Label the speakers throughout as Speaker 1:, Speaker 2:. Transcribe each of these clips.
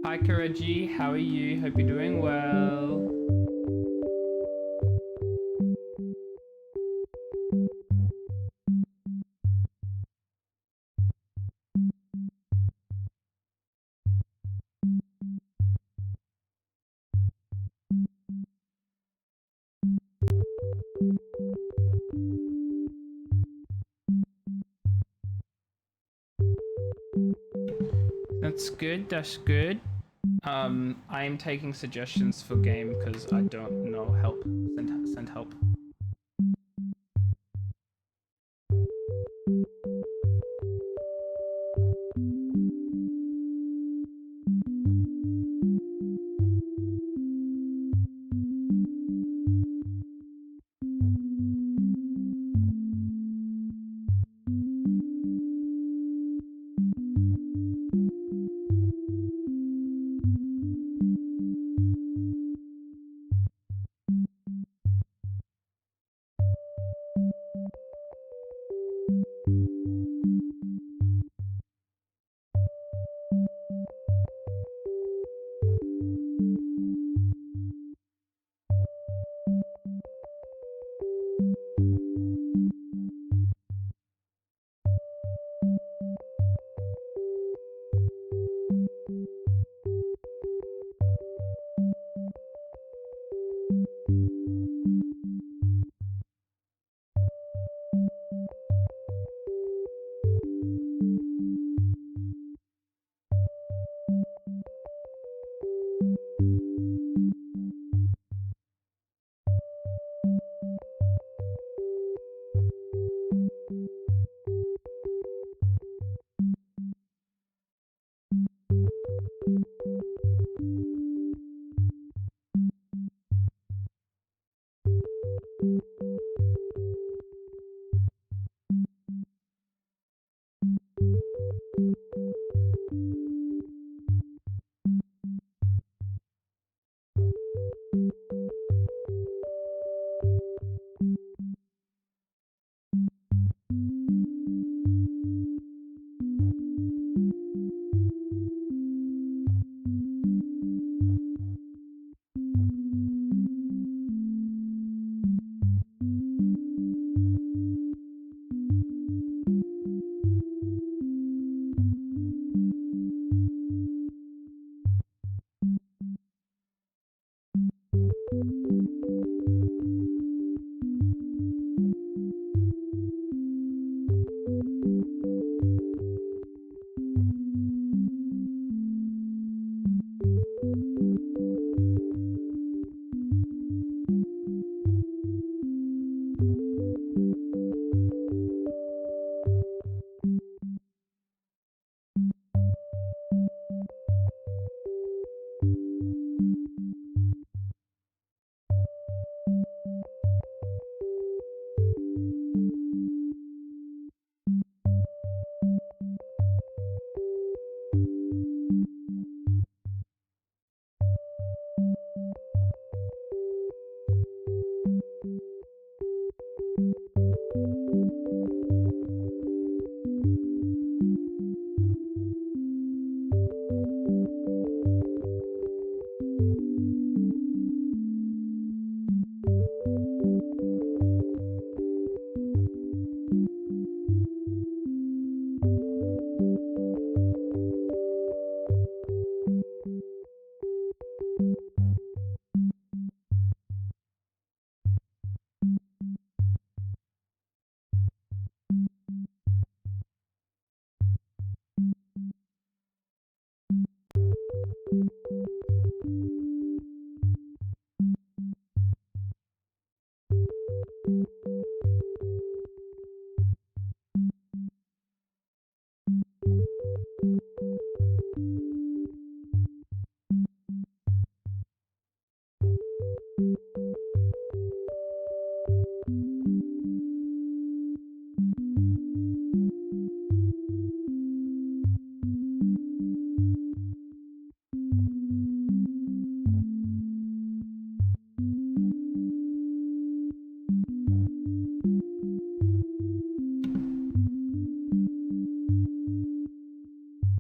Speaker 1: Hi Karaji, how are you? Hope you're doing well. That's good, that's good. I'm taking suggestions for game because I don't know help. Send help.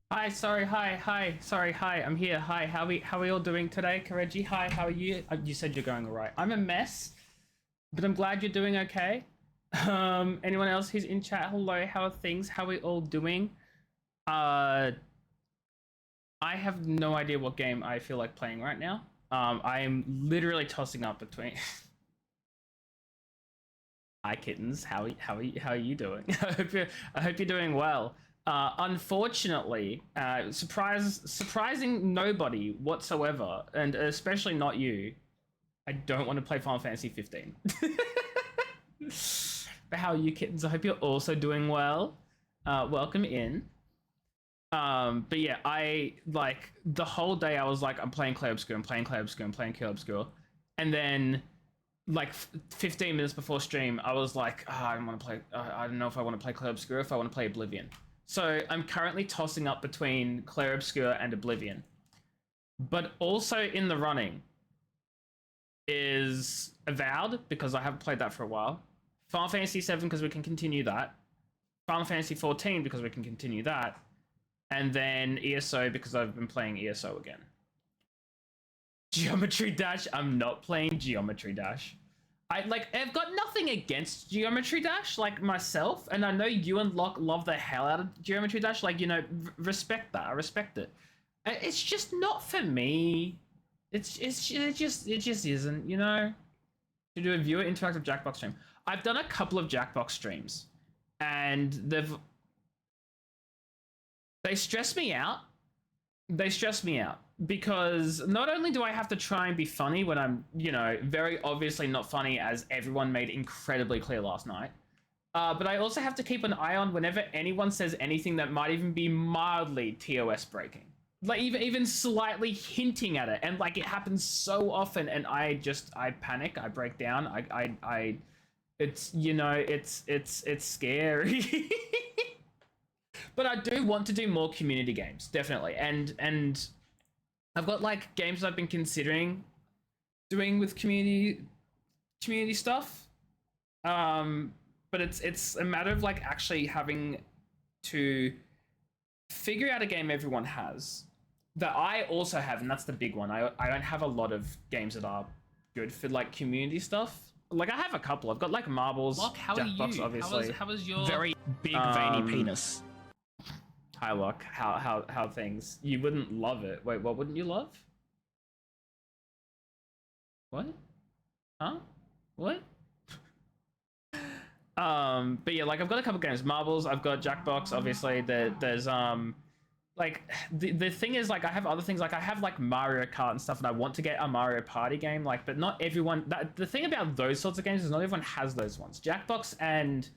Speaker 1: Hi, sorry, hi, sorry, hi, I'm here, hi, how are we all doing today? Kareji, hi, how are you? You said you're going alright. I'm a mess, but I'm glad you're doing okay. Anyone else who's in chat, hello, how are things? How are we all doing? I have no idea what game I feel like playing right now. I am literally tossing up between... Hi kittens, how are you doing? I hope you're doing well. Unfortunately, surprising nobody whatsoever, and especially not you. I don't want to play Final Fantasy 15. But how are you kittens? I hope you're also doing well. Welcome in. But yeah, I like the whole day I was like, I'm playing Clay Obscure, I'm playing Clay Obscure, I'm playing Clay Obscure, and then like 15 minutes before stream, I was like, oh, I don't want to play. I don't know if I want to play Clair Obscur, if I want to play Oblivion. So I'm currently tossing up between Clair Obscur and Oblivion. But also in the running is Avowed, because I haven't played that for a while. Final Fantasy 7 because we can continue that. Final Fantasy 14 because we can continue that. And then ESO because I've been playing ESO again. Geometry Dash, I'm not playing Geometry Dash. I've got nothing against Geometry Dash, like myself, and I know you and Locke love the hell out of Geometry Dash, like, you know, respect that, I respect it. It's just not for me. It just isn't, you know? To do a viewer interactive Jackbox stream. I've done a couple of Jackbox streams, and they stress me out. They stress me out because not only do I have to try and be funny when I'm, you know, very obviously not funny, as everyone made incredibly clear last night, But I also have to keep an eye on whenever anyone says anything that might even be mildly TOS breaking, like even slightly hinting at it, and like it happens so often, and I panic, I break down, I it's it's scary. But I do want to do more community games, definitely, and I've got like games I've been considering doing with community stuff. But it's a matter of like actually having to figure out a game everyone has that I also have, and that's the big one. I don't have a lot of games that are good for like community stuff. Like I have a couple. I've got like Marbles,
Speaker 2: Locke, how
Speaker 1: Jackbox,
Speaker 2: are you?
Speaker 1: obviously.
Speaker 2: How was your
Speaker 3: Very big veiny penis.
Speaker 1: Hi, Locke. How things? You wouldn't love it. Wait, what wouldn't you love? What? Huh? What? But yeah, like I've got a couple games. Marbles, I've got Jackbox, obviously. There's like the thing is like I have other things, like I have like Mario Kart and stuff, and I want to get a Mario Party game, like, but not everyone the thing about those sorts of games is not everyone has those ones. Jackbox and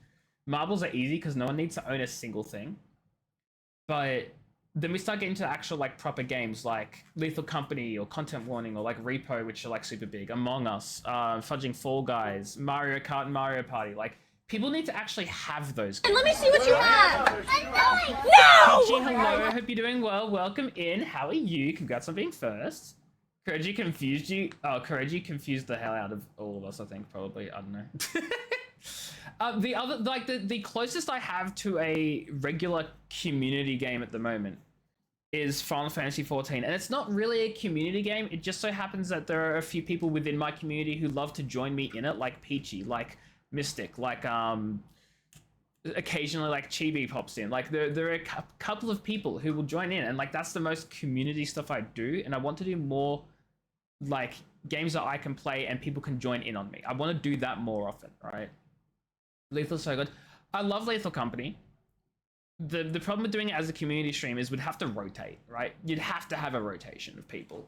Speaker 1: Marbles are easy because no one needs to own a single thing. But then we start getting to actual like proper games like Lethal Company or Content Warning or like Repo, which are like super big, Among Us, fudging Fall Guys, Mario Kart and Mario Party. Like people need to actually have those games.
Speaker 4: And let me see what you have.
Speaker 1: No! Peachy, hello, I hope you're doing well. Welcome in. How are you? Congrats on being first. Kuroji confused you. Oh, Kuroji confused the hell out of all of us, I think, probably. I don't know. The other, like the closest I have to a regular community game at the moment is Final Fantasy 14, and it's not really a community game. It just so happens that there are a few people within my community who love to join me in it, like Peachy, like Mystic, like occasionally like Chibi pops in. Like there are a couple of people who will join in, and like that's the most community stuff I do, and I want to do more like games that I can play and people can join in on me. I want to do that more often, right? Lethal's so good. I love Lethal Company. The problem with doing it as a community stream is we'd have to rotate, right? You'd have to have a rotation of people.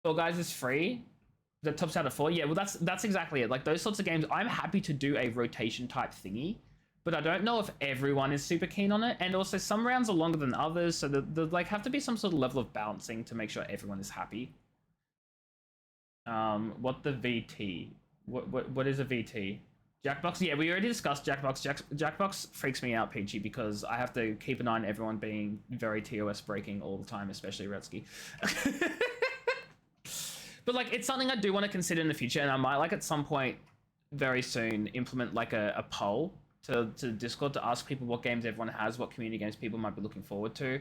Speaker 1: Fall Guys is free. The tops out of 4. Yeah, well that's exactly it. Like those sorts of games, I'm happy to do a rotation type thingy, but I don't know if everyone is super keen on it. And also some rounds are longer than others, so there like have to be some sort of level of balancing to make sure everyone is happy. What the VT? What is a VT? Jackbox, yeah, we already discussed Jackbox. Jackbox freaks me out, Peachy, because I have to keep an eye on everyone being very TOS breaking all the time, especially Retsky. But like, it's something I do want to consider in the future, and I might like at some point very soon implement like a poll to Discord to ask people what games everyone has, what community games people might be looking forward to.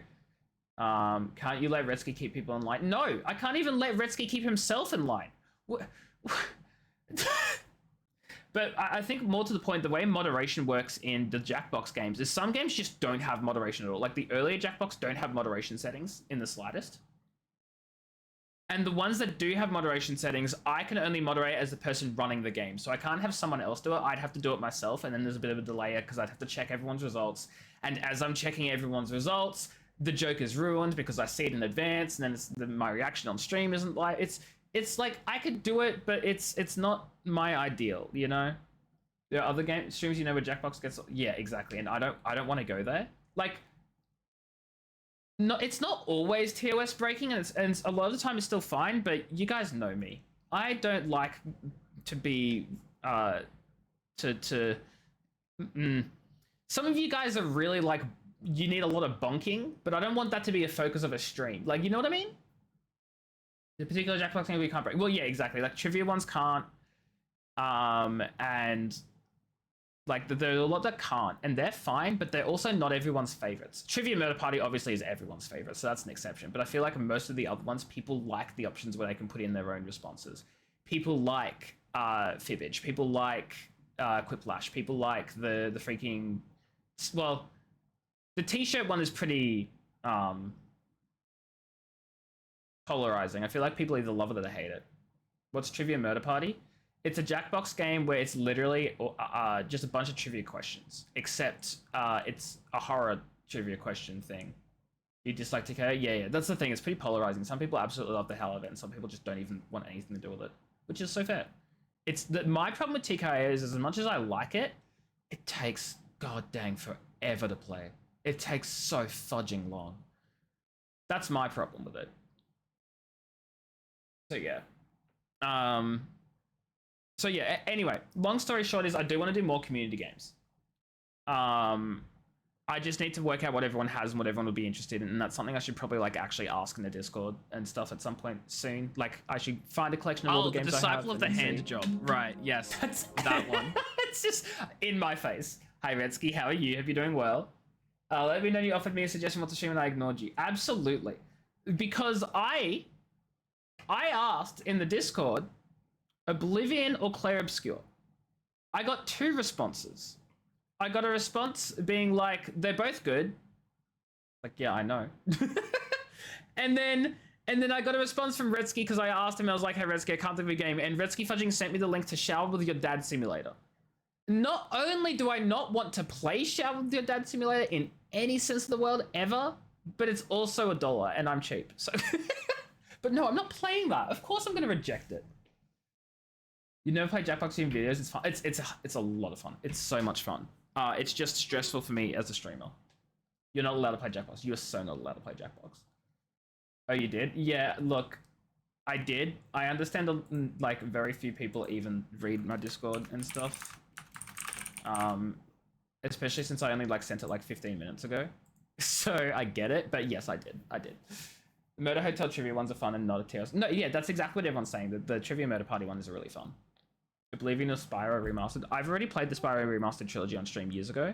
Speaker 1: Can't you let Retsky keep people in line? No, I can't even let Retsky keep himself in line. But I think more to the point, the way moderation works in the Jackbox games is some games just don't have moderation at all. Like the earlier Jackbox don't have moderation settings in the slightest. And the ones that do have moderation settings, I can only moderate as the person running the game. So I can't have someone else do it. I'd have to do it myself. And then there's a bit of a delay because I'd have to check everyone's results. And as I'm checking everyone's results, the joke is ruined because I see it in advance. And then my reaction on stream isn't like... It's like I could do it, but it's not my ideal, you know. There are other game streams, you know, where Jackbox gets, yeah, exactly, and I don't want to go there. Like, no, it's not always TOS breaking, and a lot of the time it's still fine. But you guys know me. I don't like to be Some of you guys are really like you need a lot of bonking, but I don't want that to be a focus of a stream. Like, you know what I mean? The particular Jackbox game we can't break. Well, yeah, exactly. Like trivia ones can't. And like there are a lot that can't, and they're fine, but they're also not everyone's favorites. Trivia Murder Party obviously is everyone's favorite, so that's an exception. But I feel like most of the other ones, people like the options where they can put in their own responses. People like Fibbage. People like Quiplash. People like the freaking... Well, the T-shirt one is pretty polarizing. I feel like people either love it or they hate it. What's Trivia Murder Party? It's a Jackbox game where it's literally just a bunch of trivia questions, except it's a horror trivia question thing. You just like TKO? Yeah, that's the thing. It's pretty polarizing. Some people absolutely love the hell out of it, and some people just don't even want anything to do with it, which is so fair. My problem with TKO is as much as I like it, it takes god dang forever to play. It takes so fudging long. That's my problem with it. So yeah. So yeah, anyway, long story short is I do want to do more community games. I just need to work out what everyone has and what everyone would be interested in, and that's something I should probably like actually ask in the Discord and stuff at some point soon. Like I should find a collection of all the games I have.
Speaker 3: Disciple of the Hand Job. Right, yes.
Speaker 1: That's
Speaker 3: that one.
Speaker 1: It's just in my face. Hi Redsky, how are you? Hope you're doing well. Let me know you offered me a suggestion what to stream and I ignored you. Absolutely. Because I asked in the Discord, Oblivion or Clair Obscure. I got 2 responses. I got a response being like, they're both good. Like, yeah, I know. and then I got a response from Redsky because I asked him, I was like, hey Redsky, I can't think of a game. And Redsky fudging sent me the link to Shower with Your Dad Simulator. Not only do I not want to play Shower with Your Dad Simulator in any sense of the word ever, but it's also $1 and I'm cheap. So, but no, I'm not playing that. Of course I'm going to reject it. You never play Jackbox stream videos? It's fun. It's a lot of fun. It's so much fun. It's just stressful for me as a streamer. You're not allowed to play Jackbox. You are so not allowed to play Jackbox. Oh, you did? Yeah, look, I did. I understand like very few people even read my Discord and stuff. Especially since I only like sent it like 15 minutes ago. So I get it, but yes, I did. The Murder Hotel Trivia ones are fun and not a TOS. No, yeah, that's exactly what everyone's saying. The Trivia Murder Party one is really fun. Oblivion or Spyro Remastered. I've already played the Spyro Remastered trilogy on stream years ago,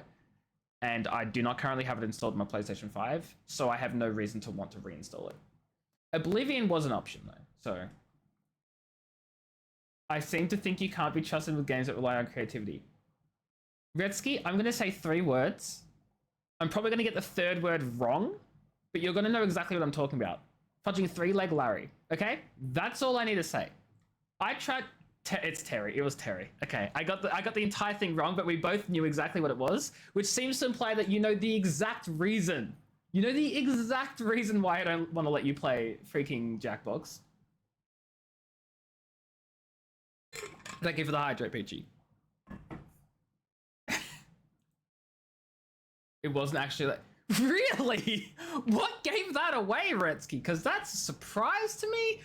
Speaker 1: and I do not currently have it installed on my PlayStation 5, so I have no reason to want to reinstall it. Oblivion was an option though, so I seem to think you can't be trusted with games that rely on creativity. Redsky, I'm going to say 3 words. I'm probably going to get the 3rd word wrong, but you're going to know exactly what I'm talking about. Fudging 3-leg Larry, okay? That's all I need to say. I tried... It's Terry. It was Terry. Okay, I got the entire thing wrong, but we both knew exactly what it was, which seems to imply that you know the exact reason. You know the exact reason why I don't want to let you play freaking Jackbox. Thank you for the hydrate, Peachy. It wasn't actually like... Really? What gave that away, Redsky? Because that's a surprise to me.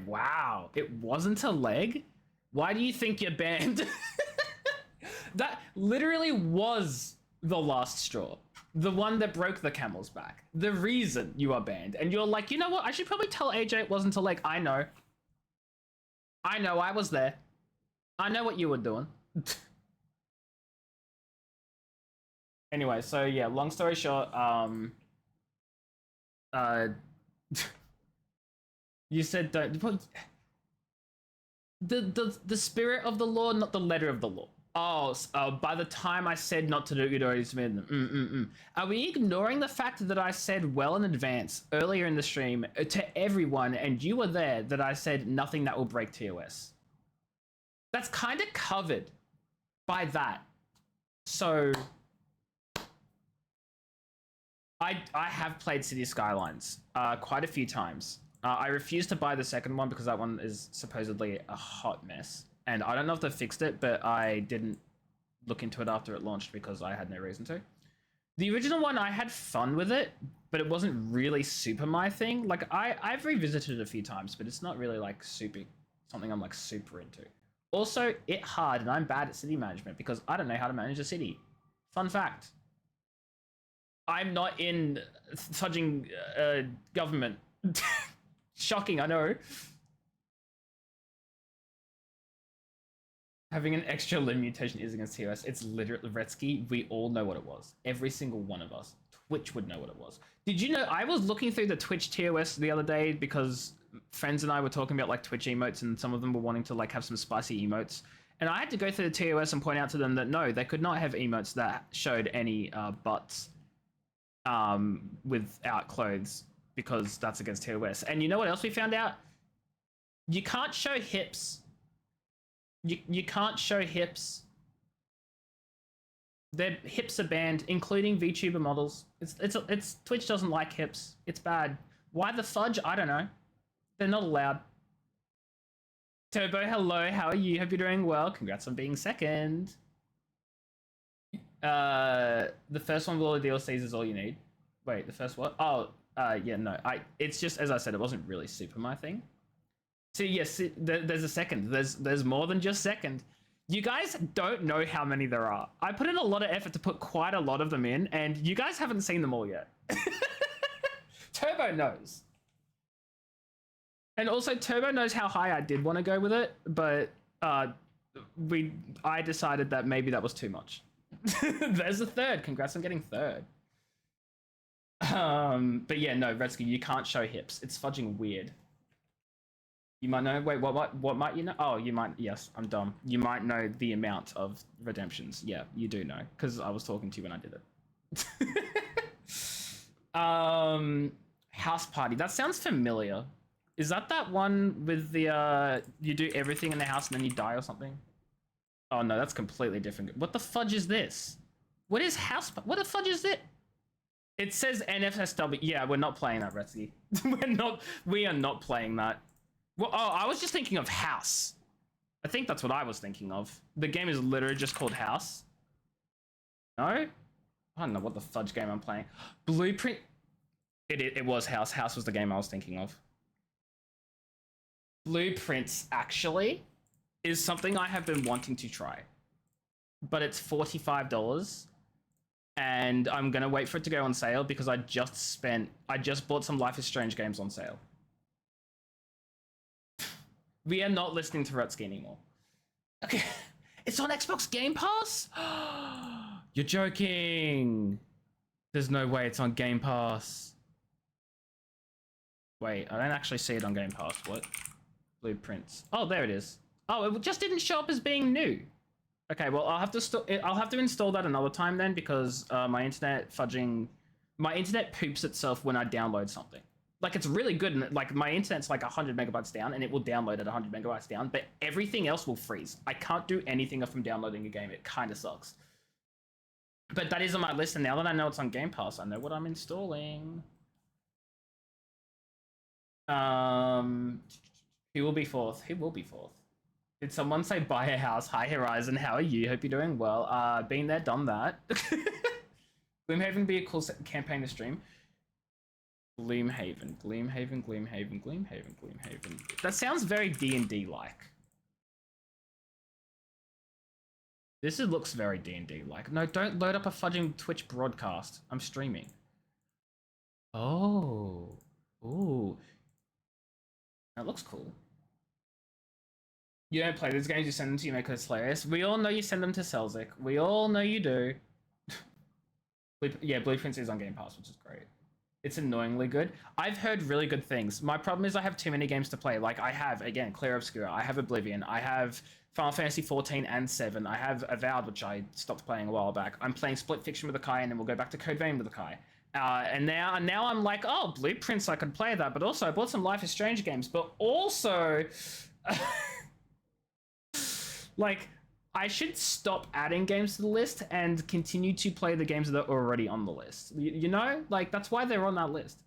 Speaker 1: Wow, it wasn't a leg? Why do you think you're banned? That literally was the last straw. The one that broke the camel's back. The reason you are banned. And you're like, you know what? I should probably tell AJ it wasn't a leg. I know, I was there. I know what you were doing. Anyway, so yeah, long story short, you said don't... The spirit of the law, not the letter of the law. Oh, by the time I said not to do it, you'd already submitted them. Are we ignoring the fact that I said well in advance earlier in the stream to everyone, and you were there, that I said nothing that will break TOS? That's kind of covered by that. So I have played City Skylines quite a few times. I refused to buy the second one because that one is supposedly a hot mess. And I don't know if they fixed it, but I didn't look into it after it launched because I had no reason to. The original one, I had fun with it, but it wasn't really super my thing. Like, I've revisited it a few times, but it's not really like something I'm like super into. Also, it hard, and I'm bad at city management because I don't know how to manage a city. Fun fact. I'm not in fudging government. Shocking, I know. Having an extra limb mutation is against TOS. It's literally Retsky. We all know what it was. Every single one of us. Twitch would know what it was. Did you know I was looking through the Twitch TOS the other day because friends and I were talking about like Twitch emotes, and some of them were wanting to like have some spicy emotes. And I had to go through the TOS and point out to them that no, they could not have emotes that showed any butts without clothes, because that's against TOS. And you know what else we found out? You can't show hips. You can't show hips. Their hips are banned, including VTuber models. It's Twitch doesn't like hips. It's bad. Why the fudge? I don't know. They're not allowed. Turbo, hello. How are you? Hope you're doing well. Congrats on being second. The first one with all the DLCs is all you need. Wait, the first what? Oh, yeah, no. It's just as I said, it wasn't really super my thing. So yes, there's a second. There's more than just second. You guys don't know how many there are. I put in a lot of effort to put quite a lot of them in, and you guys haven't seen them all yet. Turbo knows. And also, Turbo knows how high I did want to go with it, but I decided that maybe that was too much. There's a third. Congrats on getting third. But yeah, no, Redsky, you can't show hips. It's fudging weird. You might know. Wait, what might you know? Oh, you might. Yes, I'm dumb. You might know the amount of redemptions. Yeah, you do know, because I was talking to you when I did it. House party. That sounds familiar. Is that one with the you do everything in the house and then you die or something? Oh no, that's completely different. What the fudge is this? What is house? What the fudge is it? It says NFSW. Yeah, we're not playing that, Retsy. We are not playing that. Well, oh, I was just thinking of House. I think that's what I was thinking of. The game is literally just called House. No? I don't know what the fudge game I'm playing. Blueprint. It was House. House was the game I was thinking of. Blueprints, actually, is something I have been wanting to try. But it's $45. And I'm going to wait for it to go on sale because I just bought some Life is Strange games on sale. We are not listening to Rutsky anymore. Okay, it's on Xbox Game Pass? You're joking. There's no way it's on Game Pass. Wait, I don't actually see it on Game Pass. What? Blueprints. Oh, there it is. Oh, it just didn't show up as being new. Okay, well, I'll have to install that another time then because my internet poops itself when I download something. Like, it's really good, and like my internet's like 100 megabytes down, and it will download at 100 megabytes down, but everything else will freeze. I can't do anything from downloading a game. It kind of sucks. But that is on my list, and now that I know it's on Game Pass, I know what I'm installing. Who will be fourth? Who will be fourth? Did someone say buy a house? Hi Horizon, how are you? Hope you're doing well. Been there, done that. Gloomhaven be a cool campaign to stream. Gloomhaven. That sounds very D&D like. This looks very D&D like. No, don't load up a fudging Twitch broadcast. I'm streaming. Oh. Ooh. That looks cool. You don't play these games, you send them to you because it's hilarious. We all know you send them to Celsic. We all know you do. Yeah, Blueprints is on Game Pass, which is great. It's annoyingly good. I've heard really good things. My problem is I have too many games to play. Like, I have, again, Clear Obscura. I have Oblivion. I have Final Fantasy 14 and 7. I have Avowed, which I stopped playing a while back. I'm playing Split Fiction with Akai, and then we'll go back to Code Vein with Akai. And now I'm like, oh, Blueprints, I could play that. But also, I bought some Life is Strange games. But also... like... I should stop adding games to the list and continue to play the games that are already on the list. You know? Like, that's why they're on that list.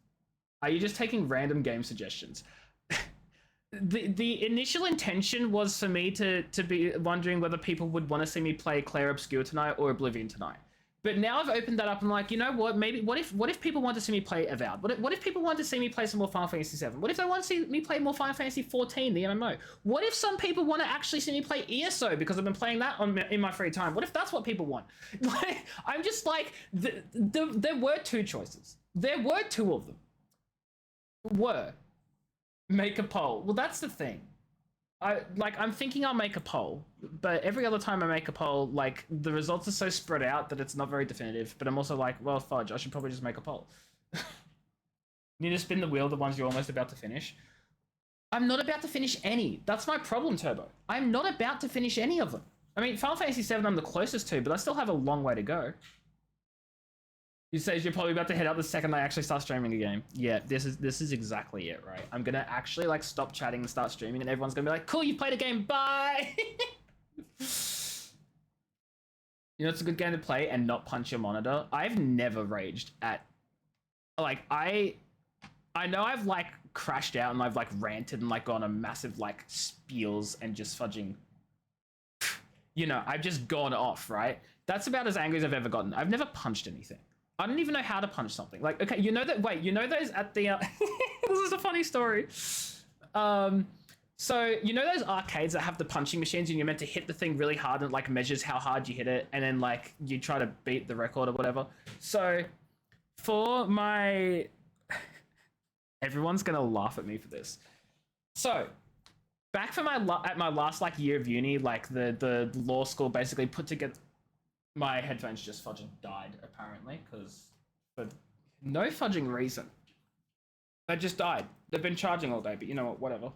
Speaker 1: Are you just taking random game suggestions? The initial intention was for me to be wondering whether people would want to see me play Clair Obscur tonight or Oblivion tonight. But now I've opened that up and like, you know what? Maybe what if people want to see me play Avowed? What if people want to see me play some more Final Fantasy 7? What if they want to see me play more Final Fantasy 14, the MMO? What if some people want to actually see me play ESO because I've been playing that in my free time? What if that's what people want? Like, I'm just like, there were two choices. There were two of them. Make a poll. Well, that's the thing. I'm thinking I'll make a poll, but every other time I make a poll, like, the results are so spread out that it's not very definitive, but I'm also like, well, fudge, I should probably just make a poll. You need to spin the wheel, the ones you're almost about to finish. I'm not about to finish any. That's my problem, Turbo. I'm not about to finish any of them. I mean, Final Fantasy 7 I'm the closest to, but I still have a long way to go. You say you're probably about to head out the second I actually start streaming a game. Yeah, this is exactly it, right? I'm gonna actually like stop chatting and start streaming, and everyone's gonna be like, "Cool, you played a game, bye." You know, it's a good game to play and not punch your monitor. I've never raged at, like, I know I've like crashed out and I've like ranted and like gone on massive like spiels and just fudging. You know, I've just gone off, right? That's about as angry as I've ever gotten. I've never punched anything. I don't even know how to punch something. Like, okay, you know that. Wait, you know those at the. This is a funny story. So you know those arcades that have the punching machines, and you're meant to hit the thing really hard, and it, like, measures how hard you hit it, and then like you try to beat the record or whatever. So for my, everyone's gonna laugh at me for this. So back for my at my last like year of uni, like the law school basically put together. My headphones just fudging died apparently because for no fudging reason. They just died. They've been charging all day, but you know what? Whatever.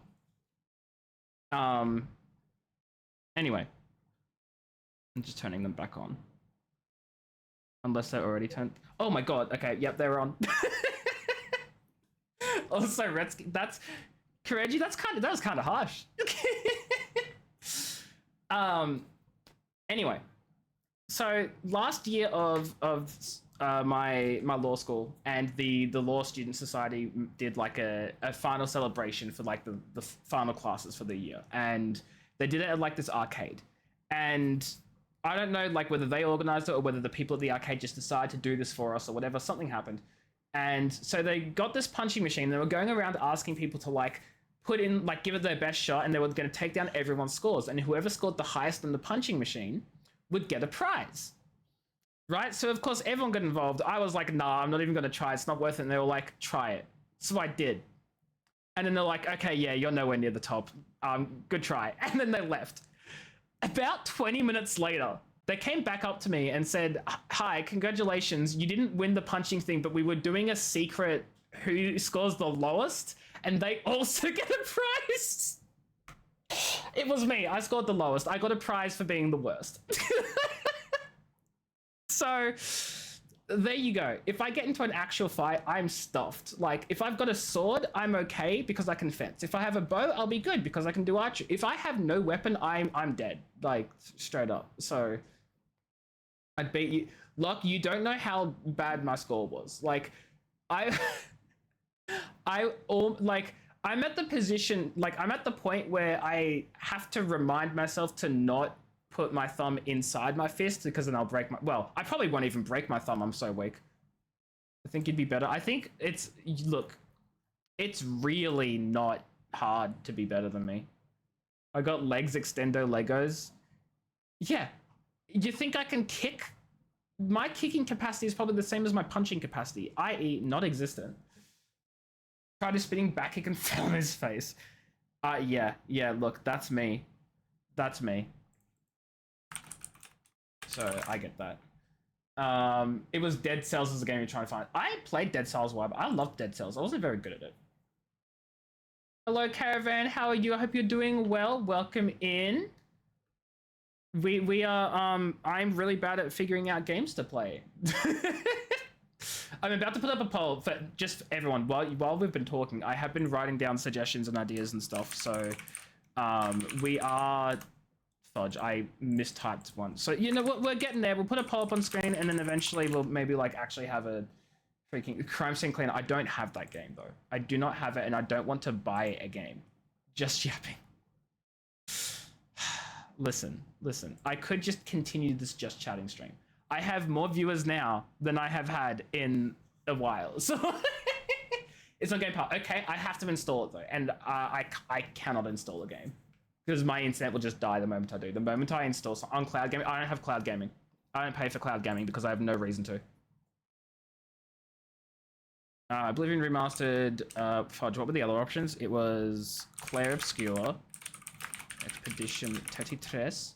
Speaker 1: Anyway, I'm just turning them back on. Unless they're already turned. Oh my god. Okay. Yep, they're on. Also, Redsky. That's Kareji. That was kind of harsh. Anyway. So last year of my law school and the law student society did like a final celebration for like the final classes for the year, and they did it at like this arcade, and I don't know like whether they organized it or whether the people at the arcade just decided to do this for us or whatever. Something happened, and so they got this punching machine. They were going around asking people to like put in like give it their best shot, and they were going to take down everyone's scores, and whoever scored the highest on the punching machine would get a prize, right? So of course everyone got involved. I was like, nah, I'm not even gonna try, it's not worth it. And they were like, try it. So I did, and then they're like, okay, yeah, you're nowhere near the top, good try. And then they left. About 20 minutes later, they came back up to me and said, hi, congratulations, you didn't win the punching thing, but we were doing a secret who scores the lowest, and they also get a prize. It was me. I scored the lowest. I got a prize for being the worst. So there you go. If I get into an actual fight, I'm stuffed. Like, if I've got a sword, I'm okay because I can fence. If I have a bow, I'll be good because I can do archery. If I have no weapon, I'm dead. Like, straight up. So I'd beat you. Locke, you don't know how bad my score was. Like, I'm at the position, like, I'm at the point where I have to remind myself to not put my thumb inside my fist because then I'll break my, well, I probably won't even break my thumb, I'm so weak. I think you'd be better. I think look, it's really not hard to be better than me. I got legs extendo Legos. Yeah, you think I can kick? My kicking capacity is probably the same as my punching capacity, i.e. not existent. Tried to spinning back kick and fell on his face. Yeah, look, that's me. That's me. So, I get that. It was Dead Cells as a game you're trying to find. I played Dead Cells but I loved Dead Cells. I wasn't very good at it. Hello, Caravan. How are you? I hope you're doing well. Welcome in. We are, I'm really bad at figuring out games to play. I'm about to put up a poll for just everyone. While we've been talking, I have been writing down suggestions and ideas and stuff. So, we are... Fudge, I mistyped one. So, you know what? We're getting there. We'll put a poll up on screen, and then eventually we'll maybe, like, actually have a freaking Crime Scene Cleaner. I don't have that game, though. I do not have it, and I don't want to buy a game. Just yapping. Listen. I could just continue this just chatting stream. I have more viewers now than I have had in a while. So it's on Game Pass. Okay, I have to install it though, and I cannot install a game because my internet will just die the moment I do. The moment I install on cloud gaming, I don't have cloud gaming. I don't pay for cloud gaming because I have no reason to. Oblivion Remastered. Fudge. What were the other options? It was Clair Obscure, Expedition 33.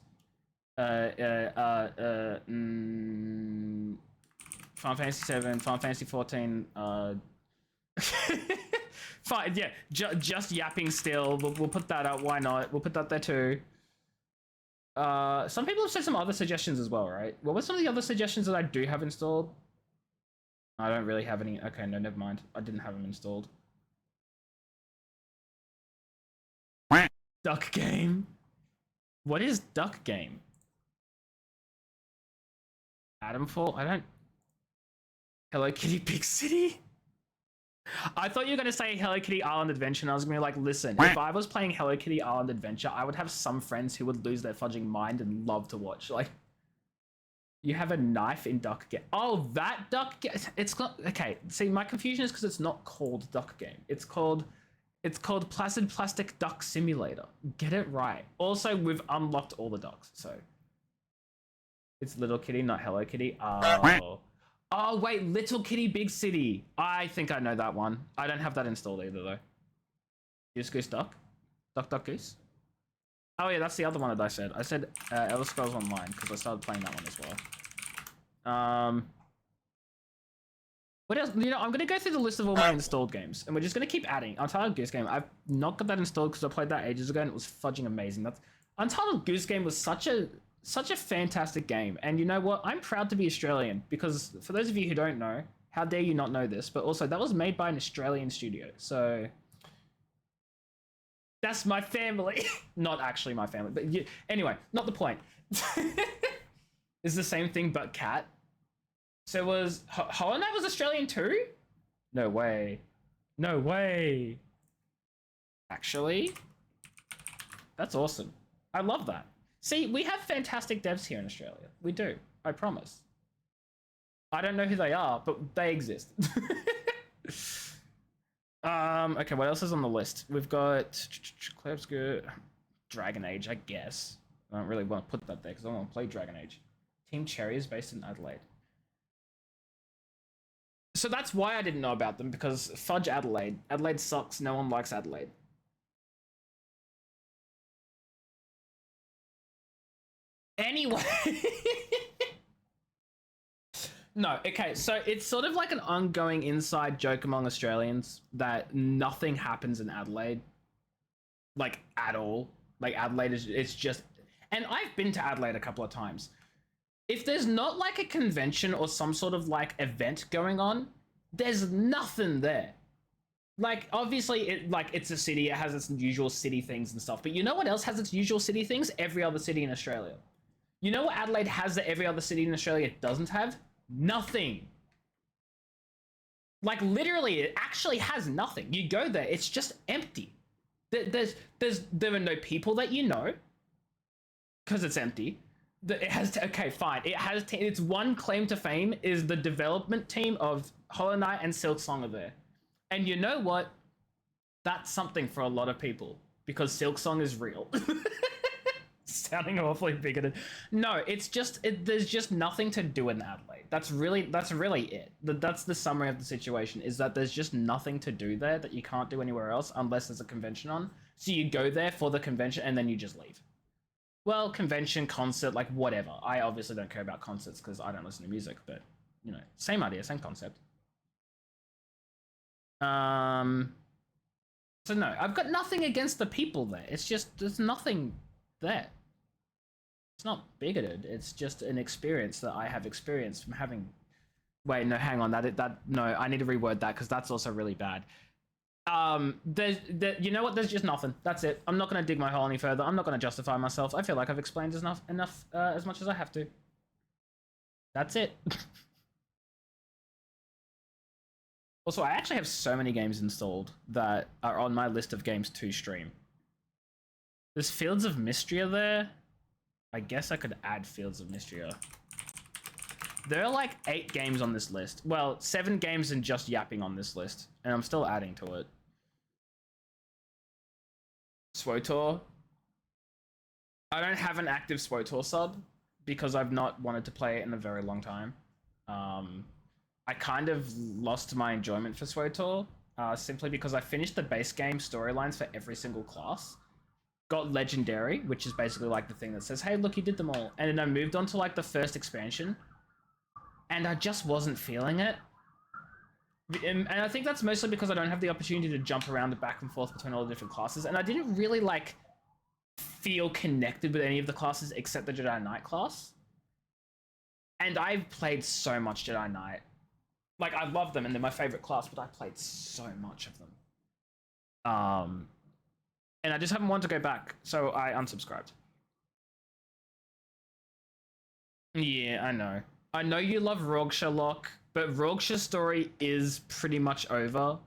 Speaker 1: Final Fantasy 7, Final Fantasy 14. Fine, yeah, just yapping still. We'll put that up. Why not? We'll put that there too. Some people have said some other suggestions as well, right? What were some of the other suggestions that I do have installed? I don't really have any. Okay, no, never mind. I didn't have them installed. Duck Game. What is Duck Game? Adamfall? I don't... Hello Kitty Big City? I thought you were going to say Hello Kitty Island Adventure, and I was going to be like, listen, if I was playing Hello Kitty Island Adventure, I would have some friends who would lose their fudging mind and love to watch. Like, You have a knife in Duck Game. Oh, that Duck Game. It's not okay. See, my confusion is because it's not called Duck Game. It's called Placid Plastic Duck Simulator. Get it right. Also, we've unlocked all the ducks, so it's Little Kitty, not Hello Kitty. Oh, oh wait, Little Kitty Big City. I think I know that one. I don't have that installed either though. Goose Goose Duck, Duck Duck Goose. Oh yeah, that's the other one that I said. I said Elder Scrolls Online because I started playing that one as well. What else? You know, I'm gonna go through the list of all my installed games, and we're just gonna keep adding. Untitled Goose Game. I've not got that installed because I played that ages ago, and it was fudging amazing. That's Untitled Goose Game was such a fantastic game, and you know what? I'm proud to be Australian because for those of you who don't know, how dare you not know this? But also, that was made by an Australian studio, so. That's my family. Not actually my family, but anyway, not the point. It's the same thing, but cat. So was Hollow Knight was Australian too? No way. No way. Actually, that's awesome. I love that. See, we have fantastic devs here in Australia. We do. I promise. I don't know who they are, but they exist. Okay, what else is on the list? We've got Clabsgood, Dragon Age, I guess. I don't really want to put that there because I don't want to play Dragon Age. Team Cherry is based in Adelaide. So that's why I didn't know about them, because fudge Adelaide. Adelaide sucks, no one likes Adelaide. Anyway. No, okay, so it's sort of like an ongoing inside joke among Australians that nothing happens in Adelaide. Like, at all. Like, Adelaide is, it's just... And I've been to Adelaide a couple of times. If there's not, like, a convention or some sort of, like, event going on, there's nothing there. Like, obviously, it's a city, it has its usual city things and stuff, but you know what else has its usual city things? Every other city in Australia. You know what Adelaide has that every other city in Australia doesn't have? Nothing. Like, literally, it actually has nothing. You go there, it's just empty. There are no people that you know, because it's empty. It has okay, fine. It has its one claim to fame is the development team of Hollow Knight and Silksong are there, and you know what? That's something for a lot of people because Silksong is real. Sounding awfully bigoted. No, it's just there's just nothing to do in Adelaide. That's really it. That's the summary of the situation, is that there's just nothing to do there that you can't do anywhere else unless there's a convention on. So you go there for the convention and then you just leave. Well, convention, concert, like whatever. I obviously don't care about concerts because I don't listen to music, but you know, same idea, same concept. So no, I've got nothing against the people there. It's just there's nothing there. It's not bigoted. It's just an experience that I have experienced from having. Wait, no, hang on. No, I need to reword that because that's also really bad. You know what? There's just nothing. That's it. I'm not gonna dig my hole any further. I'm not gonna justify myself. I feel like I've explained enough as much as I have to. That's it. Also, I actually have so many games installed that are on my list of games to stream. There's Fields of Mystria there. I guess I could add Fields of Mystria. There are like 8 games on this list. Well, 7 games and just yapping on this list. And I'm still adding to it. SWOTOR. I don't have an active SWOTOR sub because I've not wanted to play it in a very long time. I kind of lost my enjoyment for SWOTOR simply because I finished the base game storylines for every single class. Got Legendary, which is basically like the thing that says, hey, look, you did them all. And then I moved on to like the first expansion. And I just wasn't feeling it. And I think that's mostly because I don't have the opportunity to jump around back and forth between all the different classes. And I didn't really like feel connected with any of the classes except the Jedi Knight class. And I've played so much Jedi Knight. Like, I love them and they're my favorite class, but I played so much of them. And I just haven't wanted to go back, so I unsubscribed. Yeah, I know. I know you love Rogue Sherlock, but Rogue Story is pretty much over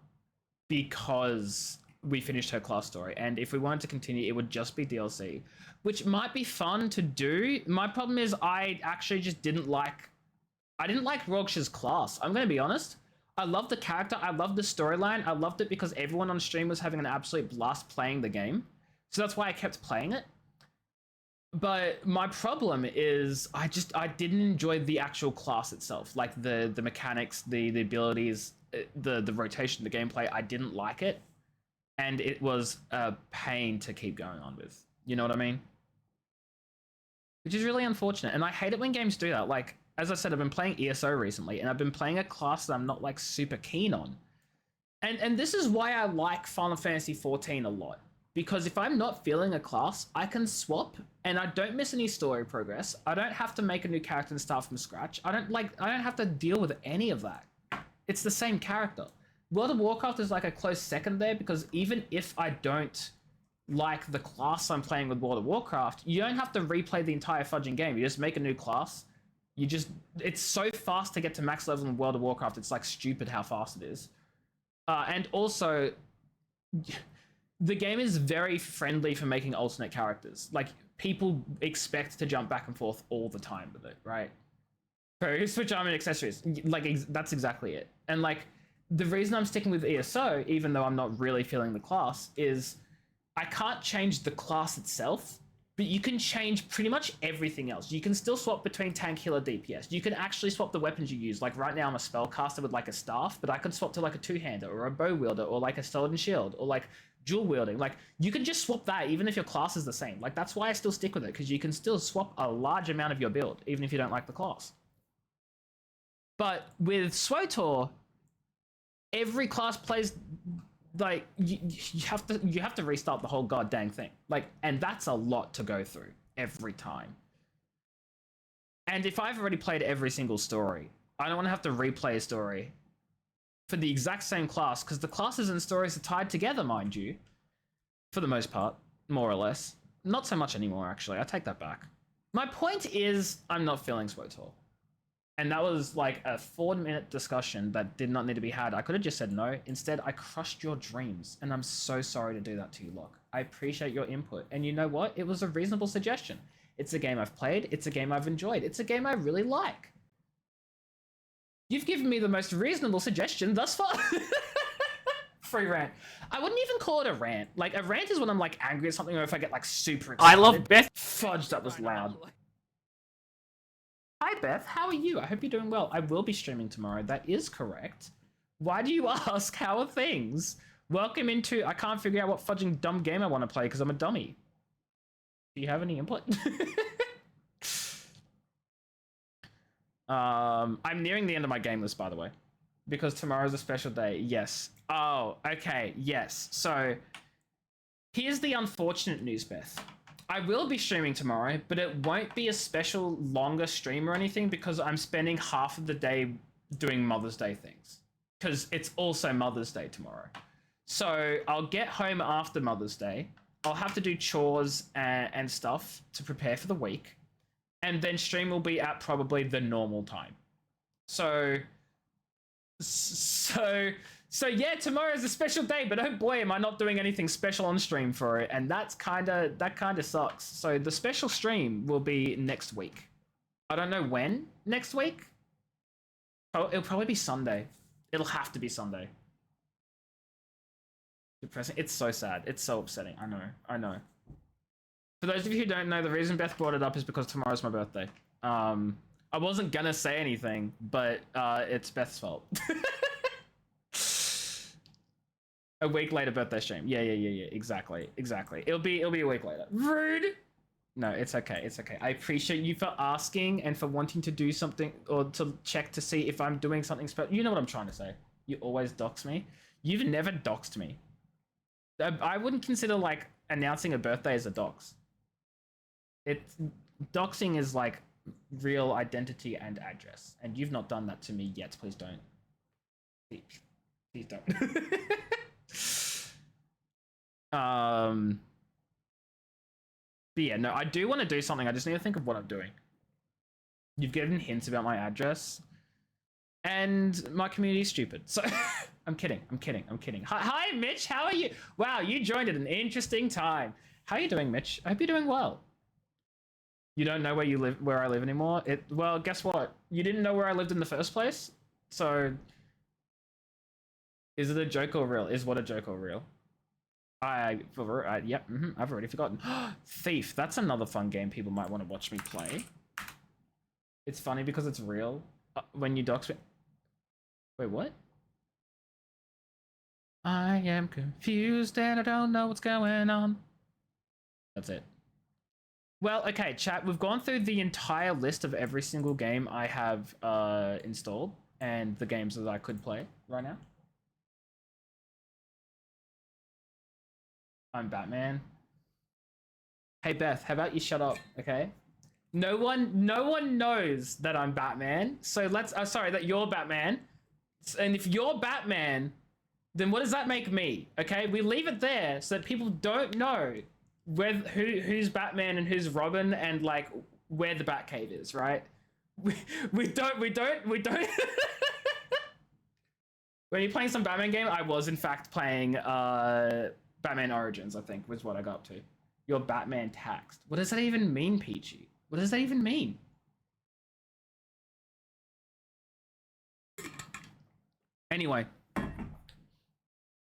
Speaker 1: because we finished her class story, and if we wanted to continue, it would just be DLC, which might be fun to do. My problem is I actually just didn't like Rogsh's class. I'm going to be honest. I love the character. I love the storyline. I loved it because everyone on stream was having an absolute blast playing the game. So that's why I kept playing it. But my problem is I didn't enjoy the actual class itself. Like the mechanics, the abilities, the rotation, the gameplay. I didn't like it. And it was a pain to keep going on with. You know what I mean? Which is really unfortunate. And I hate it when games do that. Like, as I said, I've been playing ESO recently, and I've been playing a class that I'm not, like, super keen on. And this is why I like Final Fantasy XIV a lot. Because if I'm not feeling a class, I can swap, and I don't miss any story progress. I don't have to make a new character and start from scratch. I don't have to deal with any of that. It's the same character. World of Warcraft is like a close second there, because even if I don't like the class I'm playing with World of Warcraft, you don't have to replay the entire fudging game. You just make a new class. It's so fast to get to max level in World of Warcraft. It's like stupid how fast it is. And also, the game is very friendly for making alternate characters. Like, people expect to jump back and forth all the time with it, right? So switch armor and accessories. Like, that's exactly it. And like, the reason I'm sticking with ESO, even though I'm not really feeling the class, is I can't change the class itself, but you can change pretty much everything else. You can still swap between tank, healer, DPS. You can actually swap the weapons you use. Like right now I'm a spellcaster with like a staff, but I could swap to like a two-hander or a bow wielder or like a skeleton shield or like dual wielding. Like you can just swap that even if your class is the same. Like that's why I still stick with it, because you can still swap a large amount of your build even if you don't like the class. But with SWTOR, every class plays like you have to restart the whole goddamn thing. Like, and that's a lot to go through every time. And if I've already played every single story, I don't want to have to replay a story for the exact same class, because the classes and stories are tied together, mind you, for the most part, more or less. Not so much anymore, actually. I take that back. My point is, I'm not feeling SWTOR. And that was like a 4-minute discussion that did not need to be had. I could have just said no. Instead, I crushed your dreams. And I'm so sorry to do that to you, Locke. I appreciate your input. And you know what? It was a reasonable suggestion. It's a game I've played. It's a game I've enjoyed. It's a game I really like. You've given me the most reasonable suggestion thus far. Free rant. I wouldn't even call it a rant. Like, a rant is when I'm like angry at something, or if I get like super excited.
Speaker 3: I love Beth.
Speaker 1: Fudge, that was loud. Hi Beth, how are you? I hope you're doing well. I will be streaming tomorrow. That is correct. Why do you ask? How are things? Welcome into... I can't figure out what fudging dumb game I want to play because I'm a dummy. Do you have any input? I'm nearing the end of my game list, by the way, because tomorrow's a special day. Yes. Oh, okay. Yes. So here's the unfortunate news, Beth. I will be streaming tomorrow, but it won't be a special longer stream or anything, because I'm spending half of the day doing Mother's Day things, because it's also Mother's Day tomorrow. So I'll get home after Mother's Day. I'll have to do chores and stuff to prepare for the week. And then stream will be at probably the normal time. So yeah, tomorrow is a special day, but oh boy, am I not doing anything special on stream for it, and that kind of sucks. So the special stream will be next week. I don't know when next week. Oh, it'll probably be Sunday. It'll have to be Sunday. Depressing. It's so sad. It's so upsetting. I know. For those of you who don't know, the reason Beth brought it up is because tomorrow's my birthday. I wasn't gonna say anything, but it's Beth's fault. A week later birthday stream. Yeah. Exactly. It'll be a week later. Rude. No, it's okay. I appreciate you for asking and for wanting to do something, or to check to see if I'm doing something special. You know what I'm trying to say. You always dox me. You've never doxed me. I wouldn't consider like announcing a birthday as a dox. Doxing is like real identity and address, and you've not done that to me yet. Please don't. Please don't. But yeah, no, I do want to do something. I just need to think of what I'm doing. You've given hints about my address. and my community's stupid. So I'm kidding. Hi, Mitch. How are you? Wow, you joined at an interesting time. How are you doing, Mitch? I hope you're doing well. You don't know where I live anymore? Well, guess what? You didn't know where I lived in the first place? So is it a joke or real? Is what a joke or real? Yep, I've already forgotten. Thief, that's another fun game people might want to watch me play. It's funny because it's real. When you dox me... Wait, what? I am confused and I don't know what's going on. That's it. Well, okay, chat, we've gone through the entire list of every single game I have installed and the games that I could play right now. I'm Batman. Hey, Beth, how about you shut up, okay? No one knows that I'm Batman, so let's... sorry, that you're Batman. And if you're Batman, then what does that make me, okay? We leave it there so that people don't know who's Batman and who's Robin and, like, where the Batcave is, right? We don't... When you're playing some Batman game, I was, in fact, playing, Batman Origins, I think, was what I got up to. You're Batman taxed. What does that even mean, Peachy? What does that even mean? Anyway.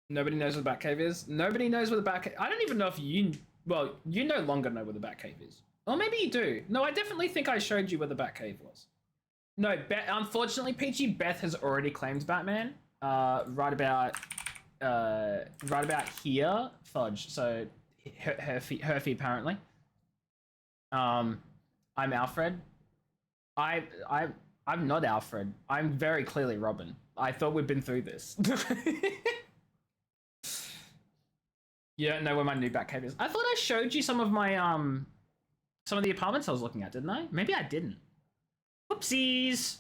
Speaker 1: Nobody knows what the Batcave is. Nobody knows where the Batcave... I don't even know if you... Well, you no longer know where the Batcave is. Or maybe you do. No, I definitely think I showed you where the Batcave was. No, unfortunately, Peachy, Beth has already claimed Batman. Right about here, Fudge. So Herfy apparently. I'm Alfred. I'm not Alfred. I'm very clearly Robin. I thought we'd been through this. You don't know where my new Batcave is. I thought I showed you some of my some of the apartments I was looking at, didn't I? Maybe I didn't. Whoopsies.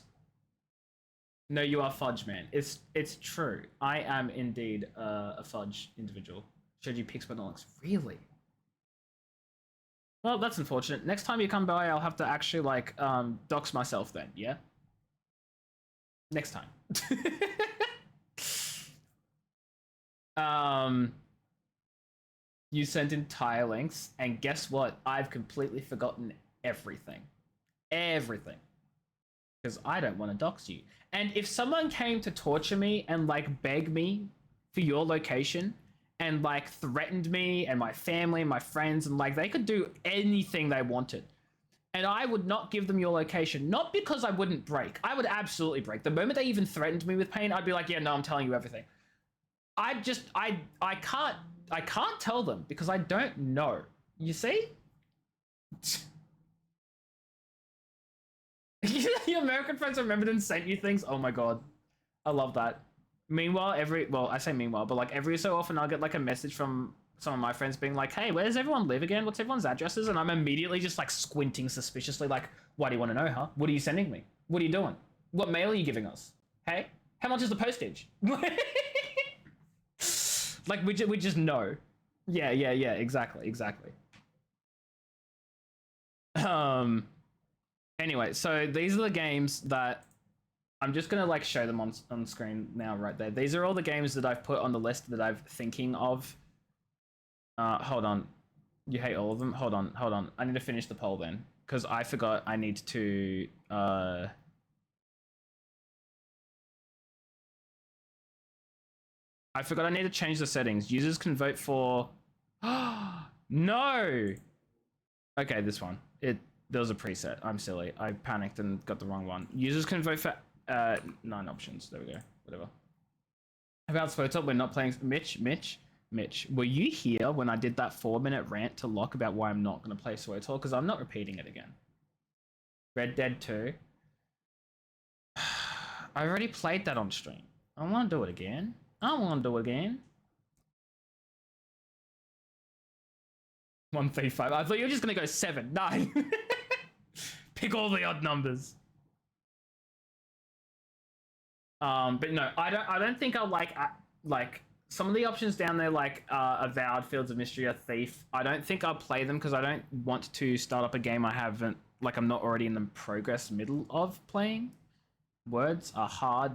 Speaker 1: No, you are Fudge, man. It's true. I am indeed a Fudge individual. Showed you pics but not looks. Really? Well, that's unfortunate. Next time you come by, I'll have to actually, like, dox myself then, yeah? Next time. You sent entire links, and guess what? I've completely forgotten everything. Everything. Because I don't want to dox you. And if someone came to torture me and, like, beg me for your location and, like, threatened me and my family and my friends and, like, they could do anything they wanted, and I would not give them your location, not because I wouldn't break. I would absolutely break. The moment they even threatened me with pain, I'd be like, yeah, no, I'm telling you everything. I can't tell them because I don't know. You see? Your American friends remembered and sent you things? Oh my god. I love that. Meanwhile, I say meanwhile, but like every so often I'll get like a message from some of my friends being like, hey, where does everyone live again? What's everyone's addresses? And I'm immediately just like squinting suspiciously like, why do you want to know, huh? What are you sending me? What are you doing? What mail are you giving us? Hey? How much is the postage? Like, we just know. Yeah, exactly. Anyway, so these are the games that I'm just gonna like show them on screen now right there. These are all the games that I've put on the list that I'm thinking of. Hold on. You hate all of them? Hold on. I need to finish the poll then, because I forgot I need to change the settings. Users can vote for... No! Okay, this one. There was a preset. I'm silly. I panicked and got the wrong one. Users can vote for 9 options. There we go. Whatever. About Swotop, we're not playing... Mitch, were you here when I did that 4-minute rant to Locke about why I'm not going to play Swotop? Because I'm not repeating it again. Red Dead 2. I already played that on stream. I want to do it again. 135. I thought you were just gonna go 7, 9. Pick all the odd numbers. But no, I don't think I'll like some of the options down there, like Avowed, Fields of Mystery, or Thief. I don't think I'll play them because I don't want to start up a game I haven't, like, I'm not already in the progress middle of playing. Words are hard,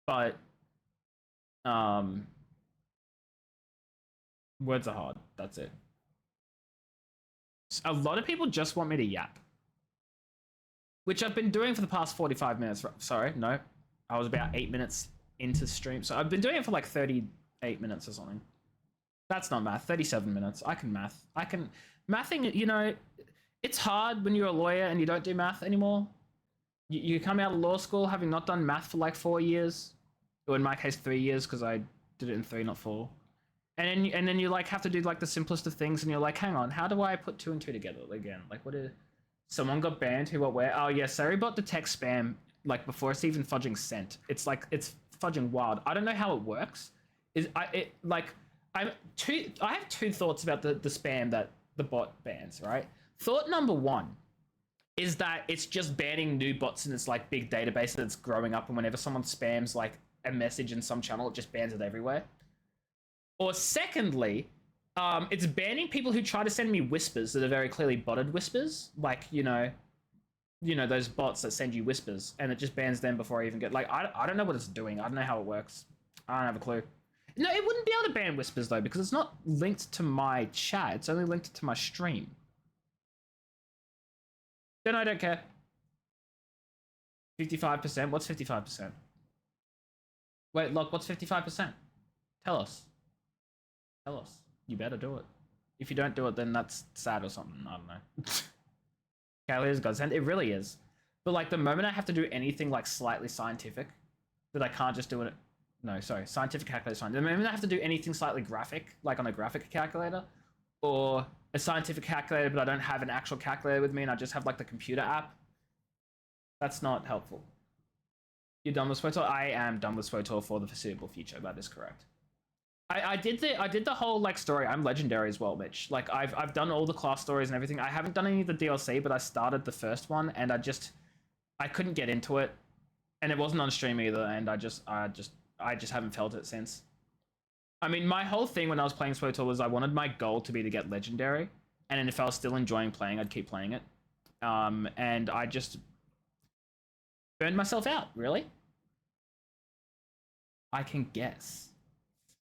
Speaker 1: but words are hard. That's it. A lot of people just want me to yap, which I've been doing for the past 45 minutes. Sorry, no, I was about 8 minutes into stream, so I've been doing it for like 38 minutes or something. That's not math. 37 minutes. I can math. I can mathing. You know, it's hard when you're a lawyer and you don't do math anymore. You come out of law school having not done math for like 4 years, or in my case 3 years because I did it in 3, not 4. And then you like have to do like the simplest of things, and you're like, hang on, how do I put 2 and 2 together again? Like, what is? Someone got banned. Who? What? Where? Oh yeah, Sorrybot detects spam like before it's even fudging sent. It's like it's fudging wild. I don't know how it works. I have 2 thoughts about the spam that the bot bans. Right. Thought number 1 is that it's just banning new bots in this like big database that's growing up, and whenever someone spams like a message in some channel, it just bans it everywhere. Or secondly, it's banning people who try to send me whispers that are very clearly botted whispers, like you know those bots that send you whispers, and it just bans them before I even get like I don't know what it's doing. I don't know how it works. I don't have a clue. No, it wouldn't be able to ban whispers though because it's not linked to my chat. It's only linked to my stream. Then I don't care. 55%. What's 55%? Wait, look. What's 55%? Tell us. Tell us. You better do it. If you don't do it, then that's sad or something. I don't know. Calculator's godsend. It really is. But like the moment I have to do anything like slightly scientific, that I can't just do it. No, sorry. Scientific calculator's fine. The moment I have to do anything slightly graphic, like on a graphic calculator, or a scientific calculator, but I don't have an actual calculator with me and I just have like the computer app, that's not helpful. You're done with SWOTOR? I am done with SWOTOR for the foreseeable future. That is correct. I did the whole like story. I'm legendary as well, Mitch. Like I've done all the class stories and everything. I haven't done any of the DLC, but I started the first one and I couldn't get into it, and it wasn't on stream either. And I just haven't felt it since. I mean, my whole thing when I was playing SWOTOR was I wanted my goal to be to get legendary, and then if I was still enjoying playing, I'd keep playing it. And I just burned myself out. Really, I can guess.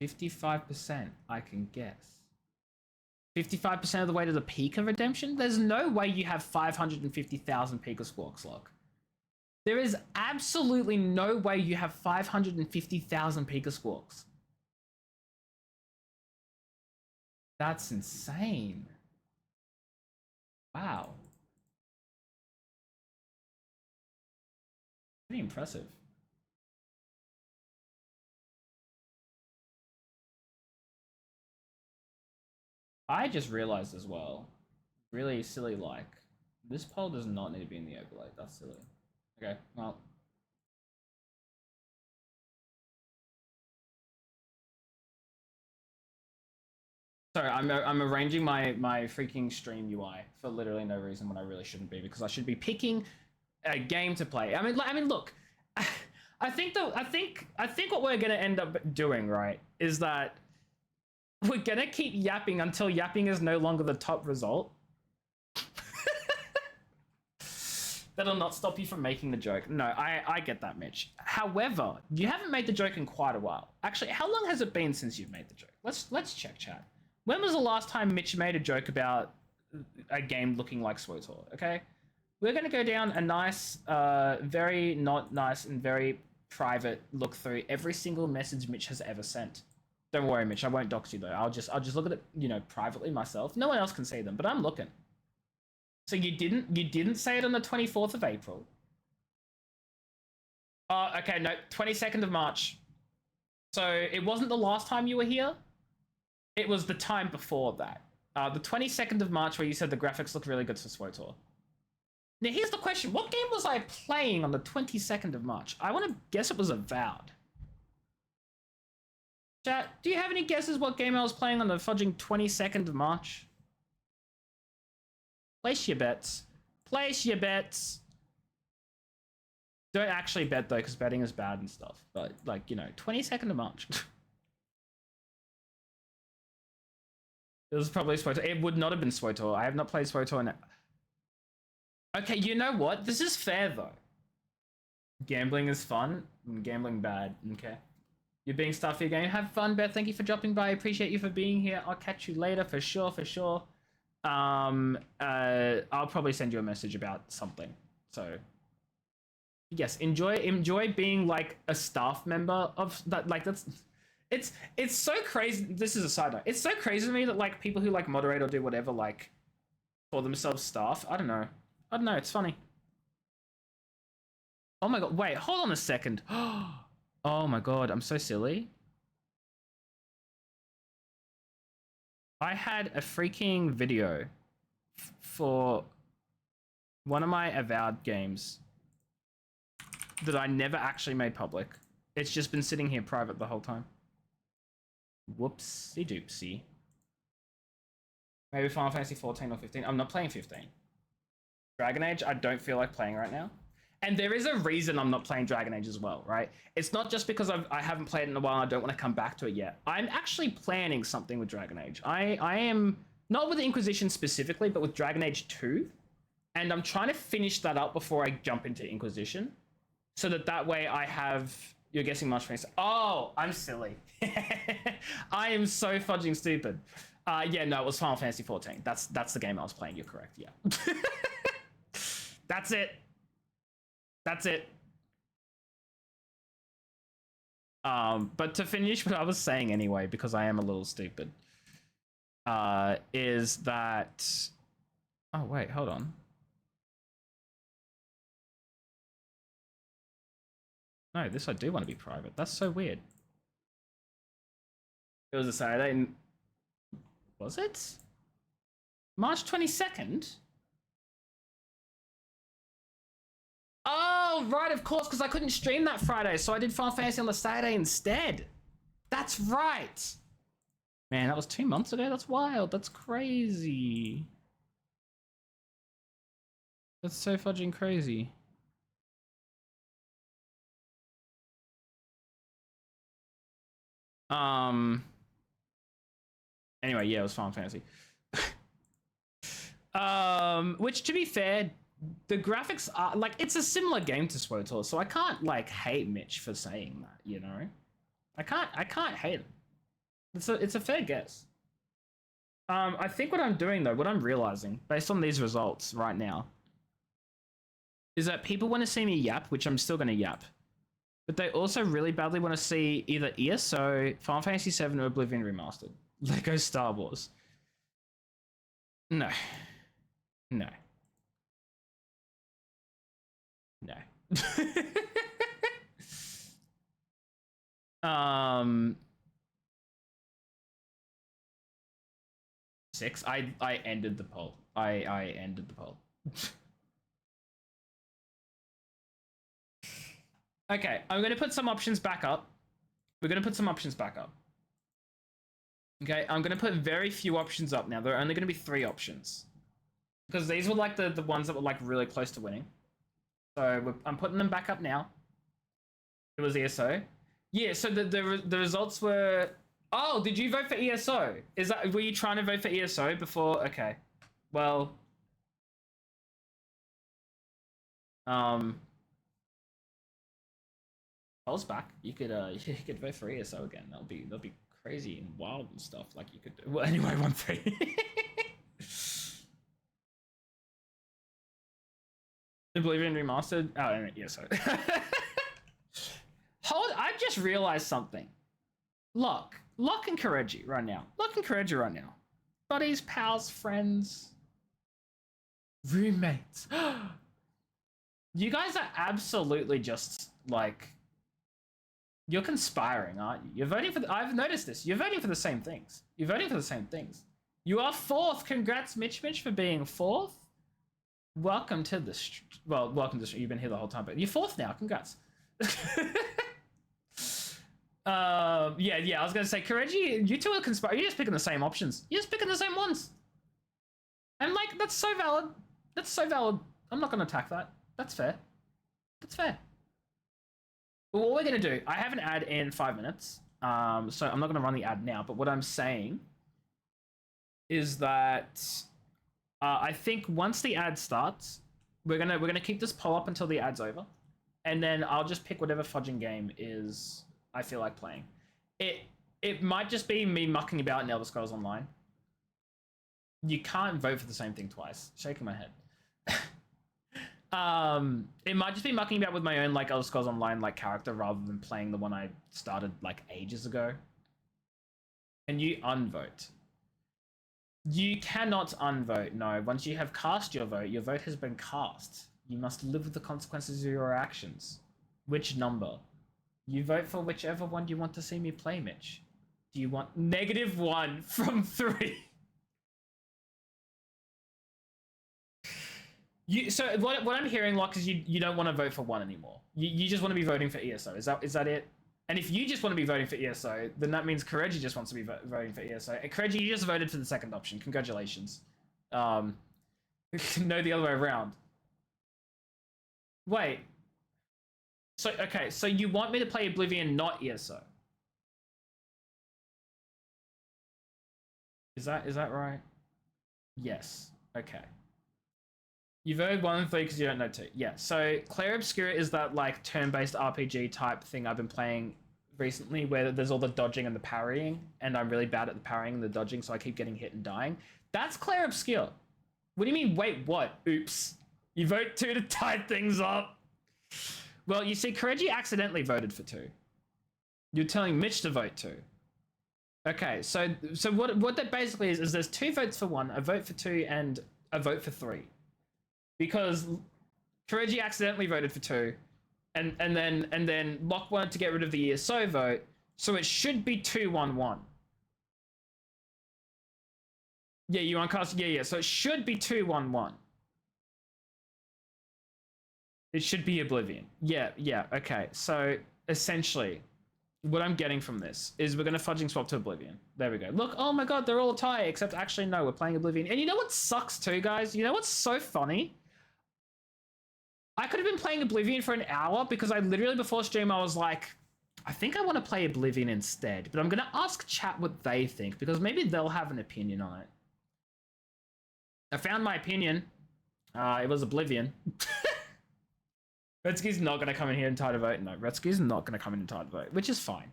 Speaker 1: 55%, I can guess. 55% of the way to the peak of redemption? There's no way you have 550,000 Pika Squawks, look. There is absolutely no way you have 550,000 Pika Squawks. That's insane. Wow. Pretty impressive. I just realized as well, really silly like, this poll does not need to be in the overlay. That's silly. Okay, well. Sorry, I'm arranging my freaking stream UI for literally no reason when I really shouldn't be, because I should be picking a game to play. I mean, look, I think what we're gonna end up doing, right, is that we're gonna keep yapping until yapping is no longer the top result. That'll not stop you from making the joke. No, I get that, Mitch. However, you haven't made the joke in quite a while. Actually, how long has it been since you've made the joke? Let's check chat. When was the last time Mitch made a joke about a game looking like SWOTOR? Okay, we're gonna go down a nice, very not nice and very private look through every single message Mitch has ever sent. Don't worry, Mitch. I won't dox you though. I'll just look at it, you know, privately myself. No one else can see them, but I'm looking. So you didn't say it on the 24th of April. Oh, okay, no, 22nd of March. So it wasn't the last time you were here. It was the time before that. The 22nd of March, where you said the graphics look really good for SWOTOR. Now here's the question: what game was I playing on the 22nd of March? I want to guess it was Avowed. Chat, do you have any guesses what game I was playing on the fudging 22nd of March? Place your bets. Place your bets. Don't actually bet though, because betting is bad and stuff. But like, you know, 22nd of March. It was probably SWOTOR. It would not have been SWOTOR. I have not played SWOTOR in it. Okay, you know what? This is fair though. Gambling is fun. Gambling bad. Okay. You're being stuffy again. Have fun, Beth. Thank you for dropping by. I appreciate you for being here. I'll catch you later for sure. For sure. I'll probably send you a message about something. So yes, enjoy being like a staff member of that. Like that's it's so crazy. This is a side note. It's so crazy to me that like people who like moderate or do whatever like call themselves staff. I don't know. It's funny. Oh my god. Wait, hold on a second. Oh my god, I'm so silly. I had a freaking video for one of my avowed games that I never actually made public. It's just been sitting here private the whole time. Whoopsie doopsie. Maybe Final Fantasy 14 or 15. I'm not playing 15. Dragon Age, I don't feel like playing right now. And there is a reason I'm not playing Dragon Age as well, right? It's not just because I haven't played it in a while and I don't want to come back to it yet. I'm actually planning something with Dragon Age. I am, not with the Inquisition specifically, but with Dragon Age 2. And I'm trying to finish that up before I jump into Inquisition. So that way I have, you're guessing much face. Oh, I'm silly. I am so fudging stupid. Yeah, no, it was Final Fantasy 14. That's the game I was playing. You're correct, yeah. That's it. That's it. But to finish what I was saying anyway, because I am a little stupid, is that... Oh, wait, hold on. No, this I do want to be private. That's so weird. It was a Saturday. Was it? March 22nd? Oh, right, of course, because I couldn't stream that Friday, so I did Final Fantasy on the Saturday instead. That's right. Man, that was 2 months ago. That's wild. That's crazy. That's so fudging crazy. Anyway, yeah, it was Final Fantasy. Which, to be fair, the graphics are like, it's a similar game to SWTOR, so I can't like hate Mitch for saying that, you know? I can't hate it. It's a fair guess. I think what I'm doing though, what I'm realizing based on these results right now, is that people want to see me yap, which I'm still gonna yap. But they also really badly want to see either ESO, Final Fantasy VII, or Oblivion Remastered. Lego Star Wars. No. No. No. 6. I ended the poll. I ended the poll. Okay, I'm gonna put some options back up. We're gonna put some options back up. Okay, I'm gonna put very few options up now. There are only gonna be 3 options. Because these were like the ones that were like really close to winning. So I'm putting them back up now. It was ESO. Yeah, so the results were... Oh, did you vote for ESO? Were you trying to vote for ESO before? Okay. Well... Polls back. You could vote for ESO again. That'll be crazy and wild and stuff. Like you could. Well, anyway, 1-3. Oblivion Remastered. Oh, anyway, ESO. Hold. I just realized something. Lock and Kareji right now. Lock and Kareji right now. Buddies, pals, friends, roommates. You guys are absolutely just like. You're conspiring, aren't you? You're voting for... I've noticed this. You're voting for the same things. You're voting for the same things. You are 4th. Congrats, Mitch, for being 4th. Welcome to the... welcome to the... You've been here the whole time, but you're 4th now. Congrats. Yeah, I was going to say, Kareji, you two are conspiring. You're just picking the same options. You're just picking the same ones. And, like, that's so valid. That's so valid. I'm not going to attack that. That's fair. That's fair. Well, what we're going to do, I have an ad in 5 minutes, so I'm not going to run the ad now, but what I'm saying is that I think once the ad starts, we're gonna keep this poll up until the ad's over, and then I'll just pick whatever fudging game is I feel like playing. It might just be me mucking about in Elder Scrolls Online. You can't vote for the same thing twice. Shaking my head. It might just be mucking about with my own like Elder Scrolls Online like character rather than playing the one I started like ages ago. And you unvote. You cannot unvote. No, once you have cast your vote has been cast. You must live with the consequences of your actions. Which number? You vote for whichever one you want to see me play, Mitch. Do you want -1 from 3? So what I'm hearing, Locke, is you don't want to vote for one anymore. You just want to be voting for ESO. Is that it? And if you just want to be voting for ESO, then that means Kareji just wants to be voting for ESO. And Kareji, you just voted for the second option. Congratulations. No, the other way around. Wait. So, okay, so you want me to play Oblivion, not ESO? Is that right? Yes. Okay. You voted 1 and 3 because you don't know 2. Yeah, so Clair Obscura is that like turn-based RPG type thing I've been playing recently where there's all the dodging and the parrying, and I'm really bad at the parrying and the dodging, so I keep getting hit and dying. That's Clair Obscura. What do you mean, wait, what? Oops. You vote 2 to tie things up. Well, you see, Kareji accidentally voted for 2. You're telling Mitch to vote 2. Okay, so what that basically is there's 2 votes for 1, a vote for 2, and a vote for 3. Because Kareji accidentally voted for 2, and then Locke wanted to get rid of the ESO vote, so it should be 2-1-1. Yeah, you uncast. Yeah. So it should be 2-1-1. It should be Oblivion. Yeah. Okay. So essentially, what I'm getting from this is we're gonna fudging swap to Oblivion. There we go. Look, oh my god, they're all a tie, except actually no, we're playing Oblivion. And you know what sucks too, guys? You know what's so funny? I could have been playing Oblivion for an hour because I literally before stream I was like, I think I want to play Oblivion instead, but I'm gonna ask chat what they think because maybe they'll have an opinion on it. I found my opinion. It was Oblivion. Retsuki's not going to come in here and tie to vote. No, Retsuki's not going to come in and tie to vote, which is fine.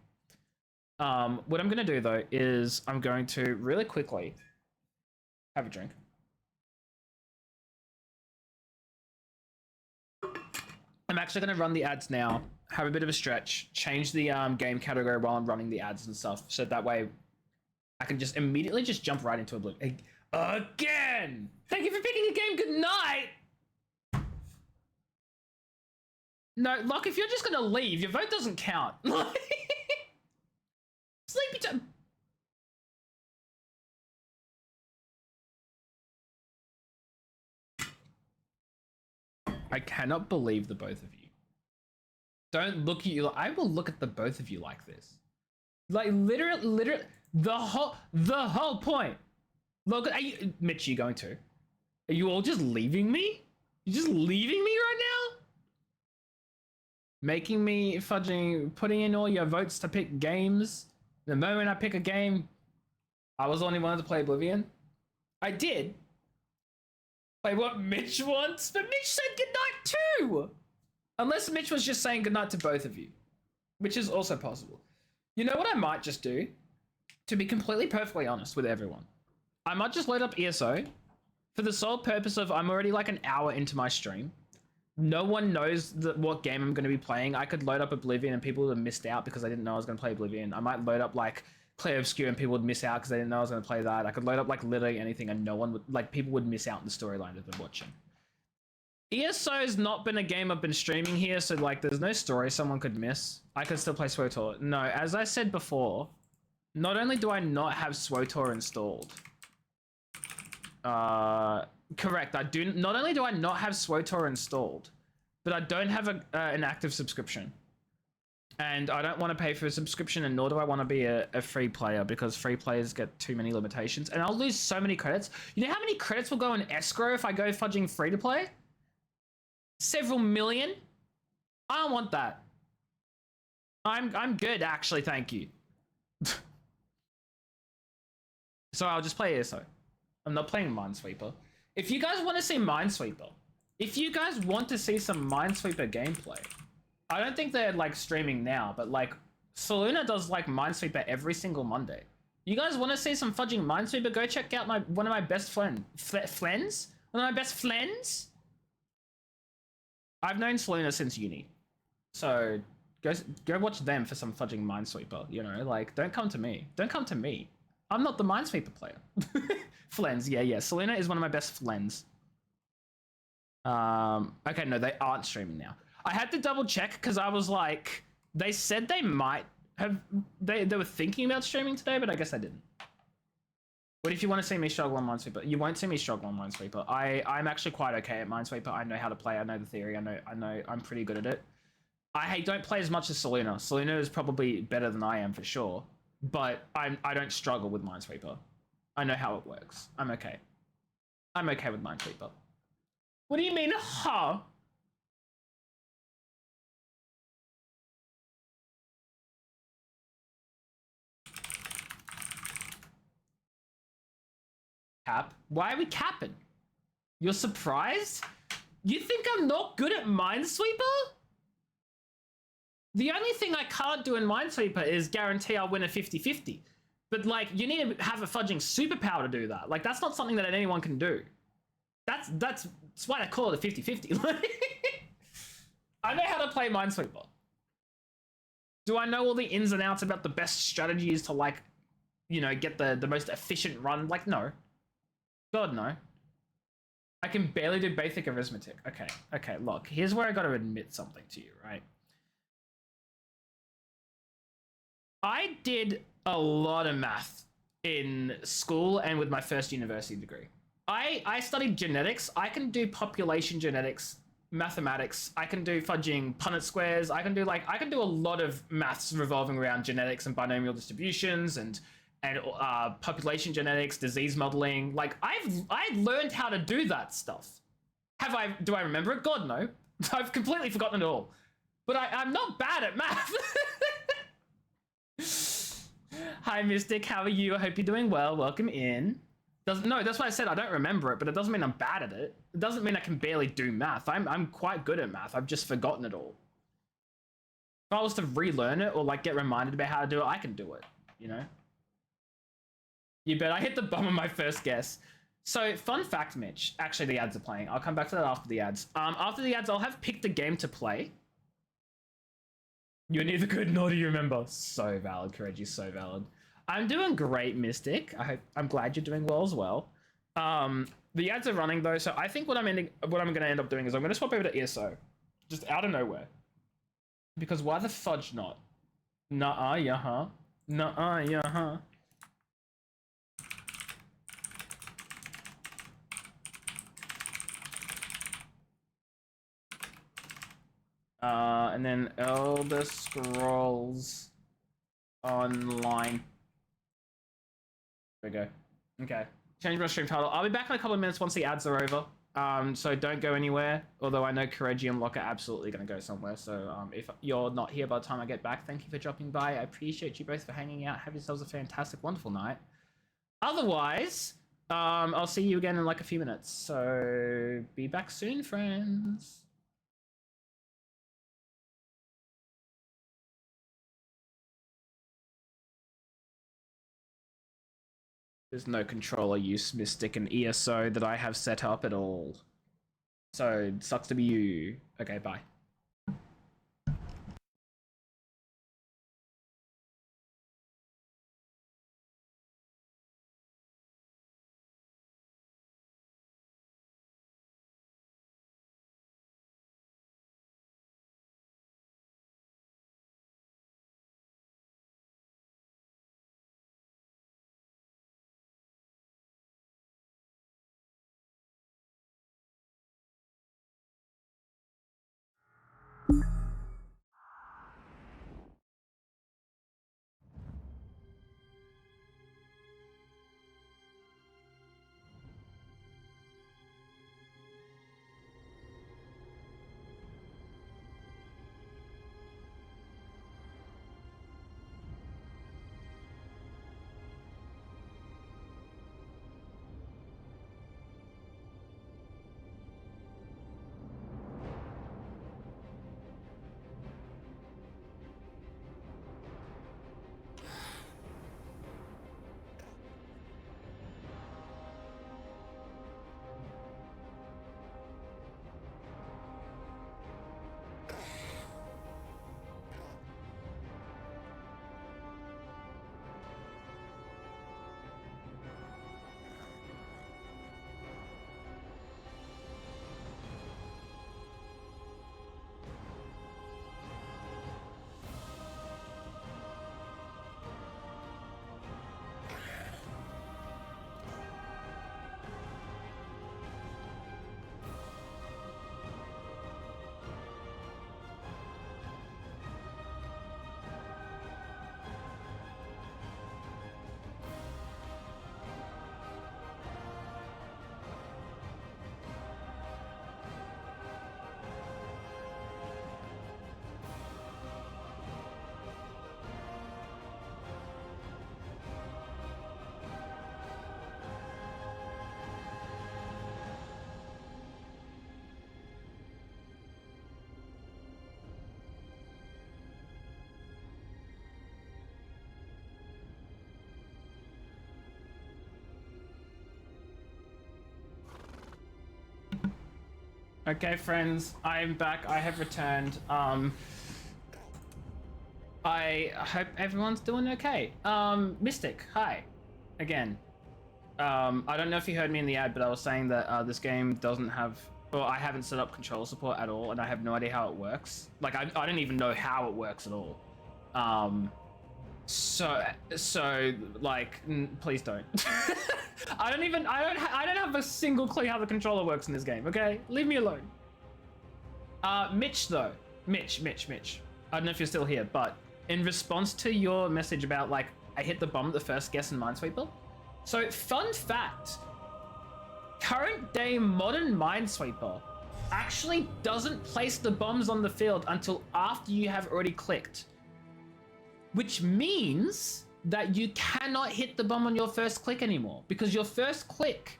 Speaker 1: What I'm going to do, though, is I'm going to really quickly have a drink. I'm actually going to run the ads now, have a bit of a stretch, change the game category while I'm running the ads and stuff, so that way I can just immediately just jump right into Oblivion. Again! Thank you for picking a game. Good night! No, Locke, if you're just gonna leave, your vote doesn't count. Sleepy time. I cannot believe the both of you. Don't look at you. I will look at the both of you like this. Like literally, the whole point. Look, Mitch, you going to? Are you all just leaving me? You're just leaving me right now? Making me fudging, putting in all your votes to pick games. The moment I pick a game, I was the only one to play Oblivion. I did. Play what Mitch wants, but Mitch said goodnight too. Unless Mitch was just saying goodnight to both of you, which is also possible. You know what I might just do? To be completely perfectly honest with everyone, I might just load up ESO for the sole purpose of I'm already like an hour into my stream. No one knows what game I'm going to be playing. I could load up Oblivion and people would have missed out because I didn't know I was going to play Oblivion. I might load up like Clair Obscura and people would miss out because they didn't know I was going to play that. I could load up like literally anything and no one would, like people would miss out in the storyline that they're watching. ESO has not been a game I've been streaming here, so like there's no story someone could miss. I could still play SWTOR. No, as I said before, not only do I not have SWTOR installed, correct, I do. Not only do I not have SWTOR installed, but I don't have an active subscription. And I don't want to pay for a subscription, and nor do I want to be a free player because free players get too many limitations. And I'll lose so many credits. You know how many credits will go in escrow if I go fudging free to play? Several million? I don't want that. I'm good, actually, thank you. So I'll just play ESO. I'm not playing Minesweeper. If you guys want to see Minesweeper, if you guys want to see some Minesweeper gameplay, I don't think they're like streaming now, but like Saluna does like Minesweeper every single Monday. You guys want to see some fudging Minesweeper? Go check out one of my best friends. One of my best friends. I've known Saluna since uni, so go watch them for some fudging Minesweeper. You know, like don't come to me. Don't come to me. I'm not the Minesweeper player. Flens, yeah. Saluna is one of my best friends. Okay, no, they aren't streaming now. I had to double check because I was like, they said they might have, they were thinking about streaming today, but I guess they didn't. But if you want to see me struggle on Minesweeper, you won't see me struggle on Minesweeper. I'm actually quite okay at Minesweeper. I know how to play. I know the theory. I know I'm pretty good at it. I don't play as much as Saluna. Saluna is probably better than I am for sure, but I don't struggle with Minesweeper. I know how it works. I'm okay. I'm okay with Minesweeper. What do you mean, huh? Cap? Why are we capping? You're surprised? You think I'm not good at Minesweeper? The only thing I can't do in Minesweeper is guarantee I'll win a 50-50. But like, you need to have a fudging superpower to do that. Like, that's not something that anyone can do. That's why I call it a 50-50. I know how to play Minesweeper. Do I know all the ins and outs about the best strategies to like, you know, get the most efficient run? Like, no. God, no. I can barely do basic arithmetic. Okay, look, here's where I gotta admit something to you, right? I did a lot of math in school and with my first university degree. I studied genetics. I can do population genetics, mathematics. I can do fudging Punnett squares. I can do a lot of maths revolving around genetics and binomial distributions and population genetics, disease modeling. Like I've learned how to do that stuff. Do I remember it? God, no. I've completely forgotten it all. But I'm not bad at math. Hi, Mystic. How are you? I hope you're doing well. Welcome in. No, that's why I said I don't remember it, but it doesn't mean I'm bad at it. It doesn't mean I can barely do math. I'm quite good at math. I've just forgotten it all. If I was to relearn it or like get reminded about how to do it, I can do it, you know? You bet I hit the bum on my first guess. So, fun fact, Mitch. Actually, the ads are playing. I'll come back to that after the ads. After the ads, I'll have picked a game to play. You're neither good nor do you remember. So valid, Courage. So valid. I'm doing great, Mystic. I'm glad you're doing well as well. The ads are running though, so I think what I'm gonna end up doing is I'm gonna swap over to ESO, just out of nowhere. Because why the fudge not? Nuh-uh, yeah, huh? Nuh-uh, yeah, huh? And then Elder Scrolls Online. There we go. Okay. Change my stream title. I'll be back in a couple of minutes once the ads are over. So don't go anywhere. Although I know Courage and Locke are absolutely going to go somewhere. So if you're not here by the time I get back, thank you for dropping by. I appreciate you both for hanging out. Have yourselves a fantastic, wonderful night. Otherwise, I'll see you again in like a few minutes. So be back soon, friends. There's no controller use Mystic and ESO that I have set up at all. So, sucks to be you. Okay, bye. Okay, friends, I am back. I have returned. I hope everyone's doing okay. Mystic, hi. Again. I don't know if you heard me in the ad, but I was saying that this game doesn't have... Well, I haven't set up controller support at all, and I have no idea how it works. Like, I don't even know how it works at all. So, like, please don't. I don't have a single clue how the controller works in this game, okay? Leave me alone. Mitch, though. Mitch. I don't know if you're still here, but in response to your message about, like, I hit the bomb at the first guess in Minesweeper. So, fun fact. Current day modern Minesweeper actually doesn't place the bombs on the field until after you have already clicked. Which means that you cannot hit the bomb on your first click anymore, because your first click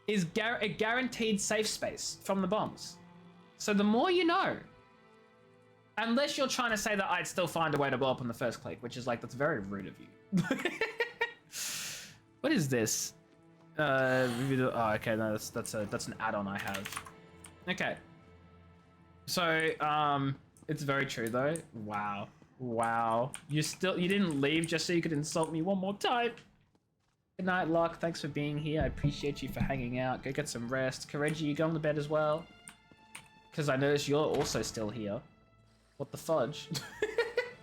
Speaker 1: is a guaranteed safe space from the bombs. So the more you know. Unless you're trying to say that I'd still find a way to blow up on the first click, which is like, that's very rude of you. What is this? Oh, okay, no, that's an add-on I have. Okay. So, it's very true though. Wow. You didn't leave just so you could insult me one more time. Good night, Locke. Thanks for being here. I appreciate you for hanging out. Go get some rest. Kareji, you going to bed as well? Because I noticed you're also still here. What the fudge?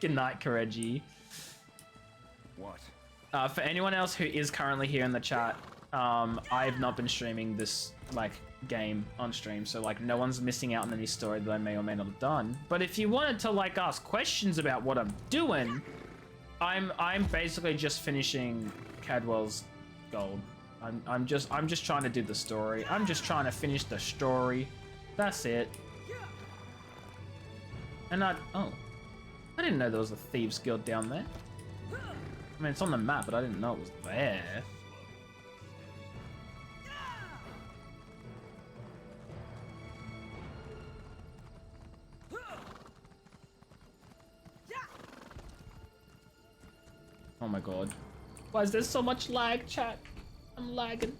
Speaker 1: Good night, Kareji.
Speaker 2: What?
Speaker 1: For anyone else who is currently here in the chat, I've not been streaming this, like, game on stream, so, like, no one's missing out on any story that I may or may not have done. But if you wanted to, like, ask questions about what I'm doing, I'm basically just finishing Cadwell's gold. I'm just trying to do the story. I'm just trying to finish the story. That's it. And I didn't know there was a Thieves Guild down there. I mean, it's on the map, but I didn't know it was there. Oh my god. Why is there so much lag, chat? I'm lagging.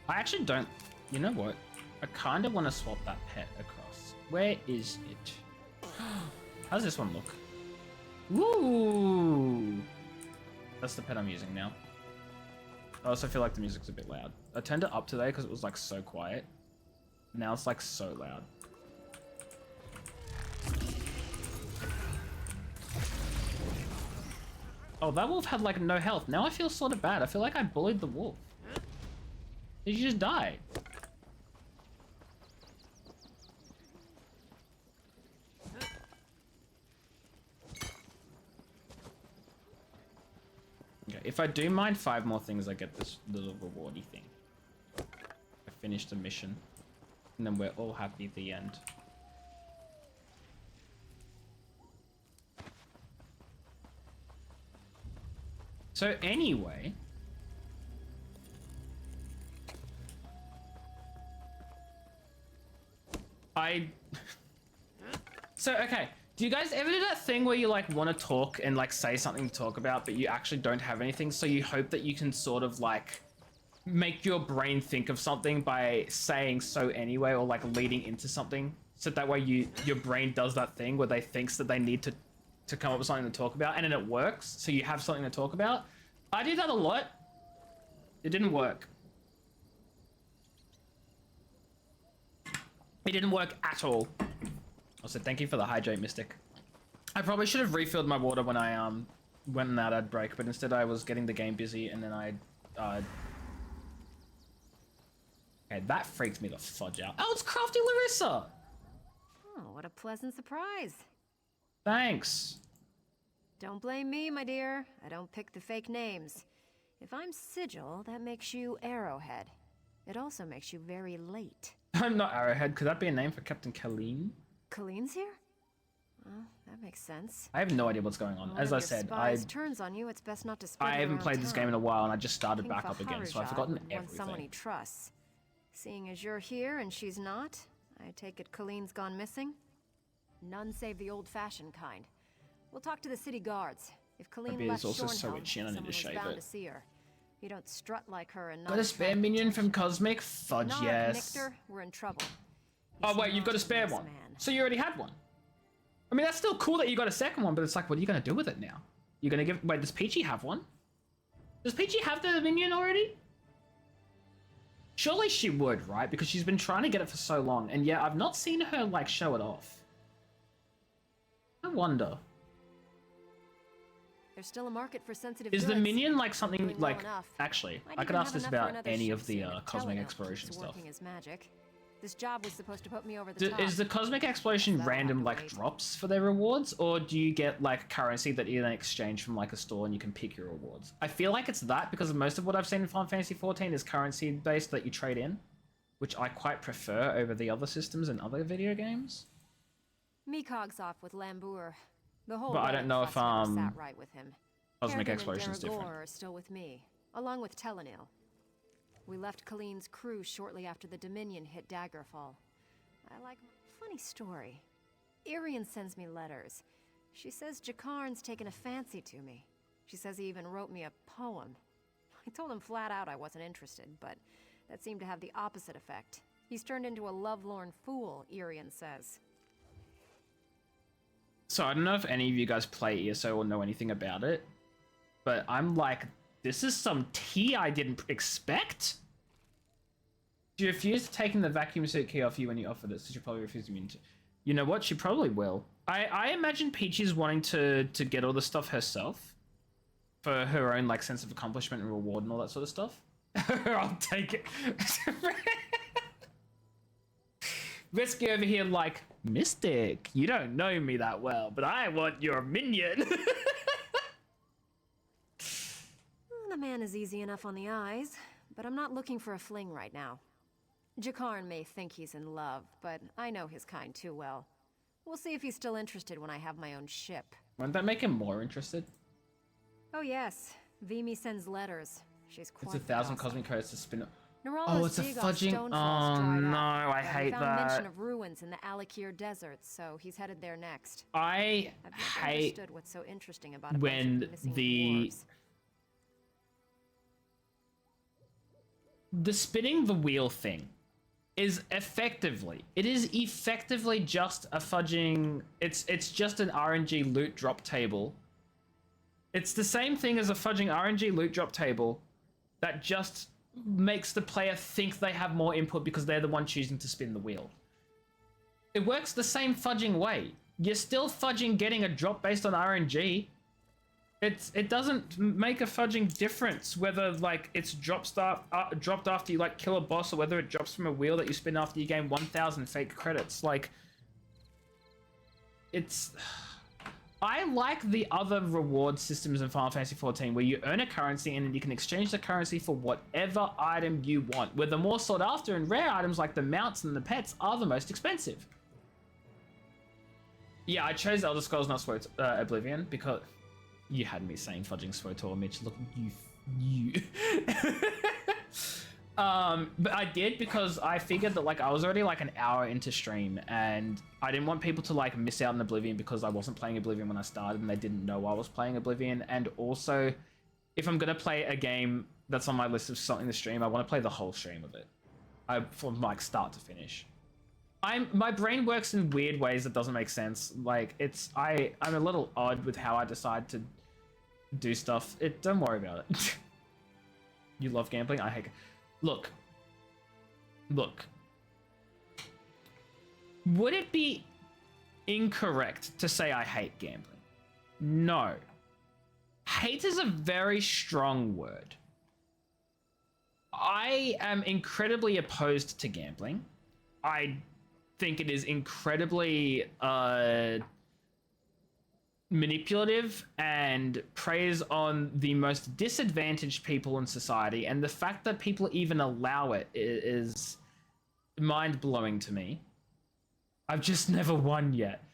Speaker 1: I actually don't... You know what? I kind of want to swap that pet across. Where is it? How's this one look? Ooh! That's the pet I'm using now. I also feel like the music's a bit loud. I turned it up today because it was like so quiet. Now it's like so loud. Oh, that wolf had like no health. Now I feel sort of bad. I feel like I bullied the wolf. Did you just die? Okay, if I do mine 5 more things, I get this little rewardy thing. I finished the mission. And then we're all happy at the end. So anyway... So, okay. Do you guys ever do that thing where you, like, want to talk and, like, say something to talk about, but you actually don't have anything, so you hope that you can sort of, like, make your brain think of something by saying so anyway, or, like, leading into something, so that way your brain does that thing where they thinks that they need to come up with something to talk about, and then it works, so you have something to talk about? I do that a lot. It didn't work. It didn't work at all. Also, thank you for the hydrate, Mystic. I probably should have refilled my water when I went on that ad break, but instead I was getting the game busy, and then okay, that freaked me the fudge out. Oh, it's Crafty Larissa!
Speaker 4: Oh, what a pleasant surprise.
Speaker 1: Thanks.
Speaker 4: Don't blame me, my dear. I don't pick the fake names. If I'm Sigil, that makes you Arrowhead. It also makes you very late.
Speaker 1: I'm not Arrowhead. Could that be a name for Captain Colleen?
Speaker 4: Colleen's here? Well, that makes sense.
Speaker 1: I have no idea what's going on.
Speaker 4: When
Speaker 1: As
Speaker 4: one
Speaker 1: I
Speaker 4: of your
Speaker 1: said,
Speaker 4: spies turns on you, it's best not to spread
Speaker 1: I
Speaker 4: it
Speaker 1: haven't
Speaker 4: around
Speaker 1: played this game in a
Speaker 4: town.
Speaker 1: while, and I just started
Speaker 4: King
Speaker 1: back up again, so I've forgotten
Speaker 4: Faharajah wants someone he
Speaker 1: everything.
Speaker 4: trusts. Seeing as you're here and she's not, I take it Colleen's gone missing? None save the old-fashioned kind. We'll talk to the city guards. If Colleen
Speaker 1: beard is
Speaker 4: left
Speaker 1: also so
Speaker 4: Shornhelm,
Speaker 1: itchy and I need
Speaker 4: someone
Speaker 1: to
Speaker 4: was
Speaker 1: shave
Speaker 4: bound
Speaker 1: it.
Speaker 4: to see her. You don't strut like her and not
Speaker 1: Got a spare
Speaker 4: attract
Speaker 1: minion from
Speaker 4: attention.
Speaker 1: Cosmic? Fudge,
Speaker 4: Nark,
Speaker 1: yes.
Speaker 4: Nictor, we're in trouble.
Speaker 1: Oh wait, you've got a spare one. So you already had one. I mean, that's still cool that you got a second one, but it's like, what are you gonna do with it now? You're gonna give... Wait, does Peachy have one? Does Peachy have the minion already? Surely she would, right? Because she's been trying to get it for so long, and yeah, I've not seen her, like, show it off. I wonder.
Speaker 4: There's still a market for sensitive
Speaker 1: Is the
Speaker 4: goods.
Speaker 1: minion, like, something,
Speaker 4: Doing well
Speaker 1: like...
Speaker 4: enough.
Speaker 1: Actually,
Speaker 4: Might
Speaker 1: I could
Speaker 4: even
Speaker 1: ask
Speaker 4: have
Speaker 1: this
Speaker 4: enough for
Speaker 1: about
Speaker 4: another
Speaker 1: any
Speaker 4: ship
Speaker 1: of the
Speaker 4: soon if
Speaker 1: cosmic
Speaker 4: Telenor
Speaker 1: exploration
Speaker 4: keeps
Speaker 1: stuff.
Speaker 4: working his magic. This job was supposed to put me over the top.
Speaker 1: Is the cosmic exploration
Speaker 4: That'll have
Speaker 1: random,
Speaker 4: to
Speaker 1: like,
Speaker 4: wait.
Speaker 1: drops for their rewards? Or do you get, like, currency that you then exchange from, like, a store and you can pick your rewards? I feel like it's that, because most of what I've seen in Final Fantasy XIV is currency-based that you trade in, which I quite prefer over the other systems in other video games.
Speaker 4: Meekog's off with Lambour. The whole
Speaker 1: But I don't know if,
Speaker 4: sat right with him.
Speaker 1: Cosmic
Speaker 4: Kerrigan
Speaker 1: exploration is
Speaker 4: and
Speaker 1: different.
Speaker 4: Daragor are still with me, along with Telenil. We left Colleen's crew shortly after the Dominion hit Daggerfall. Funny story. Irian sends me letters. She says Jakarn's taken a fancy to me. She says he even wrote me a poem. I told him flat out I wasn't interested, but that seemed to have the opposite effect. He's turned into a lovelorn fool, Irian says.
Speaker 1: So I don't know if any of you guys play ESO or know anything about it, but I'm like, this is some tea I didn't expect. She refused taking the vacuum suit key off you when you offered it, so she probably refused me to. You know what? She probably will. I imagine Peachy's wanting to get all the stuff herself for her own, like, sense of accomplishment and reward and all that sort of stuff. I'll take it. Risky over here, like, Mystic, you don't know me that well, but I want your minion.
Speaker 4: The man is easy enough on the eyes, but I'm not looking for a fling right now. Jakarn may think he's in love, but I know his kind too well. We'll see if he's still interested when I have my own ship.
Speaker 1: Won't that make him more interested?
Speaker 4: Oh yes, Vimy sends letters. She's quite
Speaker 1: It's 1,000
Speaker 4: docile.
Speaker 1: cosmic codes to spin.
Speaker 4: Nerala's
Speaker 1: it's a
Speaker 4: dig off
Speaker 1: fudging.
Speaker 4: Stonefall's
Speaker 1: Oh
Speaker 4: dried
Speaker 1: no,
Speaker 4: up,
Speaker 1: I
Speaker 4: but
Speaker 1: hate
Speaker 4: he found
Speaker 1: that.
Speaker 4: mention of ruins in the Alakir Desert, so he's headed there next.
Speaker 1: I
Speaker 4: I've never
Speaker 1: hate
Speaker 4: understood what's so interesting about a
Speaker 1: when
Speaker 4: bunch of missing
Speaker 1: the
Speaker 4: dwarves.
Speaker 1: spinning the wheel thing is effectively just a fudging. It's just an RNG loot drop table. It's the same thing as a fudging RNG loot drop table that just makes the player think they have more input because they're the one choosing to spin the wheel. It works the same fudging way. You're still fudging getting a drop based on RNG. It doesn't make a fudging difference whether, like, it's dropped after you, like, kill a boss, or whether it drops from a wheel that you spin after you gain 1,000 fake credits. Like, it's... I like the other reward systems in Final Fantasy XIV where you earn a currency and then you can exchange the currency for whatever item you want, where the more sought after and rare items like the mounts and the pets are the most expensive. Yeah, I chose Elder Scrolls, not Oblivion, because you had me saying fudging SWTOR, Mitch. Look, you. But I did because I figured that, like, I was already like an hour into stream and I didn't want people to, like, miss out on Oblivion because I wasn't playing Oblivion when I started and they didn't know I was playing Oblivion. And also, if I'm gonna play a game that's on my list of something to stream, I want to play the whole stream of it, from, like, start to finish. My brain works in weird ways that doesn't make sense. Like, I'm a little odd with how I decide to do stuff. Don't worry about it. You love gambling? I hate. Look. Would it be incorrect to say I hate gambling? No. Hate is a very strong word. I am incredibly opposed to gambling. I think it is incredibly manipulative and preys on the most disadvantaged people in society, and the fact that people even allow it is mind-blowing to me. I've just never won yet.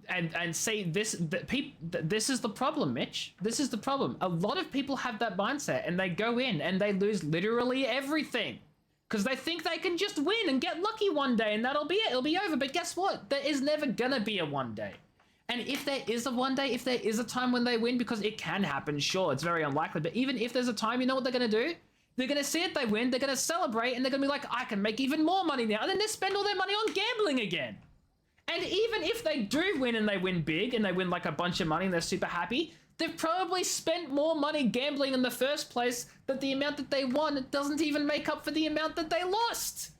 Speaker 1: And see, this is the problem, Mitch. This is the problem. A lot of people have that mindset and they go in and they lose literally everything because they think they can just win and get lucky one day and that'll be it. It'll be over. But guess what? There is never gonna be a one day. And if there is a one day, if there is a time when they win, because it can happen, sure, it's very unlikely, but even if there's a time, you know what they're going to do? They're going to see it, they win, they're going to celebrate, and they're going to be like, I can make even more money now, and then they spend all their money on gambling again. And even if they do win and they win big, and they win like a bunch of money and they're super happy, they've probably spent more money gambling in the first place that the amount that they won doesn't even make up for the amount that they lost.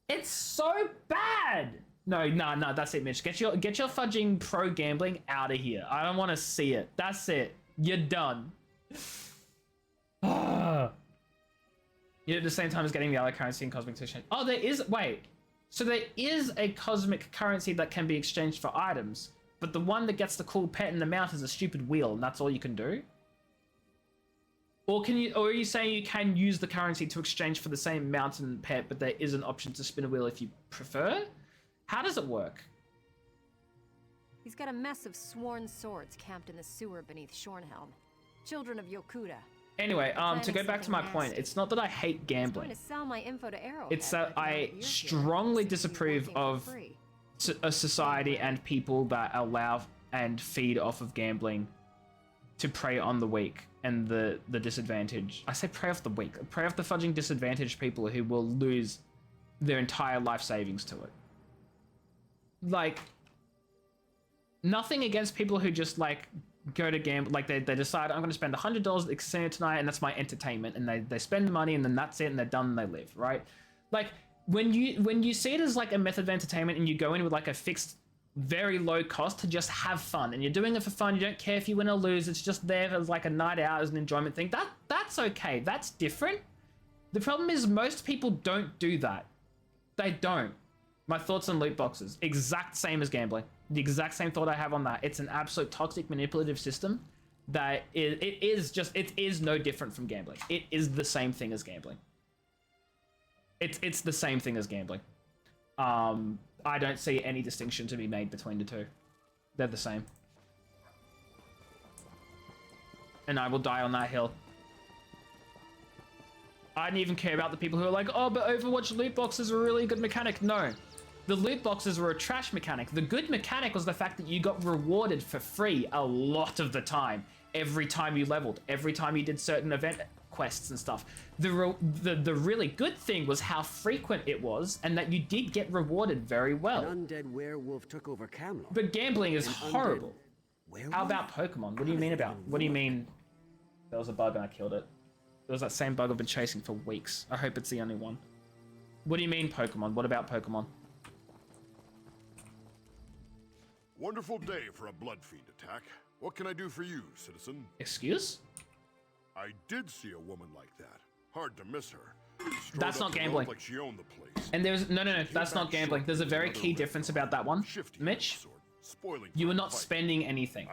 Speaker 1: It's so bad. No, that's it, Mitch. Get your fudging pro gambling out of here. I don't want to see it. That's it. You're done. Yet at the same time as getting the other currency in cosmic exchange. Oh, there is. Wait. So there is a cosmic currency that can be exchanged for items, but the one that gets the cool pet in the mount is a stupid wheel, and that's all you can do? Or are you saying you can use the currency to exchange for the same mountain pet, but there is an option to spin a wheel if you prefer? How does it work?
Speaker 4: He's got a mess of sworn swords camped in the sewer beneath Shornhelm. Children of Yokuda.
Speaker 1: Anyway, to go back to my point, it's not that I hate gambling.
Speaker 4: To sell my info to Arrowhead,
Speaker 1: It's that I strongly disapprove of a society and people that allow and feed off of gambling to prey on the weak and the disadvantaged. I say prey off the weak. Prey off the fudging disadvantaged people who will lose their entire life savings to it. Like, nothing against people who just like go to gamble, like they decide I'm going to spend $100 at the casino tonight and that's my entertainment, and they spend the money and then that's it and they're done and they live, right? Like when you see it as like a method of entertainment and you go in with like a fixed very low cost to just have fun and you're doing it for fun, you don't care if you win or lose, it's just there as like a night out as an enjoyment thing, that's okay, that's different. The problem is most people don't do that. They don't. My thoughts on loot boxes, exact same as gambling. The exact same thought I have on that. It's an absolute toxic manipulative system that it is no different from gambling. It is the same thing as gambling. It's the same thing as gambling. I don't see any distinction to be made between the two. They're the same. And I will die on that hill. I didn't even care about the people who are like, oh, but Overwatch loot boxes are a really good mechanic. No. The loot boxes were a trash mechanic. The good mechanic was the fact that you got rewarded for free a lot of the time. Every time you leveled, every time you did certain event quests and stuff. The really good thing was how frequent it was and that you did get rewarded very well.
Speaker 2: An undead werewolf took over Camelot.
Speaker 1: But gambling is horrible. How about Pokemon? What do you mean about? What do you mean? There was a bug and I killed it. There was that same bug I've been chasing for weeks. I hope it's the only one. What do you mean Pokemon? What about Pokemon?
Speaker 5: Wonderful day for a blood fiend attack. What can I do for you, citizen?
Speaker 1: Excuse?
Speaker 5: I did see a woman like that. Hard to miss her.
Speaker 1: That's not gambling.
Speaker 5: Like she owned the place.
Speaker 1: And there's no, that's not gambling. There's a very key difference about that one, Mitch. You are not spending anything.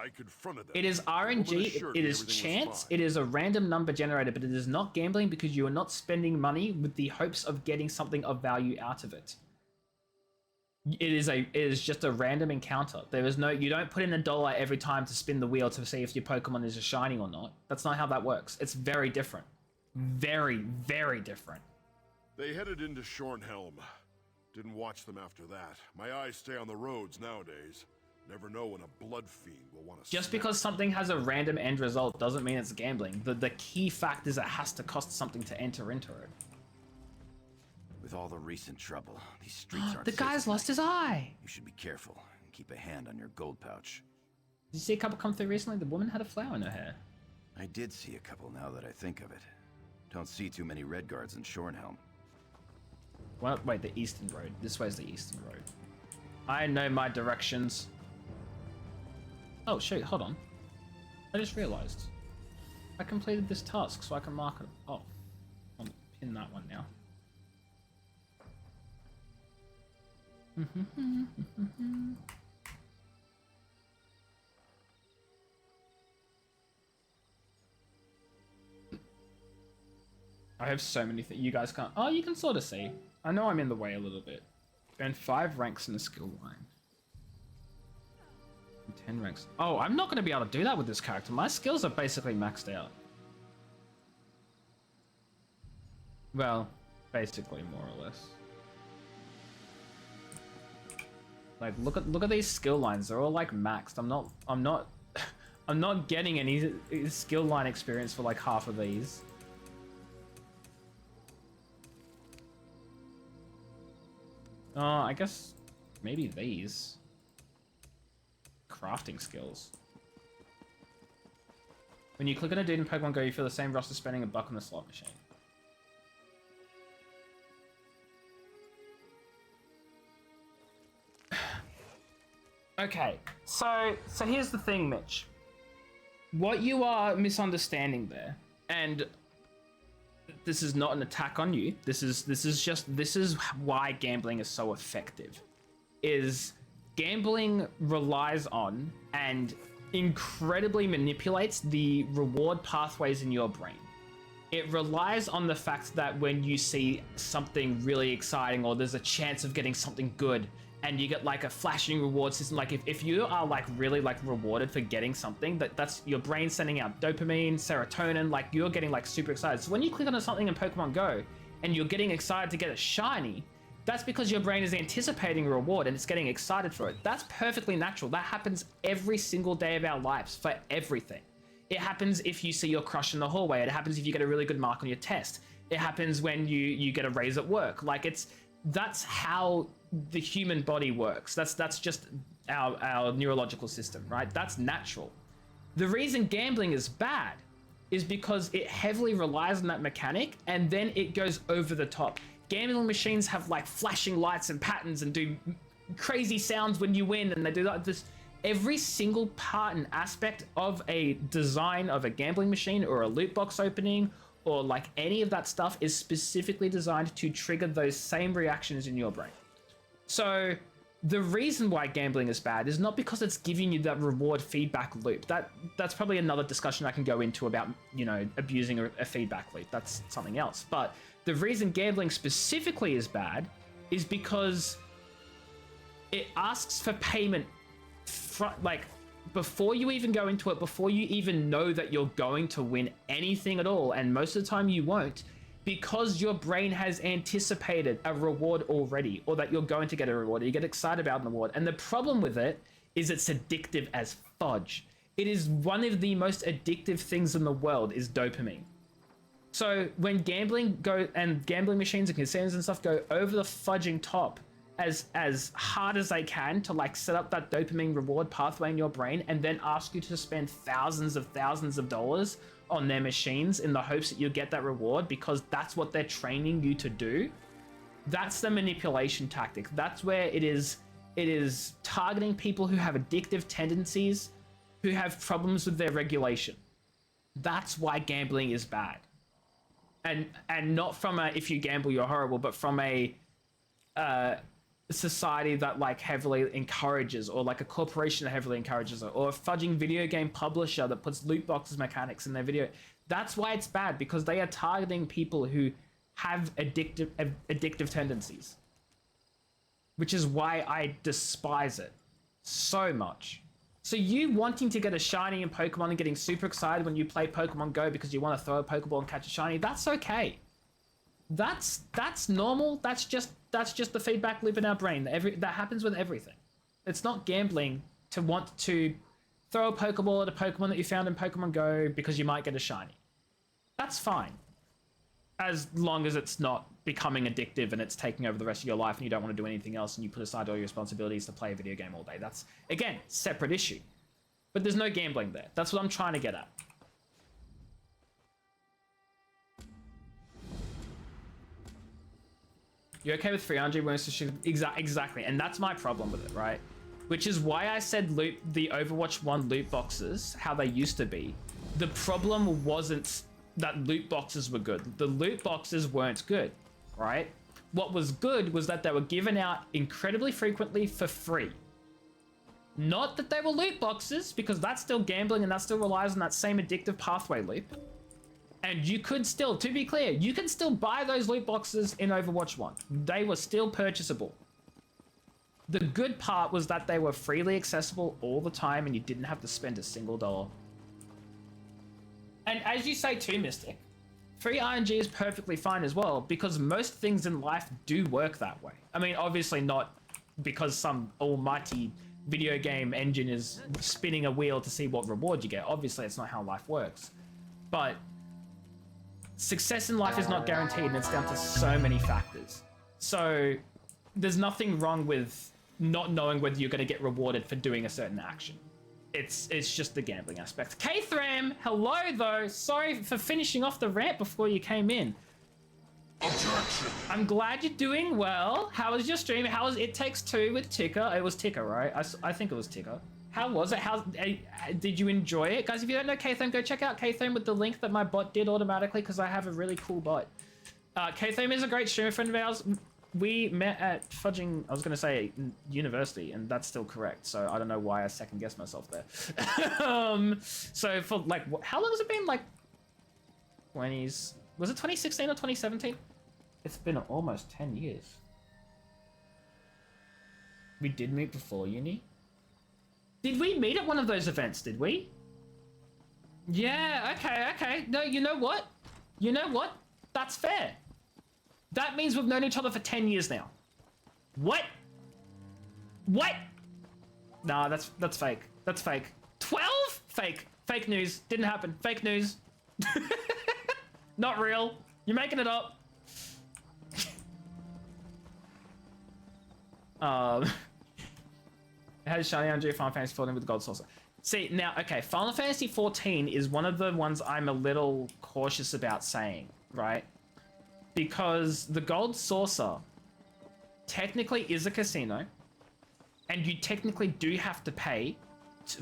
Speaker 1: It is RNG, it is chance, it is a random number generator, but it is not gambling because you are not spending money with the hopes of getting something of value out of it. It is just a random encounter. There is no, you don't put in $1 every time to spin the wheel to see if your Pokemon is a shiny or not. That's not how that works. It's very different. Very, very different.
Speaker 5: They headed into Shornhelm. Didn't watch them after that. My eyes stay on the roads nowadays. Never know when a blood fiend will want to.
Speaker 1: Just because something has a random end result doesn't mean it's gambling. The key fact is it has to cost something to enter into it.
Speaker 6: With all the recent trouble, these streets aren't
Speaker 1: the guy's lost his eye.
Speaker 6: You should be careful and keep a hand on your gold pouch.
Speaker 1: Did you see a couple come through recently? The woman had a flower in her hair.
Speaker 6: I did see a couple now that I think of it. Don't see too many red guards in Shornhelm.
Speaker 1: Well, wait, the eastern road. This way's the eastern road. I know my directions. Oh, shoot, hold on. I just realized. I completed this task, so I can mark it off. I'll pin that one now. I have so many things. You guys can't. Oh, you can sort of see. I know I'm in the way a little bit. Earn 5 ranks in the skill line. 10 ranks. Oh, I'm not going to be able to do that with this character. My skills are basically maxed out. Well, basically, more or less. Like, look at these skill lines. They're all like maxed. I'm not getting any skill line experience for like half of these. Oh, I guess maybe these. Crafting skills. When you click on a dude in Pokemon Go, you feel the same rush as spending $1 on a slot machine. Okay, so here's the thing, Mitch. What you are misunderstanding there, and this is not an attack on you. This is why gambling is so effective. Is gambling relies on and incredibly manipulates the reward pathways in your brain. It relies on the fact that when you see something really exciting or there's a chance of getting something good and you get like a flashing reward system, like if you are like really like rewarded for getting something, that's your brain sending out dopamine, serotonin, like you're getting like super excited. So when you click on something in Pokemon Go and you're getting excited to get a shiny, that's because your brain is anticipating a reward and it's getting excited for it. That's perfectly natural. That happens every single day of our lives for everything. It happens if you see your crush in the hallway. It happens if you get a really good mark on your test. It happens when you get a raise at work. Like that's how the human body works. That's just our neurological system, right? That's natural. The reason gambling is bad is because it heavily relies on that mechanic and then it goes over the top. Gambling machines have like flashing lights and patterns and do crazy sounds when you win, and they do that. Every single part and aspect of a design of a gambling machine or a loot box opening or like any of that stuff is specifically designed to trigger those same reactions in your brain. So the reason why gambling is bad is not because it's giving you that reward feedback loop. That's probably another discussion I can go into about, you know, abusing a feedback loop. That's something else. But the reason gambling specifically is bad is because it asks for payment like before you even go into it, before you even know that you're going to win anything at all, and most of the time you won't, because your brain has anticipated a reward already, or that you're going to get a reward, or you get excited about an award. And the problem with it is it's addictive as fudge. It is one of the most addictive things in the world is dopamine. So when gambling machines and casinos and stuff go over the fudging top as hard as they can to like set up that dopamine reward pathway in your brain and then ask you to spend thousands of dollars on their machines in the hopes that you'll get that reward because that's what they're training you to do, that's the manipulation tactic. That's where it is targeting people who have addictive tendencies, who have problems with their regulation. That's why gambling is bad. And not from a if you gamble you're horrible, but from a society that like heavily encourages, or like a corporation that heavily encourages it, or a fudging video game publisher that puts loot boxes mechanics in their video. That's why it's bad, because they are targeting people who have addictive tendencies, which is why I despise it so much. So you wanting to get a shiny in Pokemon and getting super excited when you play Pokemon Go because you want to throw a Pokeball and catch a shiny, that's okay. That's normal. That's just the feedback loop in our brain. That happens with everything. It's not gambling to want to throw a Pokeball at a Pokemon that you found in Pokemon Go because you might get a shiny. That's fine, as long as it's not becoming addictive and it's taking over the rest of your life and you don't want to do anything else and you put aside all your responsibilities to play a video game all day. That's, again, separate issue. But there's no gambling there. That's what I'm trying to get at. You're okay with free RNG bonus to shoot? Exactly, and that's my problem with it, right? Which is why I said the Overwatch 1 loot boxes, how they used to be. The problem wasn't that loot boxes were good. The loot boxes weren't good, right? What was good was that they were given out incredibly frequently for free. Not that they were loot boxes, because that's still gambling and that still relies on that same addictive pathway loop. And you could still, to be clear, you can still buy those loot boxes in Overwatch 1. They were still purchasable. The good part was that they were freely accessible all the time and you didn't have to spend a single dollar. And as you say too, Mystic, free RNG is perfectly fine as well, because most things in life do work that way. I mean, obviously not because some almighty video game engine is spinning a wheel to see what reward you get. Obviously, it's not how life works. But success in life is not guaranteed, and it's down to so many factors. So there's nothing wrong with not knowing whether you're going to get rewarded for doing a certain action. It's just the gambling aspect. K-Thram, hello though. Sorry for finishing off the rant before you came in.
Speaker 5: Objection.
Speaker 1: I'm glad you're doing well. How was your stream? How was It Takes Two with Ticker? It was Ticker, right? I think it was Ticker. How was it? Did you enjoy it? Guys, if you don't know K-Thram, go check out K-Thram with the link that my bot did automatically, because I have a really cool bot. K-Thram is a great streamer friend of ours. We met at fudging, I was going to say university, and that's still correct. So I don't know why I second guessed myself there. So for like, how long has it been? Like 20s, was it 2016 or 2017? It's been almost 10 years. We did meet before uni. Did we meet at one of those events, did we? Yeah, okay. No, you know what? You know what? That's fair. That means we've known each other for 10 years now. What? What? Nah, that's fake. That's fake. 12? Fake. Fake news. Didn't happen. Fake news. Not real. You're making it up. It has Shiny MG Final Fantasy 14 with the Gold Saucer. See, now, okay, Final Fantasy 14 is one of the ones I'm a little cautious about saying, right? Because the Gold Saucer technically is a casino, and you technically do have to pay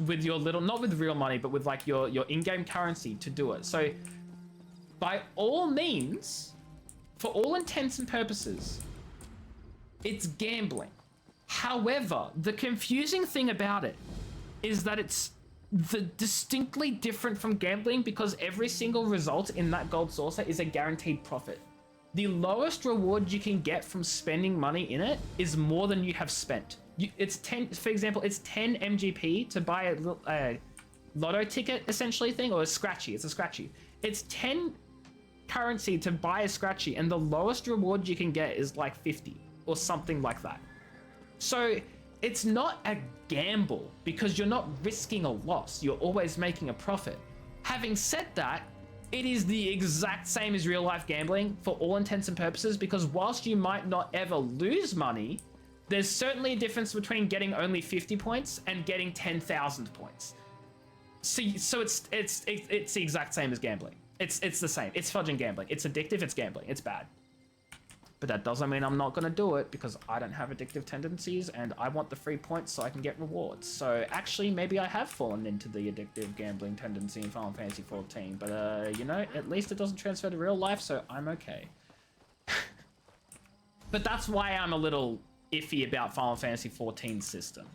Speaker 1: with your little, not with real money, but with like your in-game currency to do it. So by all means, for all intents and purposes, it's gambling. However, the confusing thing about it is that it's distinctly different from gambling, because every single result in that Gold Saucer is a guaranteed profit. The lowest reward you can get from spending money in it is more than you have spent. It's 10, for example, it's 10 MGP to buy a lotto ticket essentially thing, or a scratchy. It's a scratchy. It's 10 currency to buy a scratchy, and the lowest reward you can get is like 50 or something like that. So it's not a gamble because you're not risking a loss. You're always making a profit. Having said that, it is the exact same as real life gambling for all intents and purposes, because whilst you might not ever lose money, there's certainly a difference between getting only 50 points and getting 10,000 points. So it's the exact same as gambling. It's the same. It's fudging gambling. It's addictive. It's gambling. It's bad. But that doesn't mean I'm not going to do it, because I don't have addictive tendencies and I want the free points so I can get rewards. So actually, maybe I have fallen into the addictive gambling tendency in Final Fantasy 14. But, you know, at least it doesn't transfer to real life, so I'm okay. But that's why I'm a little iffy about Final Fantasy 14's system.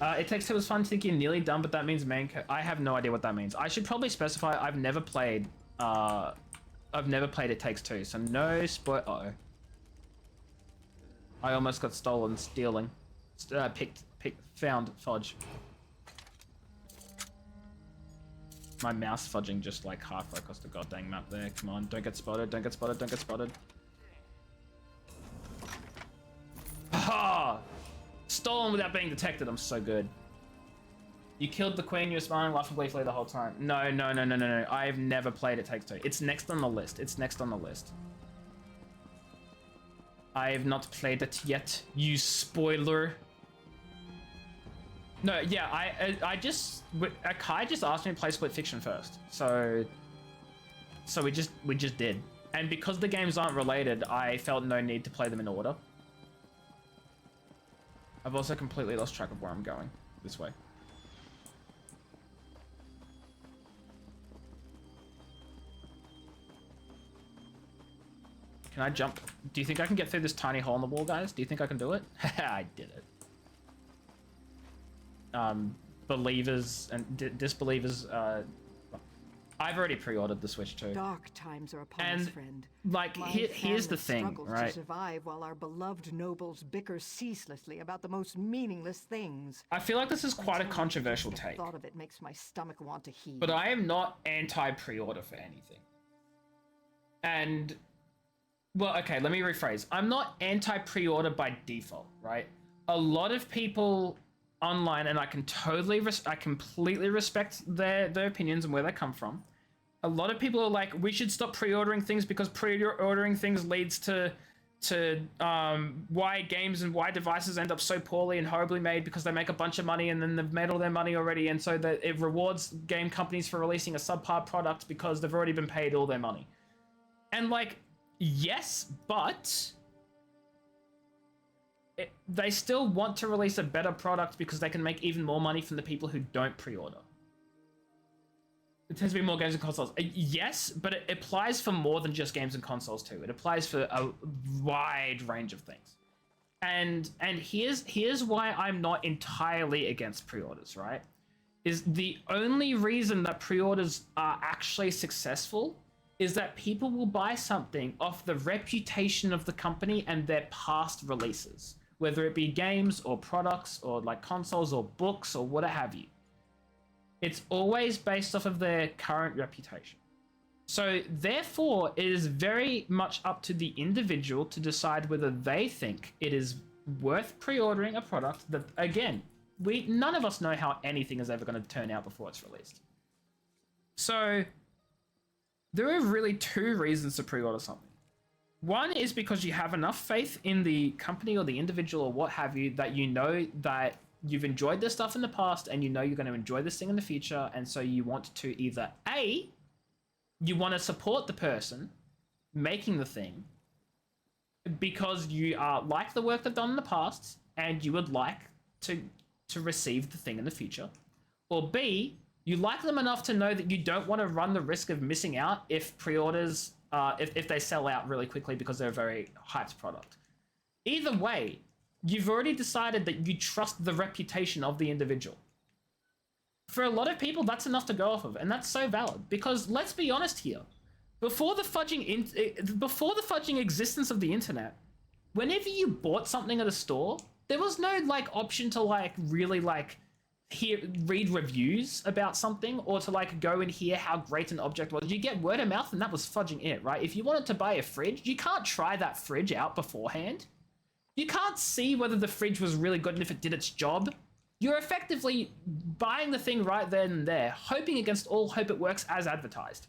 Speaker 1: It Takes Two was fun. Think you're nearly done, but that means main I have no idea what that means. I should probably specify I've never played It Takes Two, so no spoil. Uh-oh. I almost got stolen stealing. Found fudge. My mouse fudging just like halfway across the goddamn map there. Come on, don't get spotted, don't get spotted, don't get spotted. Ha! Stolen without being detected. I'm so good. You killed the queen, you were smiling laughing gleefully the whole time. No. I've never played It Takes Two. It's next on the list. It's next on the list. I have not played it yet, you spoiler. No, yeah, I just... Kai just asked me to play Split Fiction first. So we just did. And because the games aren't related, I felt no need to play them in order. I've also completely lost track of where I'm going. This way. Can I jump? Do you think I can get through this tiny hole in the wall, guys? Do you think I can do it? I did it. Believers and disbelievers, I've already pre-ordered the Switch too.
Speaker 7: Dark times are upon us, friend.
Speaker 1: Like, here's the thing, right?
Speaker 7: To survive while our beloved nobles bicker ceaselessly about the most meaningless things.
Speaker 1: I feel like this is quite a controversial take.
Speaker 7: The thought of it makes my stomach want to heave.
Speaker 1: But I am not anti-pre-order for anything. And Well, okay, let me rephrase. I'm not anti-pre-order by default, right? A lot of people online, and I can I completely respect their opinions and where they come from. A lot of people are like, we should stop pre-ordering things because pre-ordering things leads to why games and why devices end up so poorly and horribly made because they make a bunch of money and then they've made all their money already, and so that it rewards game companies for releasing a subpar product because they've already been paid all their money. And like, yes, but they still want to release a better product because they can make even more money from the people who don't pre-order. It tends to be more games and consoles. Yes, but it applies for more than just games and consoles too. It applies for a wide range of things. And here's why I'm not entirely against pre-orders, right? Is the only reason that pre-orders are actually successful is that people will buy something off the reputation of the company and their past releases, whether it be games or products or like consoles or books or what have you. It's always based off of their current reputation. So therefore, it is very much up to the individual to decide whether they think it is worth pre-ordering a product that, again, none of us know how anything is ever going to turn out before it's released. So there are really two reasons to pre-order something. One is because you have enough faith in the company or the individual or what have you that you know that you've enjoyed this stuff in the past and you know you're going to enjoy this thing in the future, and so you want to either A, you want to support the person making the thing because you like the work they've done in the past and you would like to receive the thing in the future, or B, you like them enough to know that you don't want to run the risk of missing out if pre-orders, if they sell out really quickly because they're a very hyped product. Either way, you've already decided that you trust the reputation of the individual. For a lot of people, that's enough to go off of, and that's so valid. Because let's be honest here, before the fudging existence of the internet, whenever you bought something at a store, there was no like option to like really like read reviews about something or to like go and hear how great an object was. You get word of mouth, and that was fudging it, right? If you wanted to buy a fridge, you can't try that fridge out beforehand. You can't see whether the fridge was really good and if it did its job. You're effectively buying the thing right then and there, hoping against all hope it works as advertised.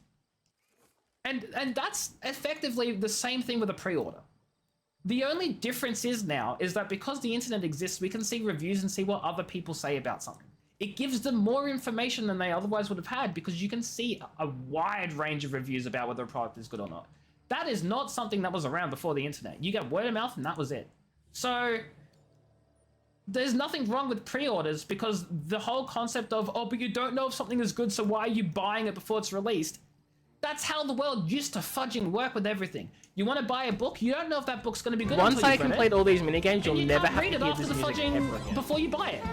Speaker 1: And that's effectively the same thing with a pre-order. The only difference is that because the internet exists, we can see reviews and see what other people say about something. It gives them more information than they otherwise would have had because you can see a wide range of reviews about whether a product is good or not. That is not something that was around before the internet. You get word of mouth and that was it. So there's nothing wrong with pre-orders because the whole concept of, oh, but you don't know if something is good, so why are you buying it before it's released? That's how the world used to fudging work with everything. You want to buy a book, you don't know if that book's going to be good
Speaker 3: Once
Speaker 1: until
Speaker 3: I
Speaker 1: you've read
Speaker 3: complete
Speaker 1: it,
Speaker 3: all these minigames, you'll
Speaker 1: and you
Speaker 3: never
Speaker 1: can't
Speaker 3: have
Speaker 1: read
Speaker 3: to
Speaker 1: it
Speaker 3: hear
Speaker 1: after
Speaker 3: this
Speaker 1: the
Speaker 3: music
Speaker 1: fudging
Speaker 3: ever again.
Speaker 1: before you buy it.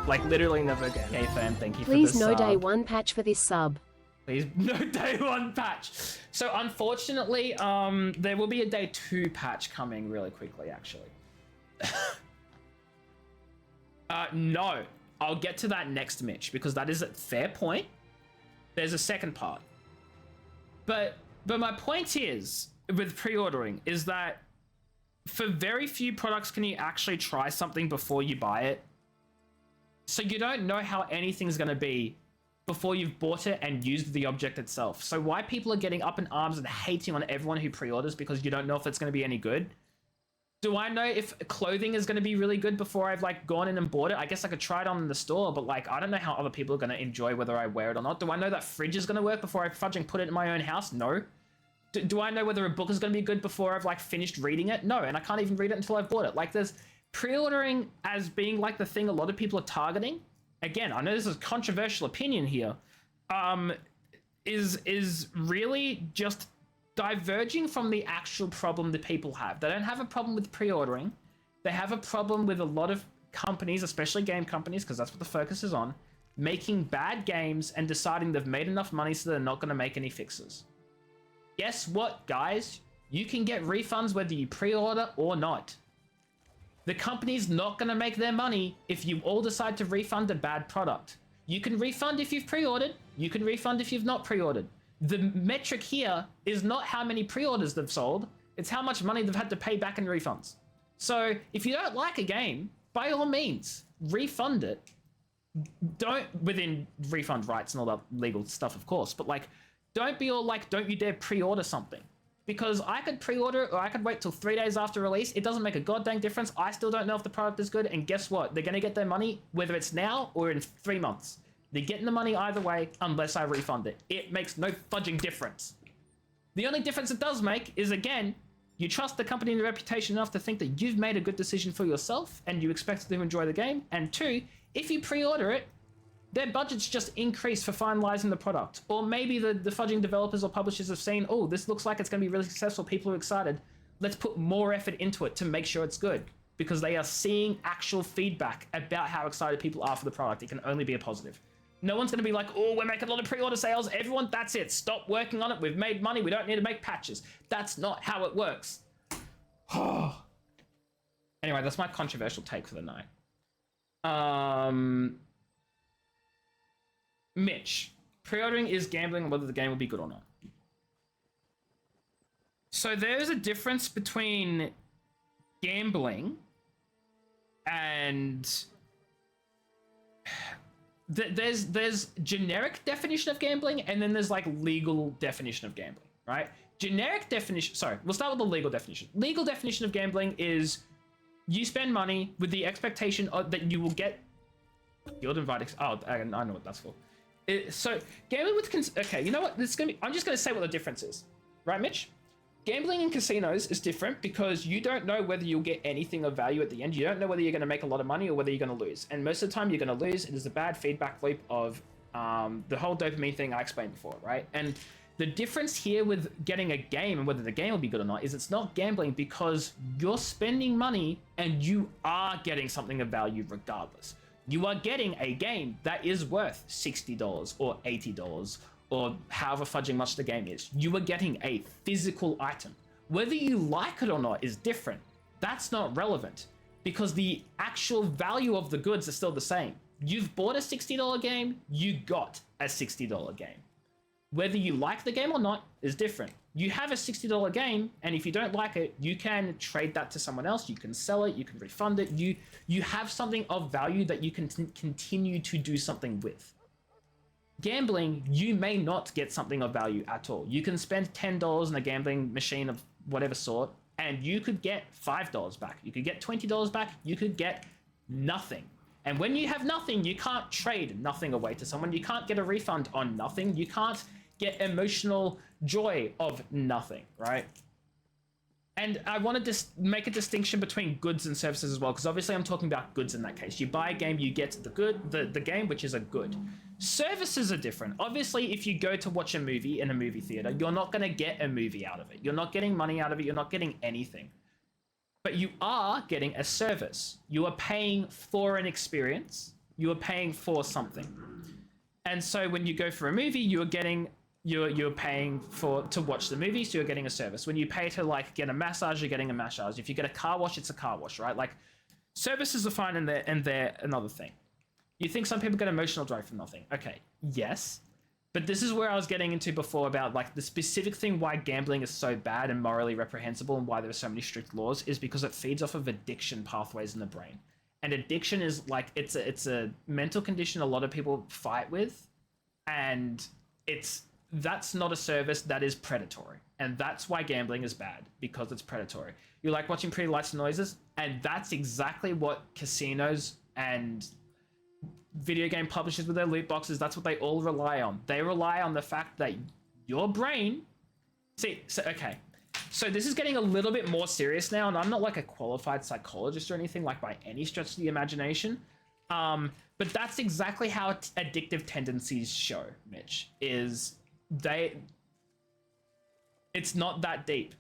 Speaker 3: Like, literally never again.
Speaker 1: Okay, fam, thank you for
Speaker 8: Please
Speaker 1: this
Speaker 8: no day
Speaker 1: sub.
Speaker 8: one patch for this sub.
Speaker 1: Please, no day one patch. So unfortunately, there will be a day 2 patch coming really quickly, actually. No, I'll get to that next, Mitch, because that is a fair point. There's a second part. But my point is, with pre-ordering, is that for very few products can you actually try something before you buy it. So you don't know how anything's going to be before you've bought it and used the object itself. So why people are getting up in arms and hating on everyone who pre-orders because you don't know if it's going to be any good. Do I know if clothing is going to be really good before I've like gone in and bought it? I guess I could try it on in the store, but like I don't know how other people are going to enjoy whether I wear it or not. Do I know that fridge is going to work before I fudging put it in my own house? No. Do I know whether a book is going to be good before I've like finished reading it? No, and I can't even read it until I've bought it. Like there's pre-ordering as being like the thing a lot of people are targeting. Again, I know this is a controversial opinion here. Is really just diverging from the actual problem that people have. They don't have a problem with pre-ordering. They have a problem with a lot of companies, especially game companies, because that's what the focus is on, making bad games and deciding they've made enough money so they're not going to make any fixes. Guess what, guys? You can get refunds whether you pre-order or not. The company's not going to make their money if you all decide to refund a bad product. You can refund if you've pre-ordered. You can refund if you've not pre-ordered. The metric here is not how many pre-orders they've sold. It's how much money they've had to pay back in refunds. So if you don't like a game, by all means, refund it. Don't, within refund rights and all that legal stuff, of course, but like, don't be all like, don't you dare pre-order something. Because I could pre-order it, or I could wait till 3 days after release. It doesn't make a goddamn difference. I still don't know if the product is good. And guess what? They're going to get their money, whether it's now or in 3 months. They're getting the money either way, unless I refund it. It makes no fudging difference. The only difference it does make is, again, you trust the company and the reputation enough to think that you've made a good decision for yourself and you expect to enjoy the game. And 2, if you pre-order it, their budget's just increased for finalizing the product. Or maybe the fudging developers or publishers have seen, oh, this looks like it's going to be really successful. People are excited. Let's put more effort into it to make sure it's good. Because they are seeing actual feedback about how excited people are for the product. It can only be a positive. No one's going to be like, oh, we're making a lot of pre-order sales. Everyone, that's it. Stop working on it. We've made money. We don't need to make patches. That's not how it works. Anyway, that's my controversial take for the night. Mitch, pre-ordering is gambling on whether the game will be good or not. So there's a difference between gambling and there's generic definition of gambling, and then there's like legal definition of gambling, right? Generic definition, sorry, we'll start with the legal definition. Legal definition of gambling is you spend money with the expectation that you will get guild invite. Oh, I know what that's for. So gambling with okay, you know what? This is gonna be. I'm just gonna say what the difference is, right, Mitch? Gambling in casinos is different because you don't know whether you'll get anything of value at the end. You don't know whether you're going to make a lot of money or whether you're going to lose. And most of the time, you're going to lose. It is a bad feedback loop of the whole dopamine thing I explained before, right? And the difference here with getting a game and whether the game will be good or not is it's not gambling because you're spending money and you are getting something of value regardless. You are getting a game that is worth $60 or $80 or however fudging much the game is. You are getting a physical item. Whether you like it or not is different. That's not relevant because the actual value of the goods are still the same. You've bought a $60 game, you got a $60 game. Whether you like the game or not is different. You have a $60 game, and if you don't like it, you can trade that to someone else, you can sell it, you can refund it, you have something of value that you can continue to do something with. Gambling, you may not get something of value at all. You can spend $10 in a gambling machine of whatever sort, and you could get $5 back. You could get $20 back, you could get nothing. And when you have nothing, you can't trade nothing away to someone. You can't get a refund on nothing. You can't get emotional joy of nothing, right? And I wanted to make a distinction between goods and services as well, because obviously I'm talking about goods in that case. You buy a game, you get the game, which is a good. Services are different. Obviously, if you go to watch a movie in a movie theater, you're not going to get a movie out of it. You're not getting money out of it. You're not getting anything. But you are getting a service. You are paying for an experience. You are paying for something. And so when you go for a movie, you're paying to watch the movie, so you're getting a service. When you pay to like get a massage, you're getting a massage. If you get a car wash, it's a car wash, right? Like services are fine and they're another thing. You think some people get emotional joy from nothing. Okay, yes. But this is where I was getting into before about like the specific thing why gambling is so bad and morally reprehensible and why there are so many strict laws is because it feeds off of addiction pathways in the brain. And addiction is like, it's a mental condition a lot of people fight with, and that's not a service, that is predatory. And that's why gambling is bad, because it's predatory. You like watching Pretty Lights and Noises, and that's exactly what casinos and video game publishers with their loot boxes, that's what they all rely on. They rely on the fact that your brain... Okay. So this is getting a little bit more serious now, and I'm not like a qualified psychologist or anything like by any stretch of the imagination. But that's exactly how addictive tendencies show, Mitch, is it's not that deep.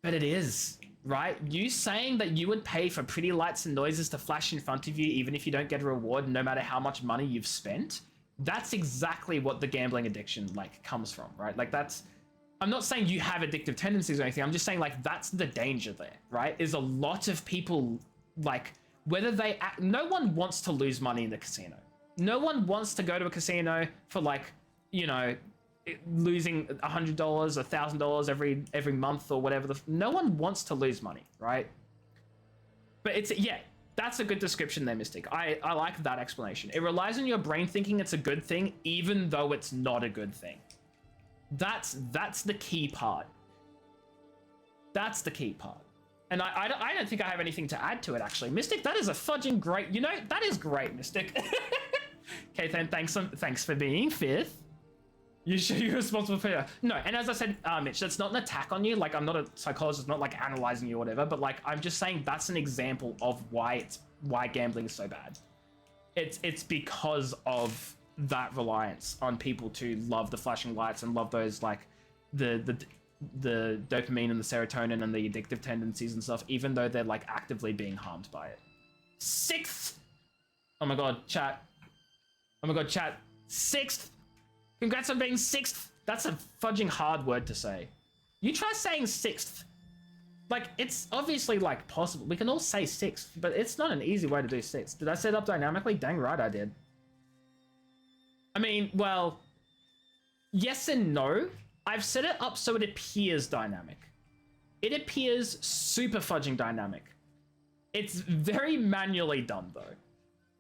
Speaker 1: But it is, right? You saying that you would pay for Pretty Lights and Noises to flash in front of you even if you don't get a reward, no matter how much money you've spent, that's exactly what the gambling addiction like comes from, right? Like that's... I'm not saying you have addictive tendencies or anything. I'm just saying like that's the danger there, right? Is a lot of people like whether no one wants to lose money in the casino. No one wants to go to a casino for like, you know, losing $100, $1,000 every month or whatever. No one wants to lose money, right? But it's, yeah, that's a good description there, Mystic. I like that explanation. It relies on your brain thinking it's a good thing, even though it's not a good thing. That's the key part. That's the key part. And I don't think I have anything to add to it, actually. Mystic, that is a fudging great... You know, that is great, Mystic. Okay, then thanks for being fifth. You sure you're responsible for it? No, and as I said, Mitch, that's not an attack on you. Like, I'm not a psychologist, not like analyzing you or whatever, but like, I'm just saying that's an example of why gambling is so bad. It's because of that reliance on people to love the flashing lights and love those, like, the dopamine and the serotonin and the addictive tendencies and stuff, even though they're like actively being harmed by it. 6th. Oh my god, chat. Oh my god, chat. 6th. Congrats on being 6th. That's a fudging hard word to say. You try saying 6th. Like, it's obviously like possible. We can all say 6th, but it's not an easy way to do 6th. Did I set it up dynamically? Dang right I did. I mean, well, yes and no. I've set it up so it appears dynamic. It appears super fudging dynamic. It's very manually done though.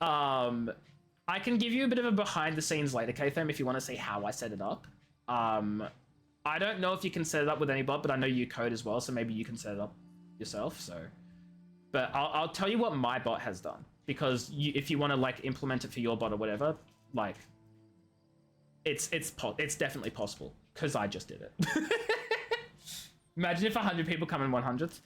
Speaker 1: I can give you a bit of a behind the scenes later, K-Fam, if you want to see how I set it up. I don't know if you can set it up with any bot, but I know you code as well, so maybe you can set it up yourself. So, but I'll tell you what my bot has done, because if you want to like implement it for your bot or whatever, like it's definitely possible. Because I just did it. Imagine if 100 people come in 100th.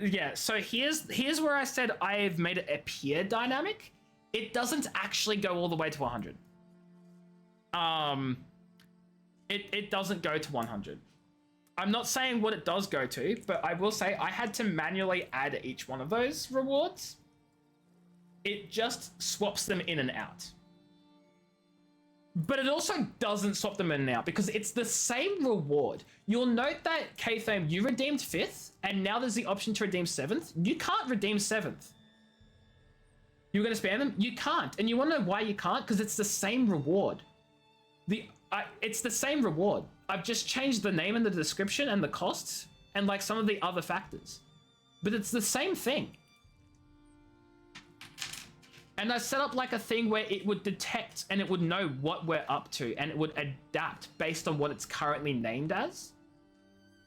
Speaker 1: Yeah, so here's where I said I've made it appear dynamic. It doesn't actually go all the way to 100. It doesn't go to 100. I'm not saying what it does go to, but I will say I had to manually add each one of those rewards. It just swaps them in and out. But it also doesn't swap them in and out because it's the same reward. You'll note that, K-Fame, you redeemed 5th, and now there's the option to redeem 7th. You can't redeem 7th. You're going to spam them? You can't. And you want to know why you can't? Because it's the same reward. It's the same reward. I've just changed the name and the description and the costs and like some of the other factors. But it's the same thing. And I set up like a thing where it would detect and it would know what we're up to and it would adapt based on what it's currently named as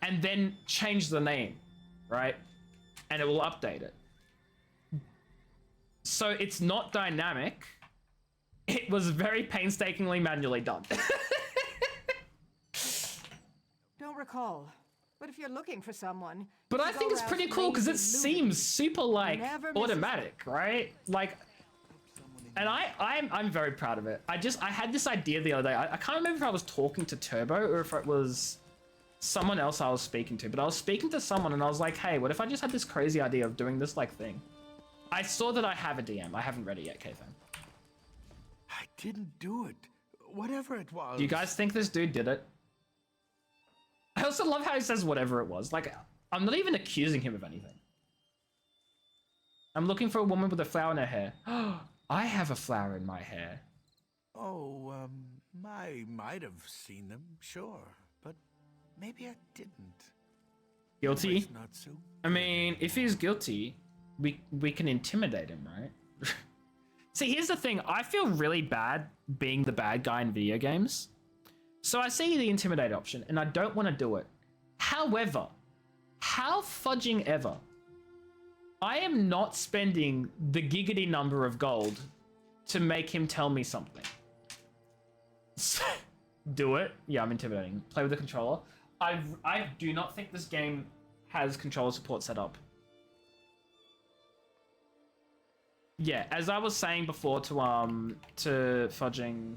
Speaker 1: and then change the name, right? And it will update it. So it's not dynamic. It was very painstakingly manually done.
Speaker 7: Don't recall. But if you're looking for someone...
Speaker 1: But I think it's pretty cool because it seems super like automatic, right? Like... And I'm very proud of it. I had this idea the other day. I can't remember if I was talking to Turbo or if it was someone else I was speaking to, but I was speaking to someone and I was like, hey, what if I just had this crazy idea of doing this like thing? I saw that I have a DM. I haven't read it yet, K-Fan.
Speaker 2: I didn't do it. Whatever it was.
Speaker 1: Do you guys think this dude did it? I also love how he says whatever it was. Like, I'm not even accusing him of anything. I'm looking for a woman with a flower in her hair. I have a flower in my hair.
Speaker 2: Oh, I might have seen them, sure. But maybe I didn't.
Speaker 1: Guilty?
Speaker 2: It's not so
Speaker 1: I mean, if he's guilty, we can intimidate him, right? See, here's the thing. I feel really bad being the bad guy in video games. So I see the intimidate option, and I don't want to do it. However, how fudging ever, I am not spending the giggity number of gold to make him tell me something. Do it. Yeah, I'm intimidating. Play with the controller. I do not think this game has controller support set up. Yeah, as I was saying before to fudging,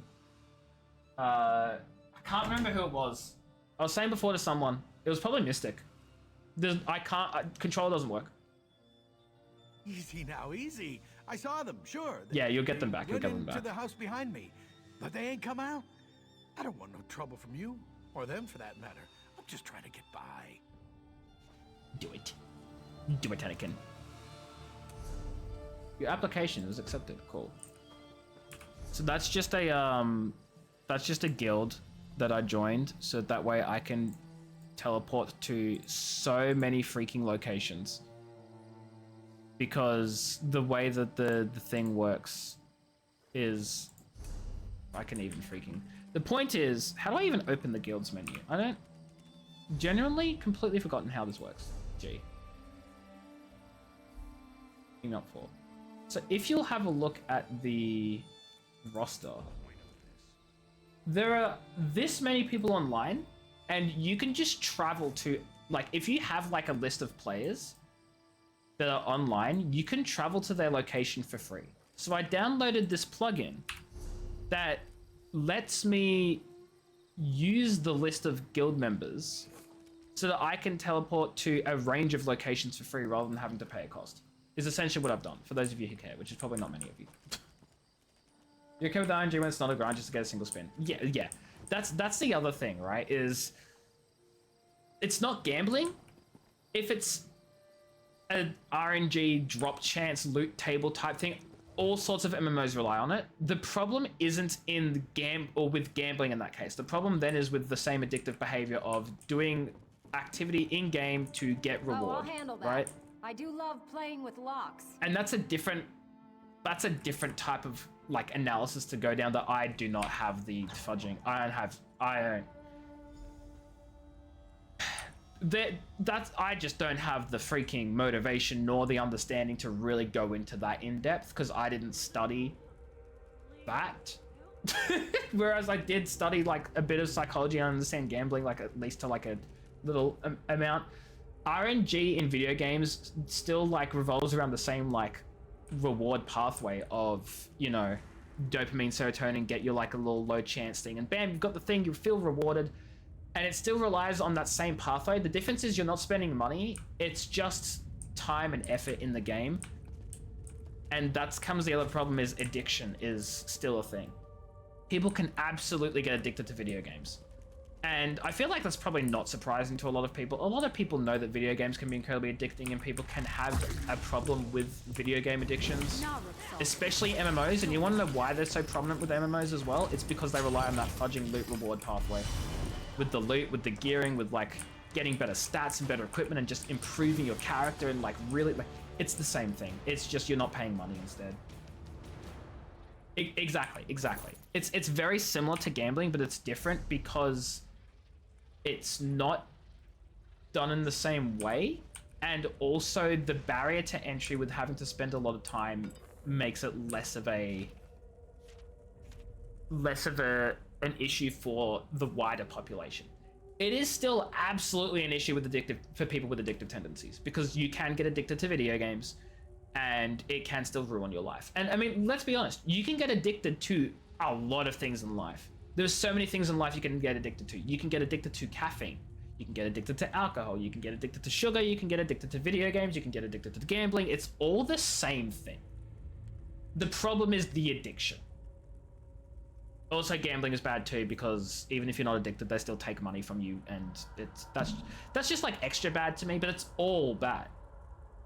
Speaker 1: I can't remember who it was. I was saying before to someone. It was probably Mystic. Controller doesn't work.
Speaker 2: Easy now, easy. I saw them, sure.
Speaker 1: Yeah, you'll get them back. You'll get them back.
Speaker 2: To the house behind me, but they ain't come out. I don't want no trouble from you, or them for that matter. I'm just trying to get by.
Speaker 1: Do it. Do it, Anakin. Your application is accepted. Cool. So that's just a guild. that I joined, so that way I can teleport to so many freaking locations. Because the way that the thing works is... I can even freaking... The point is, how do I even open the guilds menu? I don't... Genuinely completely forgotten how this works. Gee. Not for. So if you'll have a look at the roster, there are this many people online, and you can just travel to, like, if you have like a list of players that are online, you can travel to their location for free. So I downloaded this plugin that lets me use the list of guild members so that I can teleport to a range of locations for free rather than having to pay a cost. Is essentially what I've done, for those of you who care, which is probably not many of you. You're okay with the RNG when it's not a grind just to get a single spin? Yeah. That's the other thing, right? Is it's not gambling. If it's a RNG drop chance loot table type thing, all sorts of MMOs rely on it. The problem isn't in with gambling in that case. The problem then is with the same addictive behavior of doing activity in game to get reward.
Speaker 4: I'll handle that.
Speaker 1: Right?
Speaker 4: I do love playing with locks.
Speaker 1: And that's a different type of like analysis to go down that I do not have the fudging. I just don't have the freaking motivation nor the understanding to really go into that in depth because I didn't study that. Whereas I did study like a bit of psychology and understand gambling, like at least to like a little amount. RNG in video games still like revolves around the same like reward pathway of, you know, dopamine, serotonin, get your like a little low chance thing, and bam, you've got the thing, you feel rewarded, and it still relies on that same pathway. The difference is you're not spending money, it's just time and effort in the game. And that's comes the other problem is addiction is still a thing. People can absolutely get addicted to video games. And I feel like that's probably not surprising to a lot of people. A lot of people know that video games can be incredibly addicting and people can have a problem with video game addictions, especially MMOs. And you want to know why they're so prominent with MMOs as well? It's because they rely on that fudging loot reward pathway. With the loot, with the gearing, with like getting better stats and better equipment and just improving your character and like really, like, it's the same thing. It's just you're not paying money instead. Exactly. It's very similar to gambling, but it's different because it's not done in the same way, and also the barrier to entry with having to spend a lot of time makes it less of an issue for the wider population. It is still absolutely an issue with for people with addictive tendencies, because you can get addicted to video games and it can still ruin your life. And I mean, let's be honest, you can get addicted to a lot of things in life. There's so many things in life you can get addicted to. You can get addicted to caffeine. You can get addicted to alcohol. You can get addicted to sugar. You can get addicted to video games. You can get addicted to gambling. It's all the same thing. The problem is the addiction. Also, gambling is bad too, because even if you're not addicted, they still take money from you, and that's just like extra bad to me, but it's all bad.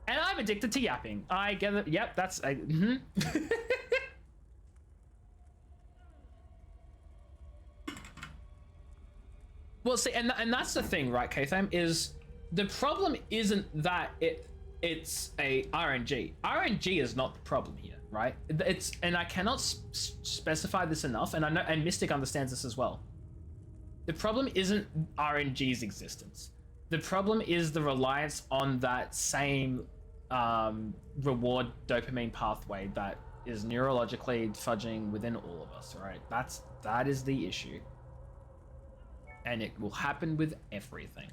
Speaker 1: And I'm addicted to yapping. I get it. Yep, that's... Well, see, and that's the thing, right, Katham, is the problem isn't that it's a RNG. RNG is not the problem here, right? It's, and I cannot specify this enough, and I know, and Mystic understands this as well. The problem isn't RNG's existence. The problem is the reliance on that same reward dopamine pathway that is neurologically fudging within all of us, right? That is the issue. And it will happen with everything.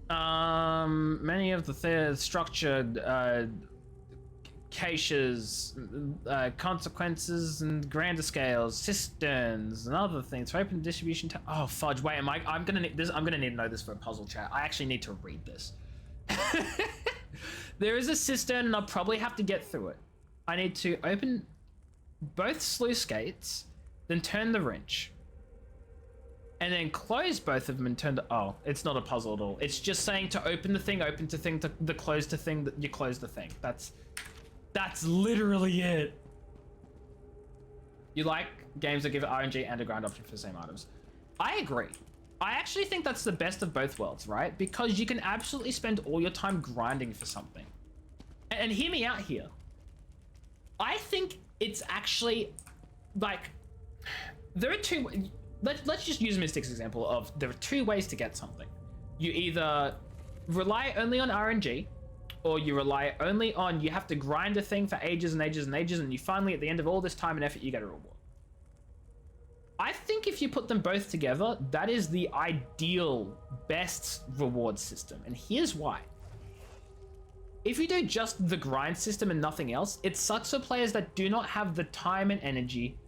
Speaker 1: Many of the structured caches, consequences, and grander scales, cisterns, and other things for open distribution. Oh fudge! Wait, I'm gonna need to know this for a puzzle chat. I actually need to read this. There is a cistern, and I'll probably have to get through it. I need to open both sluice gates, then turn the wrench. And then close both of them and turn the... Oh, it's not a puzzle at all. It's just saying to open the thing, to close the thing, that you close the thing. That's literally it. You like games that give RNG and a grind option for the same items. I agree. I actually think that's the best of both worlds, right? Because you can absolutely spend all your time grinding for something. And hear me out here. I think it's actually, like, there are two... Let's just use Mystic's example of there are two ways to get something. You either rely only on RNG, or you rely only on you have to grind a thing for ages and ages and ages, and you finally, at the end of all this time and effort, you get a reward. I think if you put them both together, that is the ideal, best reward system. And here's why. If you do just the grind system and nothing else, it sucks for players that do not have the time and energy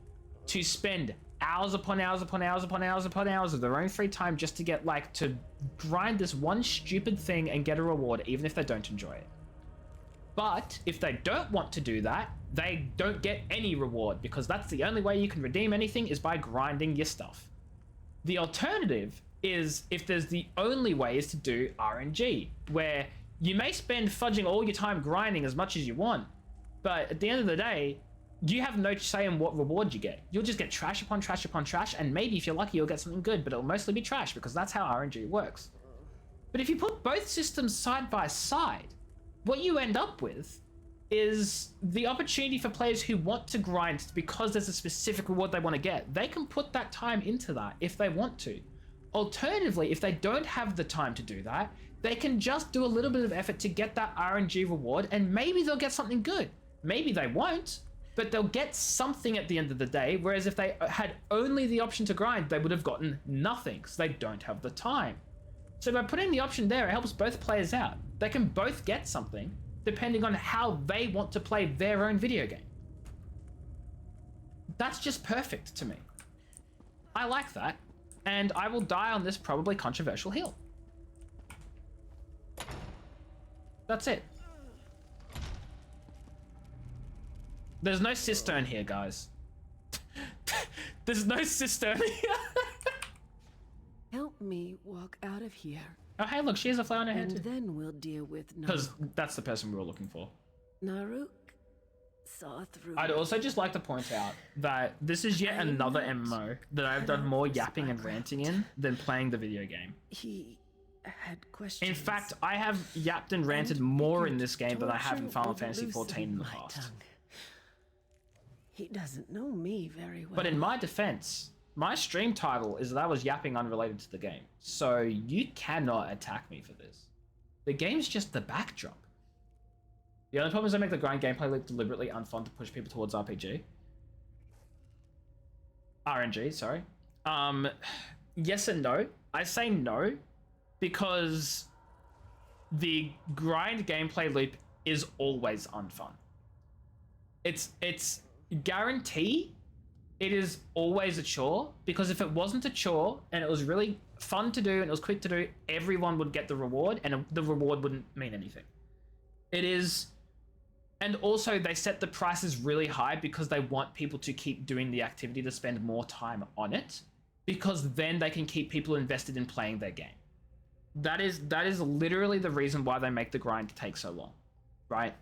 Speaker 1: to spend hours upon hours upon hours upon hours upon hours of their own free time just to get, like, to grind this one stupid thing and get a reward, even if they don't enjoy it. But if they don't want to do that, they don't get any reward, because that's the only way you can redeem anything is by grinding your stuff. The alternative is if there's the only way is to do RNG, where you may spend fudging all your time grinding as much as you want, but at the end of the day, you have no say in what reward you get. You'll just get trash upon trash upon trash, and maybe if you're lucky, you'll get something good, but it'll mostly be trash because that's how RNG works. But if you put both systems side by side, what you end up with is the opportunity for players who want to grind because there's a specific reward they want to get. They can put that time into that if they want to. Alternatively, if they don't have the time to do that, they can just do a little bit of effort to get that RNG reward, and maybe they'll get something good. Maybe they won't, but they'll get something at the end of the day, whereas if they had only the option to grind, they would have gotten nothing, because they don't have the time. So by putting the option there, it helps both players out. They can both get something, depending on how they want to play their own video game. That's just perfect to me. I like that, and I will die on this probably controversial hill. That's it. There's no cistern here, guys. There's no cistern here.
Speaker 8: Help me walk out of here.
Speaker 1: Oh, hey, look, she has a flower in her hand
Speaker 8: And
Speaker 1: too.
Speaker 8: then we'll deal with
Speaker 1: Because that's the person we were looking for.
Speaker 8: Naruk saw through.
Speaker 1: I'd also just like to point out that this is yet another MMO that I've done more yapping and ranting in than playing the video game.
Speaker 8: He had questions.
Speaker 1: In fact, I have yapped and ranted more in this game than I have in Final Fantasy XIV in the past.
Speaker 8: He doesn't know me very well.
Speaker 1: But in my defense, my stream title is that I was yapping unrelated to the game. So you cannot attack me for this. The game's just the backdrop. The only problem is I make the grind gameplay look deliberately unfun to push people towards RPG. RNG, sorry. Yes and no. I say no because the grind gameplay loop is always unfun. It's guarantee it is always a chore, because if it wasn't a chore and it was really fun to do and it was quick to do, everyone would get the reward and the reward wouldn't mean anything. It is, and also they set the prices really high because they want people to keep doing the activity to spend more time on it, because then they can keep people invested in playing their game. That is literally the reason why they make the grind take so long, right?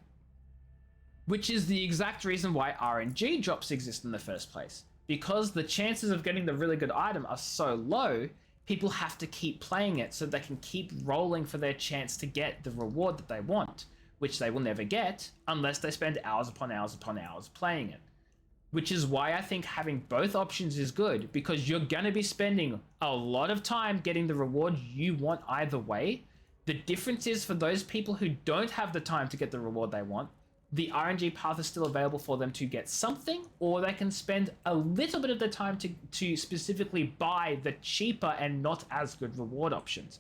Speaker 1: Which is the exact reason why RNG drops exist in the first place. Because the chances of getting the really good item are so low, people have to keep playing it so they can keep rolling for their chance to get the reward that they want, which they will never get unless they spend hours upon hours upon hours playing it. Which is why I think having both options is good, because you're going to be spending a lot of time getting the reward you want either way. The difference is for those people who don't have the time to get the reward they want, the RNG path is still available for them to get something, or they can spend a little bit of the time to specifically buy the cheaper and not as good reward options.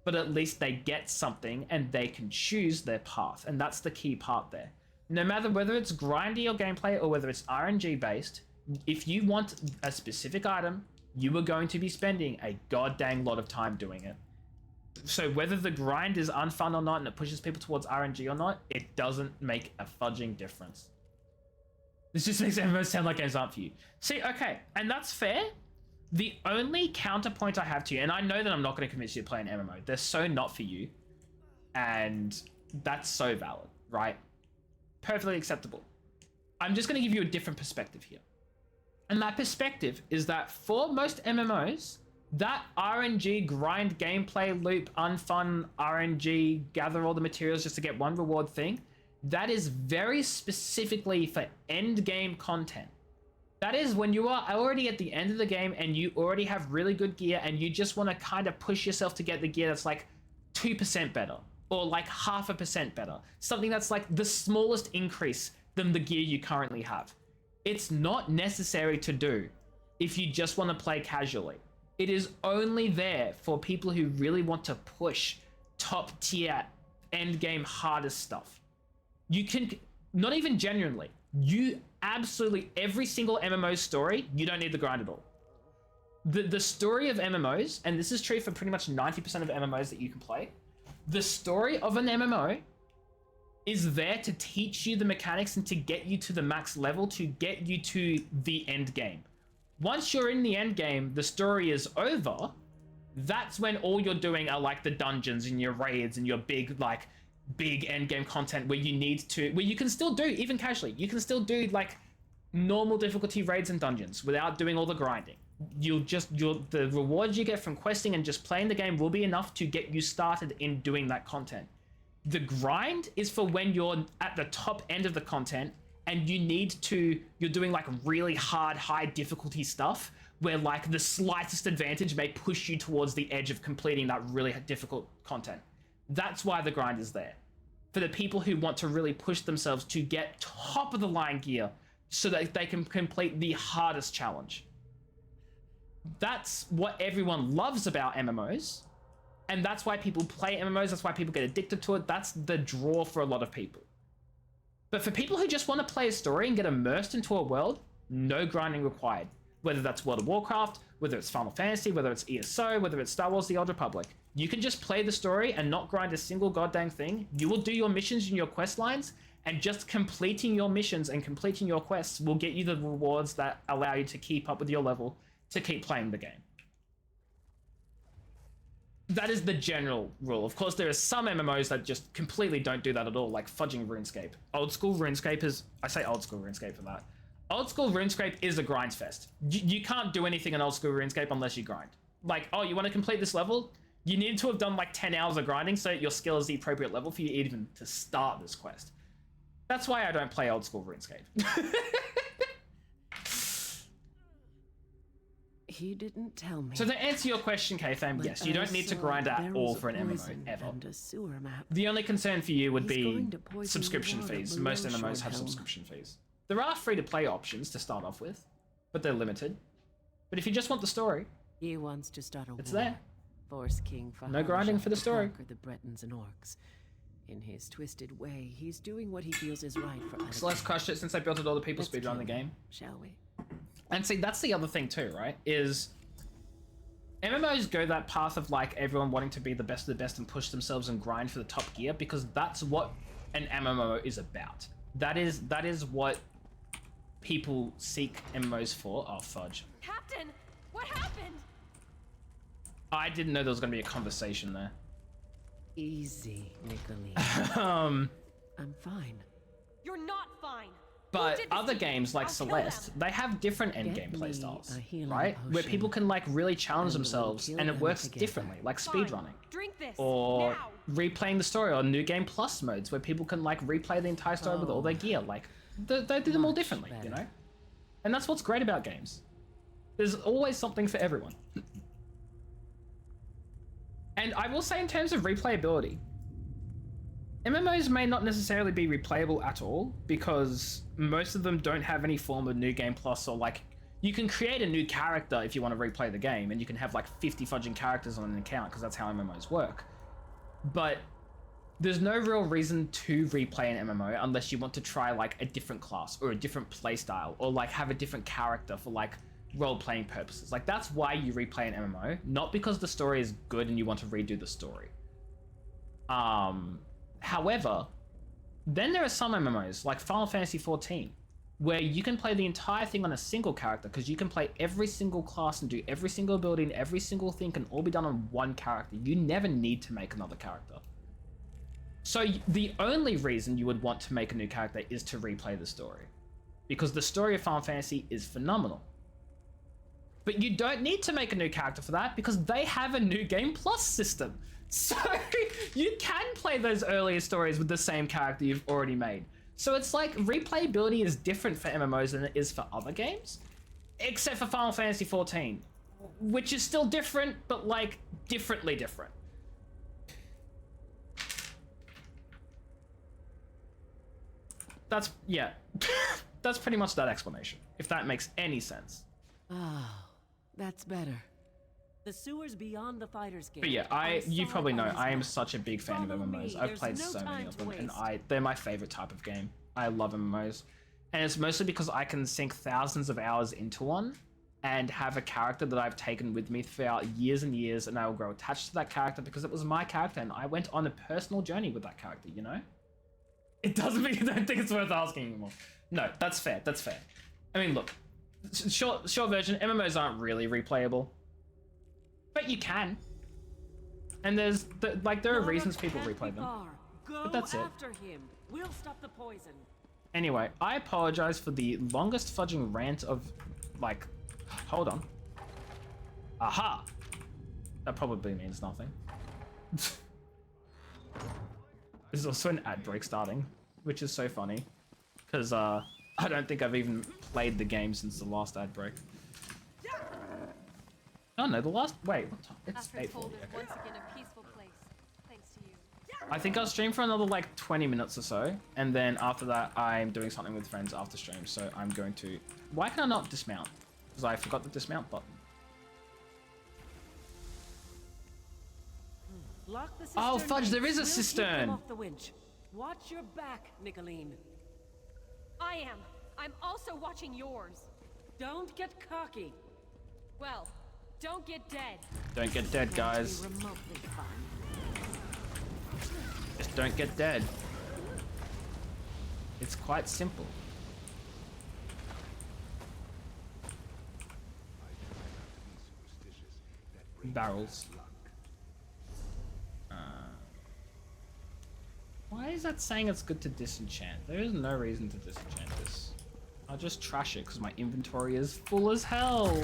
Speaker 1: But at least they get something and they can choose their path, and that's the key part there. No matter whether it's grindy or gameplay or whether it's RNG based, if you want a specific item, you are going to be spending a goddamn lot of time doing it. So whether the grind is unfun or not and it pushes people towards RNG or not, it doesn't make a fudging difference. This just makes MMOs sound like games aren't for you. See, okay, and that's fair. The only counterpoint I have to you, and I know that I'm not going to convince you to play an MMO. They're so not for you. And that's so valid, right? Perfectly acceptable. I'm just going to give you a different perspective here. And my perspective is that for most MMOs, that RNG grind gameplay loop, unfun RNG, gather all the materials just to get one reward thing, that is very specifically for end game content. That is when you are already at the end of the game and you already have really good gear and you just want to kind of push yourself to get the gear that's like 2% better or like 0.5% better. Something that's like the smallest increase than the gear you currently have. It's not necessary to do if you just want to play casually. It is only there for people who really want to push top tier end game hardest stuff. You can, not even genuinely, you absolutely, every single MMO story, you don't need the grind at all. The story of MMOs, and this is true for pretty much 90% of MMOs that you can play, the story of an MMO is there to teach you the mechanics and to get you to the max level, to get you to the end game. Once you're in the end game, the story is over. That's when all you're doing are like the dungeons and your raids and your big end game content where you can still do, even casually, you can still do like normal difficulty raids and dungeons without doing all the grinding. The rewards you get from questing and just playing the game will be enough to get you started in doing that content. The grind is for when you're at the top end of the content and you're doing like really hard, high difficulty stuff where like the slightest advantage may push you towards the edge of completing that really difficult content. That's why the grind is there. For the people who want to really push themselves to get top of the line gear so that they can complete the hardest challenge. That's what everyone loves about MMOs. And that's why people play MMOs, that's why people get addicted to it. That's the draw for a lot of people. But for people who just want to play a story and get immersed into a world, no grinding required. Whether that's World of Warcraft, whether it's Final Fantasy, whether it's ESO, whether it's Star Wars The Old Republic. You can just play the story and not grind a single goddamn thing. You will do your missions and your quest lines, and just completing your missions and completing your quests will get you the rewards that allow you to keep up with your level to keep playing the game. That is the general rule. Of course, there are some MMOs that just completely don't do that at all, like fudging RuneScape. Old school RuneScape is... I say old school RuneScape for that. Old school RuneScape is a grind fest. You can't do anything in old school RuneScape unless you grind. Like, oh, you want to complete this level? You need to have done like 10 hours of grinding so your skill is the appropriate level for you even to start this quest. That's why I don't play old school RuneScape.
Speaker 8: He didn't tell me.
Speaker 1: So to answer your question, K-Fam, yes, you don't need to grind at all for an MMO, ever. The only concern for you would be subscription fees. Most MMOs have subscription fees. There are free-to-play options to start off with, but they're limited. But if you just want the story,
Speaker 8: he wants to start a
Speaker 1: it's
Speaker 8: war.
Speaker 1: there.
Speaker 8: Force King
Speaker 1: No grinding for the story.
Speaker 8: The Bretons and Orcs. In his twisted way, he's doing what he feels is right for others.
Speaker 1: So let's crush it since I built it all the people speedrun the game.
Speaker 8: Shall we?
Speaker 1: And see, that's the other thing too, right? Is MMOs go that path of like everyone wanting to be the best of the best and push themselves and grind for the top gear because that's what an MMO is about. That is what people seek MMOs for. Oh, fudge.
Speaker 4: Captain, what happened?
Speaker 1: I didn't know there was going to be a conversation there.
Speaker 8: Easy, Nicolene. I'm fine.
Speaker 4: You're not fine.
Speaker 1: But other games like Celeste, they have different endgame playstyles, right? Where people can like really challenge themselves and it works differently, like speedrunning.
Speaker 4: Drink this
Speaker 1: Or
Speaker 4: now.
Speaker 1: replaying the story, or New Game Plus modes where people can like replay the entire story with all their gear. Like, they do them all differently, you know? And that's what's great about games. There's always something for everyone. And I will say in terms of replayability, MMOs may not necessarily be replayable at all because most of them don't have any form of New Game Plus or like, you can create a new character if you want to replay the game and you can have like 50 fudging characters on an account because that's how MMOs work. But there's no real reason to replay an MMO unless you want to try like a different class or a different playstyle or like have a different character for like role-playing purposes. Like that's why you replay an MMO, not because the story is good and you want to redo the story. However, then there are some MMOs like Final Fantasy XIV where you can play the entire thing on a single character because you can play every single class and do every single ability and every single thing can all be done on one character. You never need to make another character. So the only reason you would want to make a new character is to replay the story because the story of Final Fantasy is phenomenal. But you don't need to make a new character for that because they have a new game plus system. So you can play those earlier stories with the same character you've already made. So it's like replayability is different for MMOs than it is for other games, except for Final Fantasy XIV, which is still different, but like differently different. That's, yeah, that's pretty much that explanation, if that makes any sense.
Speaker 8: Ah, that's better.
Speaker 9: The sewers beyond the fighters gate.
Speaker 1: But yeah, you probably know, I am such a big fan of MMOs. I've played so many of them, and they're my favorite type of game. I love MMOs. And it's mostly because I can sink thousands of hours into one and have a character that I've taken with me throughout years and years, and I will grow attached to that character because it was my character and I went on a personal journey with that character, you know? It doesn't mean I don't think it's worth asking anymore. No, that's fair, that's fair. I mean, look, short version, MMOs aren't really replayable. But you can. And there are reasons people replay them. But that's it.
Speaker 9: After him. We'll stop the poison.
Speaker 1: Anyway, I apologize for the longest fudging rant of, like, hold on. Aha! That probably means nothing. There's also an ad break starting, which is so funny. Because, I don't think I've even played the game since the last ad break. Oh no, the last, wait, what time? It's 8:40, okay.
Speaker 4: Once again a peaceful place, thanks to you.
Speaker 1: I think I'll stream for another like 20 minutes or so, and then after that I'm doing something with friends after stream, so I'm going to... Why can I not dismount? Because I forgot the dismount button.
Speaker 9: Lock the
Speaker 1: Oh
Speaker 9: cistern
Speaker 1: fudge, there
Speaker 9: gates.
Speaker 1: is a
Speaker 9: We'll keep them
Speaker 1: cistern!
Speaker 9: off the winch. Watch your back, Nicolene.
Speaker 4: I am. I'm also watching yours.
Speaker 9: Don't get cocky.
Speaker 4: Well, don't get dead.
Speaker 1: Don't get dead, guys.
Speaker 4: Remotely fun.
Speaker 1: Just don't get dead. It's quite simple. Barrels. Why is that saying it's good to disenchant? There is no reason to disenchant this. I'll just trash it because my inventory is full as hell.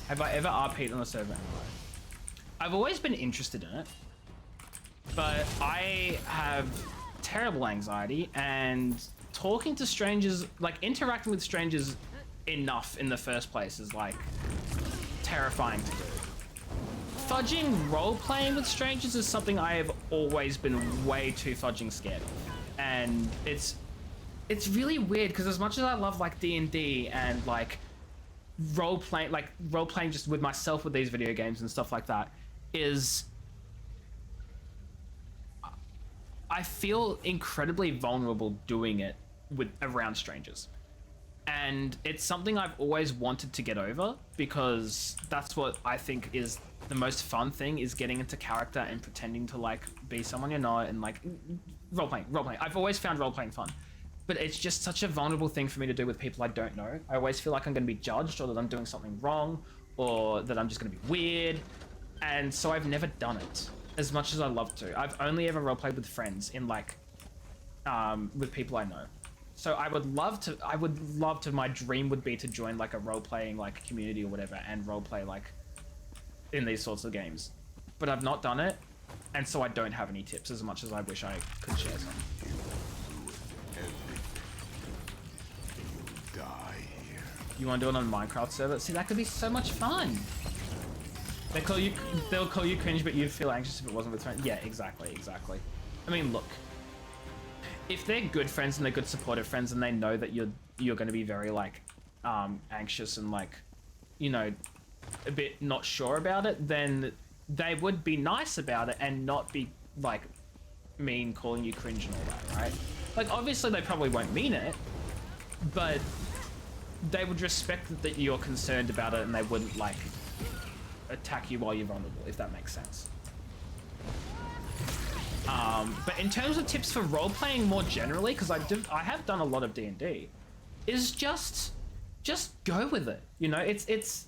Speaker 1: Have I ever RP'd on a server in my life? I've always been interested in it, but I have terrible anxiety, and talking to strangers, like interacting with strangers enough in the first place is like terrifying to do. Fudging role-playing with strangers is something I have always been way too fudging scared of. And it's really weird because as much as I love like D&D and like role-playing just with myself with these video games and stuff like that, is I feel incredibly vulnerable doing it around strangers. And it's something I've always wanted to get over because that's what I think is the most fun thing, is getting into character and pretending to like be someone you're not, and like role-playing. I've always found role-playing fun. But it's just such a vulnerable thing for me to do with people I don't know. I always feel like I'm going to be judged, or that I'm doing something wrong, or that I'm just going to be weird. And so I've never done it as much as I love to. I've only ever roleplayed with friends in like, with people I know. So I would love to, my dream would be to join like a role-playing like community or whatever and roleplay like in these sorts of games. But I've not done it, and so I don't have any tips as much as I wish I could share some. You want to do it on a Minecraft server? See, that could be so much fun. They'll call you cringe, but you'd feel anxious if it wasn't with friends. Yeah, exactly. I mean, look, if they're good friends and they're good supportive friends and they know that you're going to be very like anxious and like, you know, a bit not sure about it, then they would be nice about it and not be like mean, calling you cringe and all that, right? Like, obviously they probably won't mean it, but they would respect that you're concerned about it, and they wouldn't like attack you while you're vulnerable, if that makes sense. But in terms of tips for role-playing more generally, because I have done a lot of D&D, is just go with it. You know, it's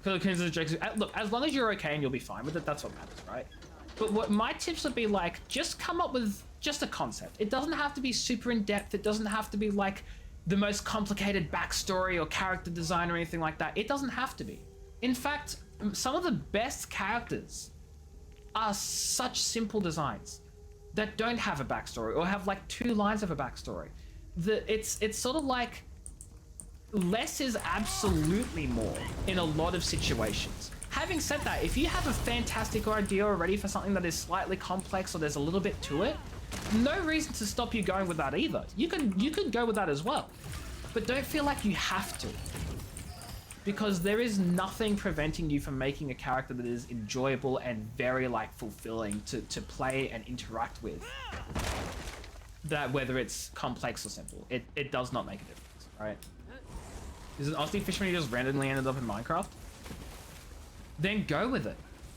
Speaker 1: Look, as long as you're okay and you'll be fine with it, that's what matters, right? But what my tips would be like, just come up with just a concept. It doesn't have to be super in depth. It doesn't have to be like the most complicated backstory or character design or anything like that. It doesn't have to be. In fact, some of the best characters are such simple designs that don't have a backstory or have like 2 lines of a backstory. It's sort of like less is absolutely more in a lot of situations. Having said that, if you have a fantastic idea already for something that is slightly complex or there's a little bit to it, no reason to stop you going with that either. You could go with that as well, but don't feel like you have to, because there is nothing preventing you from making a character that is enjoyable and very like fulfilling to play and interact with. That whether it's complex or simple, it does not make a difference, right? Is an Aussie fisherman who just randomly ended up in Minecraft? Then go with it.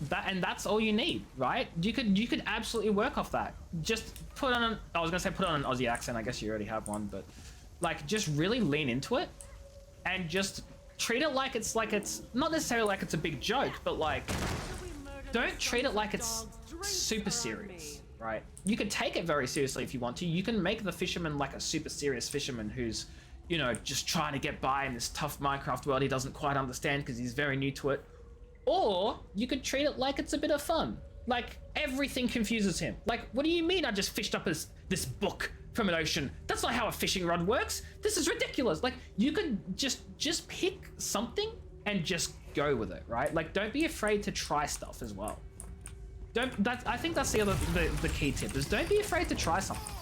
Speaker 1: That's all you need, right? You could absolutely work off that. Just put on I was gonna say put on an Aussie accent. I guess you already have one, but like just really lean into it and just treat it like it's not necessarily like it's a big joke, but like don't treat it like it's super serious, right? You can take it very seriously if you want to. You can make the fisherman like a super serious fisherman who's, you know, just trying to get by in this tough Minecraft world he doesn't quite understand because he's very new to it. Or you could treat it like it's a bit of fun. Like everything confuses him. Like, what do you mean I just fished up this book from an ocean? That's not how a fishing rod works. This is ridiculous. Like you could just pick something and just go with it, right? Like don't be afraid to try stuff as well. I think that's the key tip is don't be afraid to try something.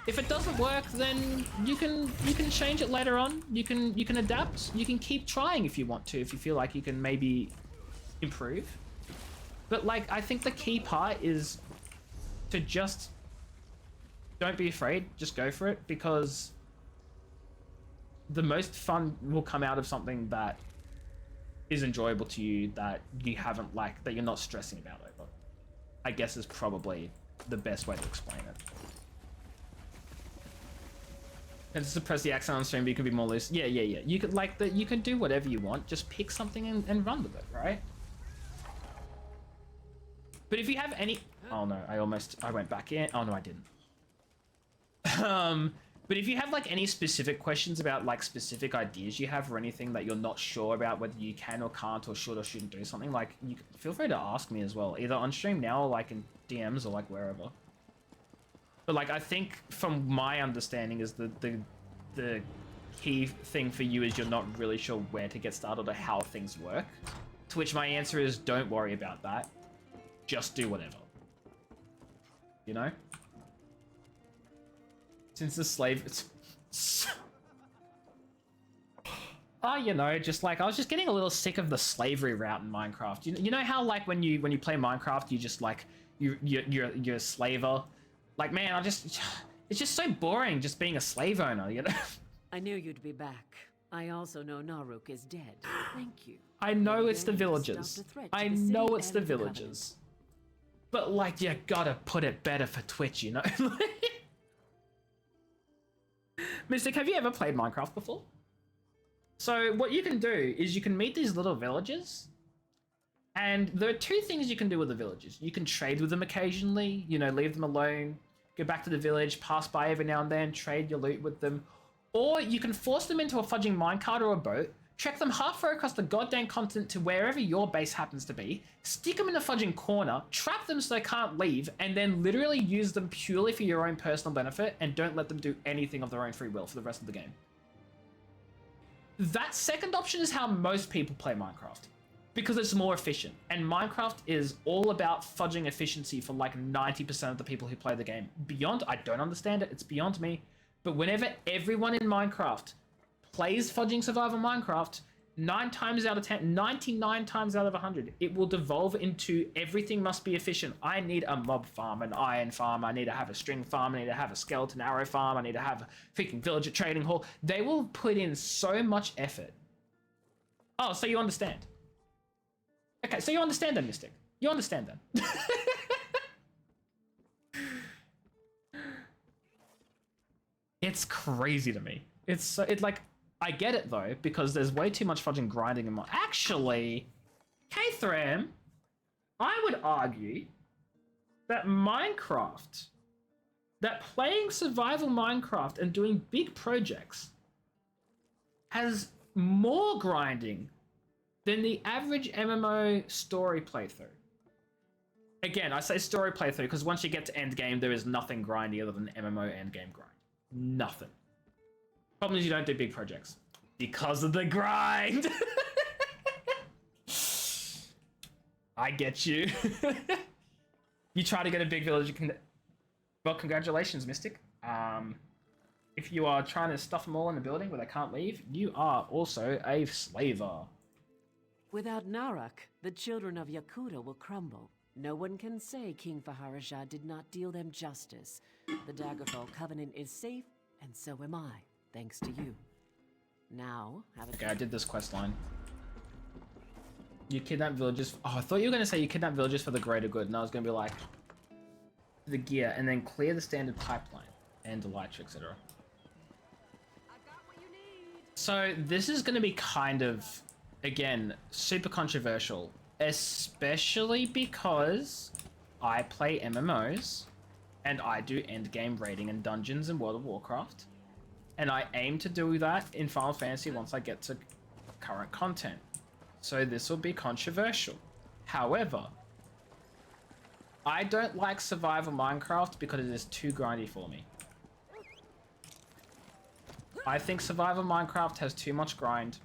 Speaker 1: If it doesn't work, then you can change it later on. You can adapt. You can keep trying if you want to, if you feel like you can maybe improve. But like I think the key part is to just don't be afraid, just go for it, because the most fun will come out of something that is enjoyable to you, that you haven't that you're not stressing about over. I guess is probably the best way to explain it. And to suppress the accent on stream, but you can be more loose. Yeah. You could you can do whatever you want. Just pick something and run with it, right? But if you have any, oh no, I went back in. Oh no, I didn't. But if you have like any specific questions about like specific ideas you have or anything that you're not sure about whether you can or can't or should or shouldn't do something, like you feel free to ask me as well, either on stream now or like in DMs or like wherever. But like I think from my understanding is the key thing for you is you're not really sure where to get started or how things work. To which my answer is don't worry about that. Just do whatever. You know? Since the slave... Oh, you know, just like I was just getting a little sick of the slavery route in Minecraft. You know how like when you play Minecraft, you just like you're a slaver. Like man, it's just so boring just being a slave owner, you know?
Speaker 9: I knew you'd be back. I also know Naruk is dead. Thank you.
Speaker 1: I know it's the villagers. I know it's the villagers. But like, you gotta put it better for Twitch, you know? Mystic, have you ever played Minecraft before? So what you can do is you can meet these little villagers, and there are 2 things you can do with the villagers. You can trade with them occasionally, you know, leave them alone, go back to the village, pass by every now and then, trade your loot with them. Or you can force them into a fudging minecart or a boat, trek them halfway across the goddamn continent to wherever your base happens to be, stick them in a fudging corner, trap them so they can't leave, and then literally use them purely for your own personal benefit and don't let them do anything of their own free will for the rest of the game. That second option is how most people play Minecraft, because it's more efficient, and Minecraft is all about fudging efficiency for like 90% of the people who play the game. Beyond, I don't understand it, it's beyond me, but whenever everyone in Minecraft plays fudging survival Minecraft, 9 times out of 10, 99 times out of 100, it will devolve into everything must be efficient. I need a mob farm, an iron farm, I need to have a string farm, I need to have a skeleton arrow farm, I need to have a freaking villager trading hall. They will put in so much effort. Oh, so you understand. Okay, so you understand then, Mystic. You understand then. It's crazy to me. It's like, I get it though, because there's way too much fudging grinding in my... Actually, K-Thram, I would argue that Minecraft, that playing survival Minecraft and doing big projects has more grinding than the average MMO story playthrough. Again, I say story playthrough because once you get to end game, there is nothing grindy other than MMO end game grind. Nothing. Problem is you don't do big projects because of the grind. I get you. You try to get a big village, you can... Well, congratulations, Mystic. If you are trying to stuff them all in the building where they can't leave, you are also a slaver.
Speaker 9: Without Naruk, the children of Yakuta will crumble. No one can say King Faharaja did not deal them justice. The Daggerfall Covenant is safe, and so am I, thanks to you. Now, have a...
Speaker 1: Okay, I did this quest line. You kidnap villagers... Oh, I thought you were going to say you kidnap villagers for the greater good, and I was going to be like... The gear, and then clear the standard pipeline. And elytra, etc. So, this is going to be kind of, again, super controversial. Especially because I play MMOs, and I do endgame raiding and dungeons in World of Warcraft. And I aim to do that in Final Fantasy once I get to current content. So this will be controversial. However, I don't like survival Minecraft because it is too grindy for me. I think survival Minecraft has too much grind,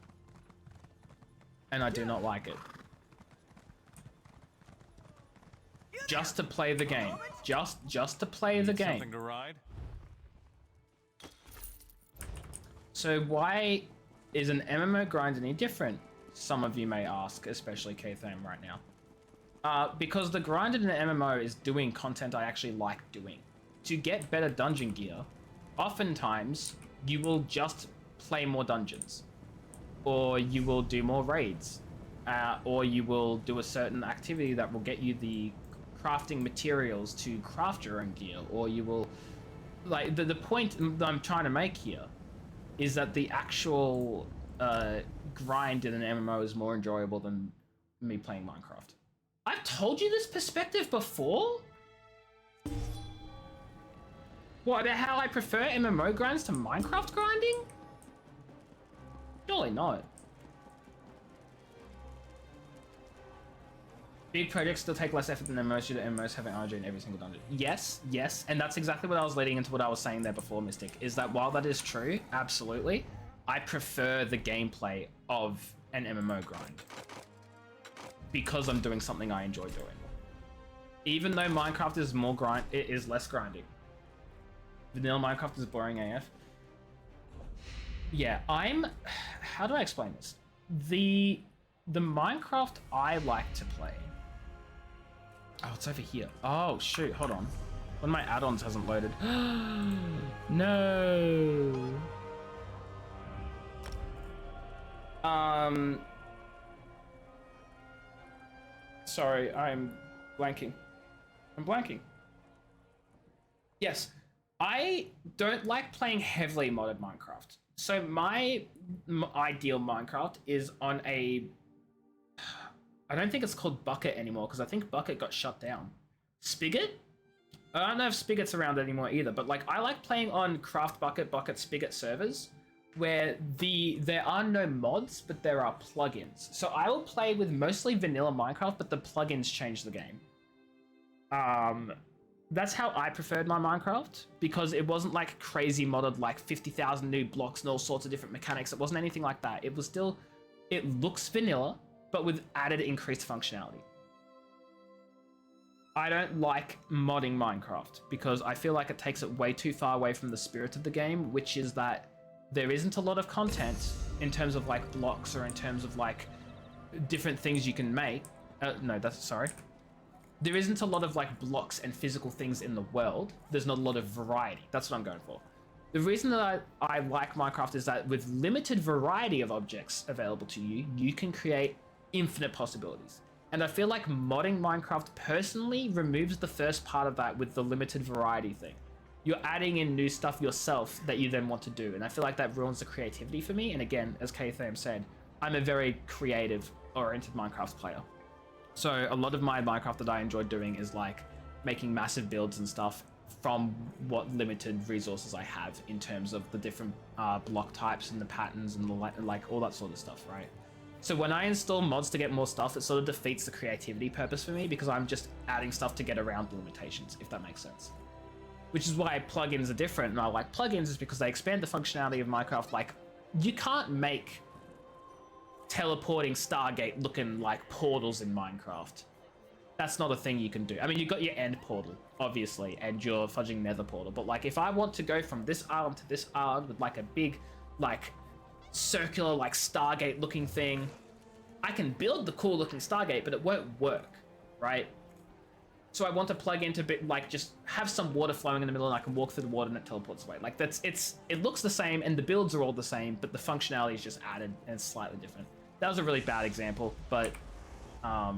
Speaker 1: and I do not like it. Just to play the game. Just to play the game.
Speaker 10: Something to ride?
Speaker 1: So why is an MMO grind any different? Some of you may ask, especially K-Tham right now. Because the grind in an MMO is doing content I actually like doing. To get better dungeon gear, oftentimes you will just play more dungeons. Or you will do more raids. Or you will do a certain activity that will get you the crafting materials to craft your own gear. Or you will... Like, the point that I'm trying to make here is that the actual grind in an MMO is more enjoyable than me playing Minecraft. I've told you this perspective before? What, about how I prefer MMO grinds to Minecraft grinding? Surely not. Big projects still take less effort than MMOs due to MMOs having RNG in every single dungeon. Yes, yes, and that's exactly what I was leading into what I was saying there before, Mystic, is that while that is true, absolutely, I prefer the gameplay of an MMO grind. Because I'm doing something I enjoy doing. Even though Minecraft is more grind, it is less grinding. Vanilla Minecraft is boring AF. Yeah, how do I explain this? The Minecraft I like to play. Oh, it's over here. Oh, shoot, hold on. One of my add-ons hasn't loaded. No. Sorry, I'm blanking. Yes, I don't like playing heavily modded Minecraft. So my ideal Minecraft is on a... I don't think it's called Bucket anymore, because I think Bucket got shut down. Spigot? I don't know if Spigot's around anymore either, but like I like playing on Craft Bucket, Spigot servers, where there are no mods, but there are plugins. So I will play with mostly vanilla Minecraft, but the plugins change the game. That's how I preferred my Minecraft, because it wasn't like crazy modded, like 50,000 new blocks and all sorts of different mechanics. It wasn't anything like that. It was still, it looks vanilla, but with added increased functionality. I don't like modding Minecraft because I feel like it takes it way too far away from the spirit of the game, which is that there isn't a lot of content in terms of like blocks or in terms of like different things you can make. There isn't a lot of like blocks and physical things in the world. There's not a lot of variety. That's what I'm going for. The reason that I like Minecraft is that with limited variety of objects available to you, you can create infinite possibilities. And I feel like modding Minecraft personally removes the first part of that with the limited variety thing. You're adding in new stuff yourself that you then want to do. And I feel like that ruins the creativity for me. And again, as K-Tham said, I'm a very creative oriented Minecraft player. So a lot of my Minecraft that I enjoy doing is like making massive builds and stuff from what limited resources I have in terms of the different block types and the patterns and the like all that sort of stuff, right? So when I install mods to get more stuff, it sort of defeats the creativity purpose for me because I'm just adding stuff to get around the limitations, if that makes sense. Which is why plugins are different, and I like plugins is because they expand the functionality of Minecraft. Like, you can't make teleporting Stargate looking like portals in Minecraft. That's not a thing you can do. I mean, you've got your end portal, obviously, and your fudging nether portal, but like if I want to go from this island to this island with like a big, like, circular, like Stargate looking thing, I can build the cool looking Stargate, but it won't work, right? So I want to plug into bit like just have some water flowing in the middle and I can walk through the water and it teleports away. Like it looks the same and the builds are all the same, but the functionality is just added and it's slightly different. That was a really bad example, but I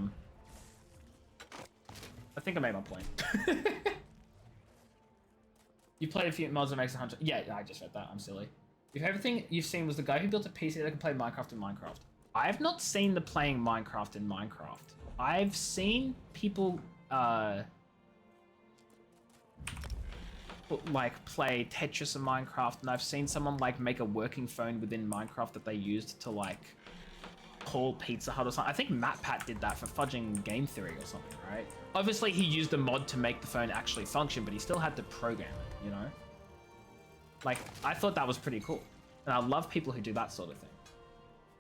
Speaker 1: think I made my point. You played a few mods that makes 100. Yeah, I just read that. I'm silly. If everything you've seen was the guy who built a PC that can play Minecraft in Minecraft. I've not seen the playing Minecraft in Minecraft. I've seen people like play Tetris in Minecraft, and I've seen someone like make a working phone within Minecraft that they used to like call Pizza Hut or something. I think MatPat did that for fudging game theory or something, right? Obviously he used a mod to make the phone actually function, but he still had to program it, you know? Like, I thought that was pretty cool. And I love people who do that sort of thing.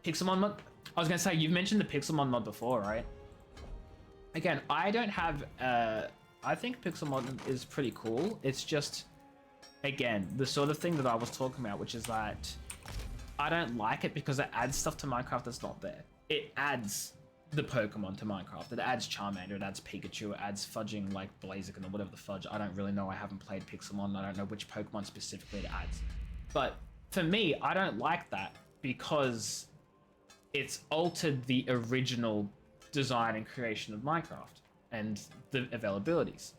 Speaker 1: Pixelmon mod? I was gonna say, you've mentioned the Pixelmon mod before, right? Again, I don't have, I think Pixelmon is pretty cool. It's just, again, the sort of thing that I was talking about, which is that I don't like it because it adds stuff to Minecraft that's not there. It adds the Pokemon to Minecraft. It adds Charmander, it adds Pikachu, it adds fudging like Blaziken or whatever the fudge. I don't really know. I haven't played Pixelmon. I don't know which Pokemon specifically it adds. But for me, I don't like that because it's altered the original design and creation of Minecraft and the availabilities.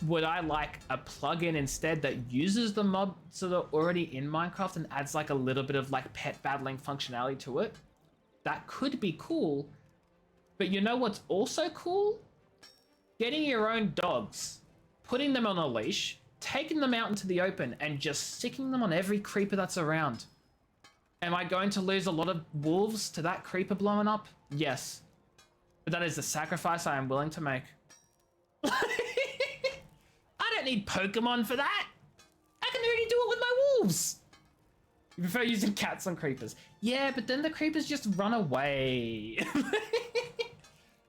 Speaker 1: Would I like a plugin instead that uses the mods that are already in Minecraft and adds like a little bit of like pet battling functionality to it? That could be cool, but you know what's also cool? Getting your own dogs, putting them on a leash, taking them out into the open and just sticking them on every creeper that's around. Am I going to lose a lot of wolves to that creeper blowing up? Yes. But that is the sacrifice I am willing to make. I don't need Pokemon for that. I can already do it with my wolves. You prefer using cats on creepers. Yeah, but then the creepers just run away.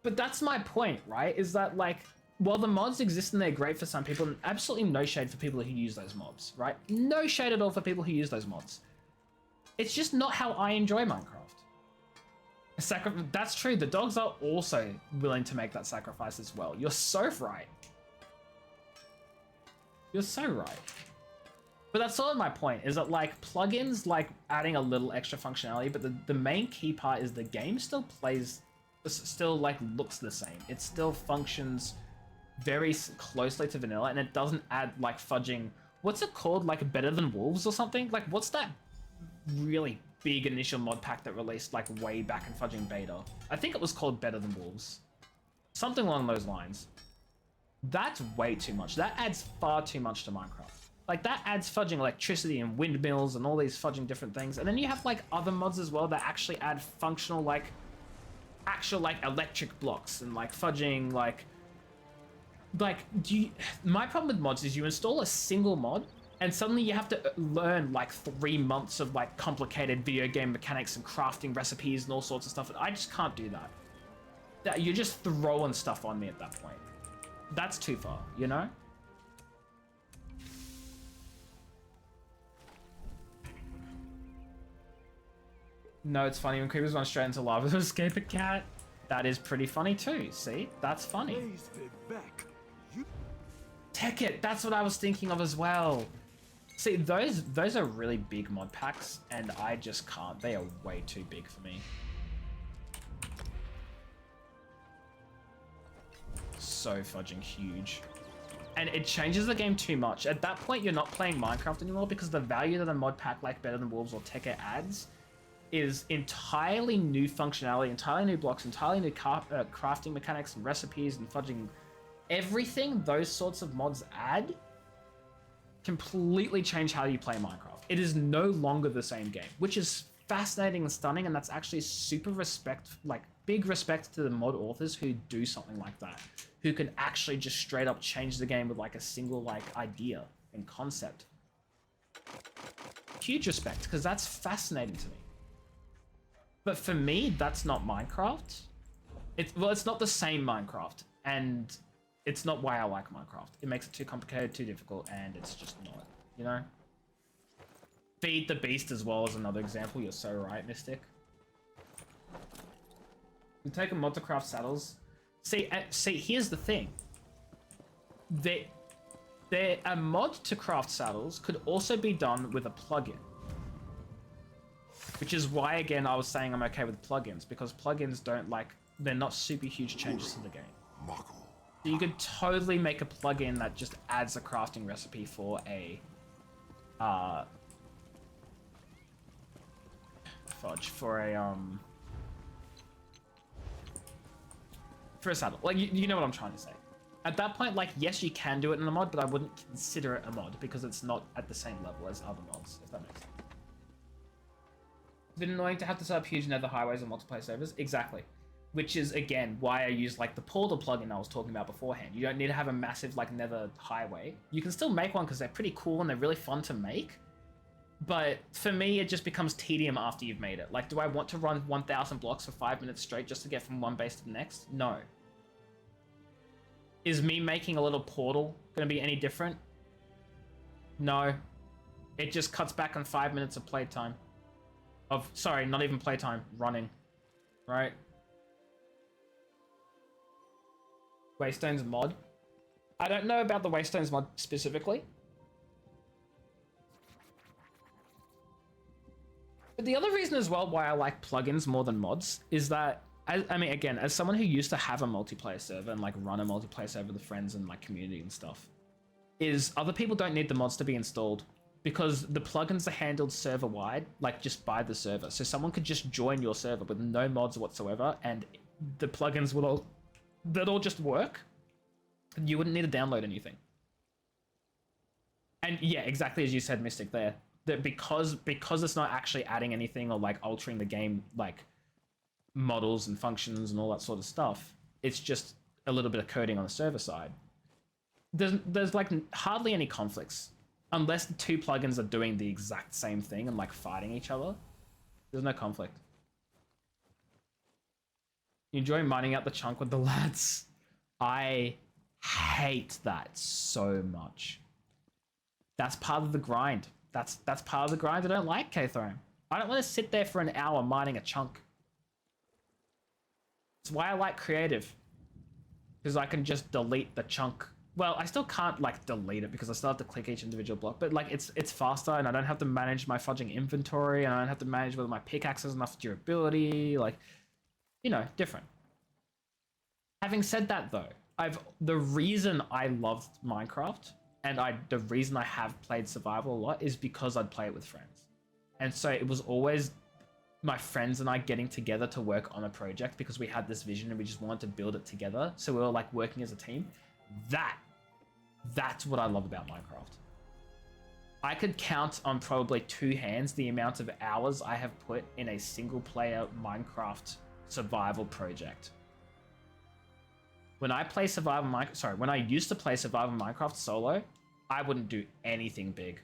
Speaker 1: But that's my point, right? Is that like, while the mods exist and they're great for some people, absolutely no shade for people who use those mobs, right? No shade at all for people who use those mods. It's just not how I enjoy Minecraft. That's true. The dogs are also willing to make that sacrifice as well. You're so right. You're so right. But that's sort of my point, is that like plugins like adding a little extra functionality, but the main key part is the game still plays, still like looks the same. It still functions very closely to vanilla, and it doesn't add like fudging, what's it called, like Better Than Wolves or something? Like what's that really big initial mod pack that released like way back in fudging beta? I think it was called Better Than Wolves. Something along those lines. That's way too much. That adds far too much to Minecraft. Like that adds fudging electricity and windmills and all these fudging different things. And then you have like other mods as well that actually add functional like actual like electric blocks and like fudging like my problem with mods is you install a single mod and suddenly you have to learn like 3 months of like complicated video game mechanics and crafting recipes and all sorts of stuff. I just can't do that. You're just throwing stuff on me at that point. That's too far, you know? No, it's funny when creepers run straight into lava to escape a cat. That is pretty funny too. See, that's funny. Tekkit, that's what I was thinking of as well. See, those are really big mod packs, and I just can't. They are way too big for me. So fudging huge. And it changes the game too much. At that point, you're not playing Minecraft anymore because the value that a mod pack like Better Than Wolves or Tekkit adds is entirely new functionality, entirely new blocks, entirely new crafting mechanics and recipes and fudging everything those sorts of mods add completely change how you play Minecraft. It is no longer the same game, which is fascinating and stunning, and that's actually super big respect to the mod authors who do something like that, who can actually just straight up change the game with like a single like idea and concept. Huge respect, because that's fascinating to me. But for me, that's not Minecraft. It's not the same Minecraft, and it's not why I like Minecraft. It makes it too complicated, too difficult, and it's just not, you know? Feed the beast as well as another example. You're so right, Mystic. You take a mod to craft saddles. See, here's the thing. A mod to craft saddles could also be done with a plugin. Which is why, again, I was saying I'm okay with plugins, because plugins they're not super huge changes to the game. So you could totally make a plugin that just adds a crafting recipe for a for a saddle. Like, you know what I'm trying to say. At that point, like, yes, you can do it in a mod, but I wouldn't consider it a mod because it's not at the same level as other mods, if that makes sense. It's been annoying to have to set up huge nether highways on multiplayer servers. Exactly. Which is, again, why I use, like, the portal plugin I was talking about beforehand. You don't need to have a massive, like, nether highway. You can still make one because they're pretty cool and they're really fun to make. But for me, it just becomes tedium after you've made it. Like, do I want to run 1,000 blocks for 5 minutes straight just to get from one base to the next? No. Is me making a little portal going to be any different? No. It just cuts back on 5 minutes of playtime. Sorry, not even playtime, running. Right? Waystones mod. I don't know about the Waystones mod specifically. But the other reason as well why I like plugins more than mods is that, I mean, again, as someone who used to have a multiplayer server and like run a multiplayer server with friends and like community and stuff, is other people don't need the mods to be installed because the plugins are handled server-wide, like just by the server. So someone could just join your server with no mods whatsoever and the plugins will all just work. You wouldn't need to download anything. And yeah, exactly as you said, Mystic, there. That because it's not actually adding anything or like altering the game, like models and functions and all that sort of stuff, it's just a little bit of coding on the server side. There's like hardly any conflicts unless the two plugins are doing the exact same thing and like fighting each other. There's no conflict. You enjoy mining out the chunk with the lads? I hate that so much. That's part of the grind. That's part of the grind I don't like, K-Throne. I don't want to sit there for an hour mining a chunk. It's why I like creative. Because I can just delete the chunk. Well, I still can't like delete it because I still have to click each individual block, but like it's faster and I don't have to manage my fudging inventory and I don't have to manage whether my pickaxe has enough durability, like, you know, different. Having said that though, the reason I loved Minecraft and the reason I have played survival a lot is because I'd play it with friends. And so it was always my friends and I getting together to work on a project because we had this vision and we just wanted to build it together. So we were like working as a team. That's what I love about Minecraft. I could count on probably 2 hands the amount of hours I have put in a single player Minecraft survival project. When I play when I used to play survival Minecraft solo, I wouldn't do anything big.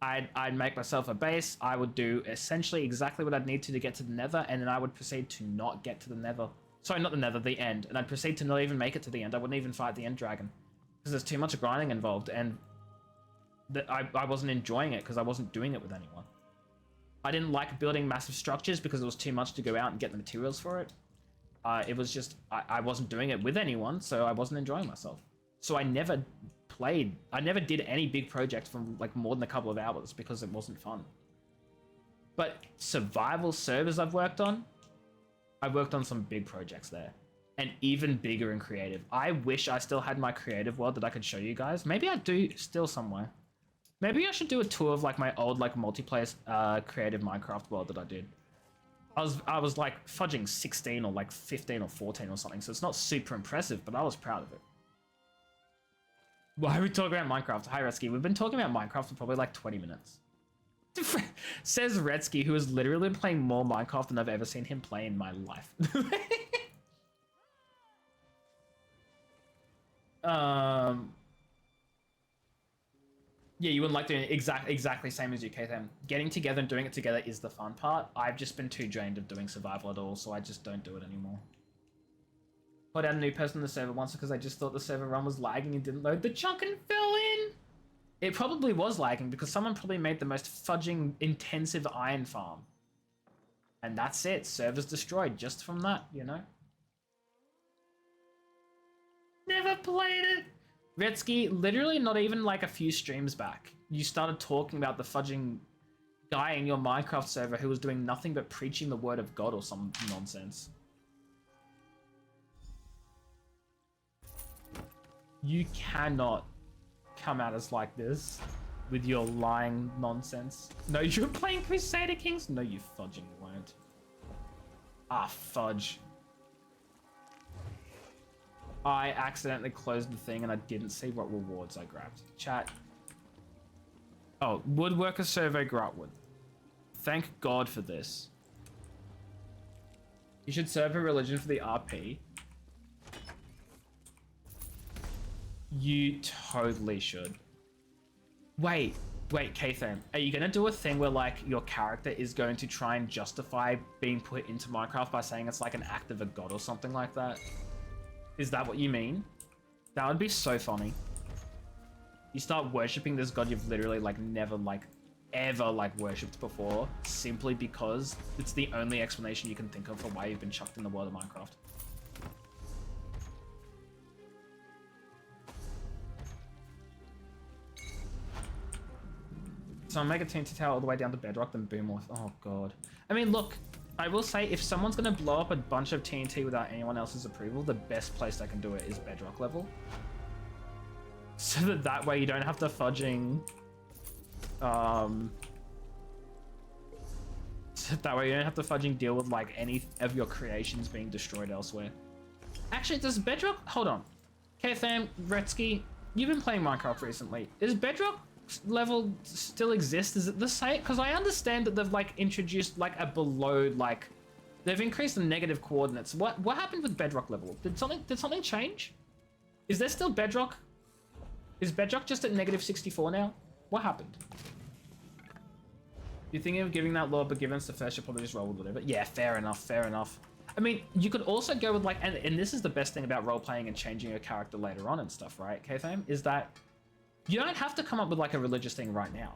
Speaker 1: I'd make myself a base, I would do essentially exactly what I'd need to get to the nether, and then I would proceed to not get to the nether. Sorry, not the nether, the end. And I'd proceed to not even make it to the end. I wouldn't even fight the end dragon. Because there's too much grinding involved, and I wasn't enjoying it because I wasn't doing it with anyone. I didn't like building massive structures because it was too much to go out and get the materials for it. It was just, I wasn't doing it with anyone, so I wasn't enjoying myself. So I never did any big project from like more than a couple of hours because it wasn't fun. But survival servers I've worked on some big projects there. And even bigger and creative. I wish I still had my creative world that I could show you guys. Maybe I do still somewhere. Maybe I should do a tour of like my old like multiplayer creative Minecraft world that I did. I was like fudging 16 or like 15 or 14 or something, so it's not super impressive, but I was proud of it. Why are we talking about Minecraft? Hi, Retsky. We've been talking about Minecraft for probably like 20 minutes. Says Retsky, who has literally been playing more Minecraft than I've ever seen him play in my life. Yeah, you wouldn't like doing it exactly same as you, KTM. Getting together and doing it together is the fun part. I've just been too drained of doing survival at all, so I just don't do it anymore. Put out a new person in the server once because I just thought the server run was lagging and didn't load the chunk and fell in. It probably was lagging because someone probably made the most fudging intensive iron farm. And that's it. Server's destroyed just from that, you know? Never played it. Retsky, literally not even like a few streams back, you started talking about the fudging guy in your Minecraft server who was doing nothing but preaching the word of God or some nonsense. You cannot come at us like this with your lying nonsense. No, you're playing Crusader Kings? No, you fudging won't. Ah, fudge. I accidentally closed the thing and I didn't see what rewards I grabbed. Chat. Oh, Woodworker Survey Grotwood. Thank God for this. You should serve a religion for the RP. You totally should. Wait, Kathan, are you gonna do a thing where like your character is going to try and justify being put into Minecraft by saying it's like an act of a god or something like that? Is that what you mean? That would be so funny. You start worshipping this god you've literally like never like ever like worshipped before simply because it's the only explanation you can think of for why you've been chucked in the world of Minecraft. So I'll make a TNT tower all the way down to bedrock, then boom off. Oh god. I mean, look, I will say if someone's gonna blow up a bunch of TNT without anyone else's approval, the best place they can do it is bedrock level. So that way you don't have to fudging... So that way you don't have to fudging deal with like any of your creations being destroyed elsewhere. Actually, does bedrock... Hold on. KFam, Retsky, you've been playing Minecraft recently. Is bedrock level still exist? Is it the same? Because I understand that they've like introduced like a below, like they've increased the negative coordinates. What happened with bedrock level? Did something change? Is there still bedrock? Is bedrock just at negative 64 now? What happened? You're thinking of giving that law, but given it's the first, you'll probably just roll with whatever. Yeah, fair enough, fair enough. I mean, you could also go with like, and this is the best thing about role playing and changing your character later on and stuff, right, K-Fame? Is that you don't have to come up with like a religious thing right now.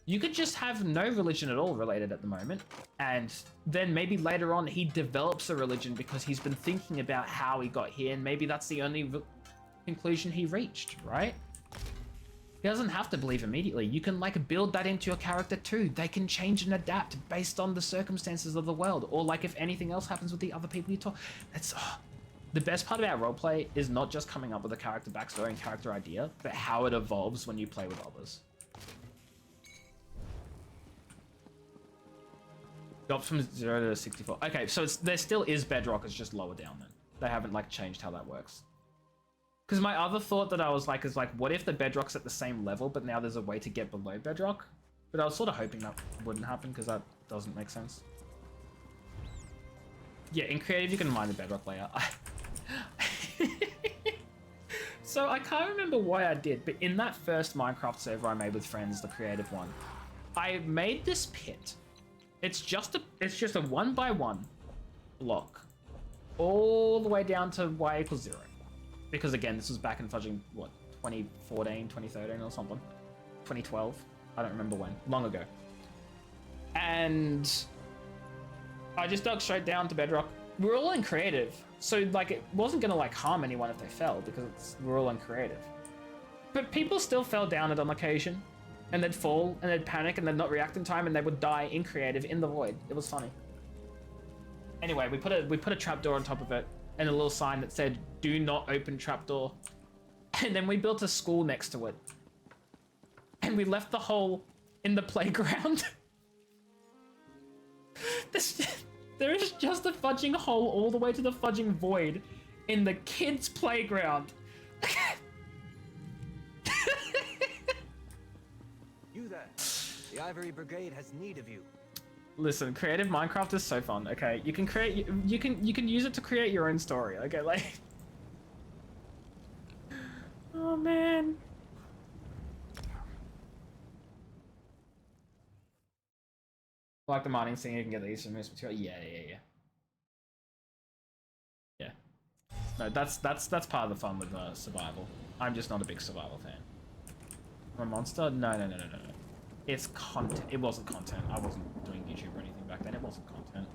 Speaker 1: You could just have no religion at all related at the moment. And then maybe later on he develops a religion because he's been thinking about how he got here. And maybe that's the only conclusion he reached, right? He doesn't have to believe immediately. You can like build that into your character too. They can change and adapt based on the circumstances of the world. Or like if anything else happens with the other people you talk. That's... The best part about roleplay is not just coming up with a character backstory and character idea, but how it evolves when you play with others. Dropped from 0 to 64. Okay, so there still is bedrock, it's just lower down then. They haven't like changed how that works. Because my other thought that I was like, is like, what if the bedrock's at the same level, but now there's a way to get below bedrock? But I was sort of hoping that wouldn't happen because that doesn't make sense. Yeah, in creative you can mine the bedrock layer. So I can't remember why I did, but in that first Minecraft server I made with friends, the creative one, I made this pit. It's just a 1x1 block all the way down to y equals 0. Because again, this was back in fudging, what, 2014, 2013 or something? 2012? I don't remember when. Long ago. And I just dug straight down to bedrock. We're all in creative, so like it wasn't gonna like harm anyone if they fell because we're all in creative. But people still fell down it on occasion, and they'd fall and they'd panic and they'd not react in time and they would die in creative in the void. It was funny. Anyway, we put a trapdoor on top of it and a little sign that said "Do not open trapdoor," and then we built a school next to it, and we left the hole in the playground. There is just a fudging hole all the way to the fudging void in the kids' playground.
Speaker 10: You there. The Ivory Brigade has need of you.
Speaker 1: Listen, creative Minecraft is so fun. Okay, you can create, you can use it to create your own story. Okay, like, oh man. Like the mining scene, you can get the Eastern Moose material. Yeah. No, that's part of the fun with survival. I'm just not a big survival fan. I'm a monster? No. It's content. It wasn't content. I wasn't doing YouTube or anything back then. It wasn't content.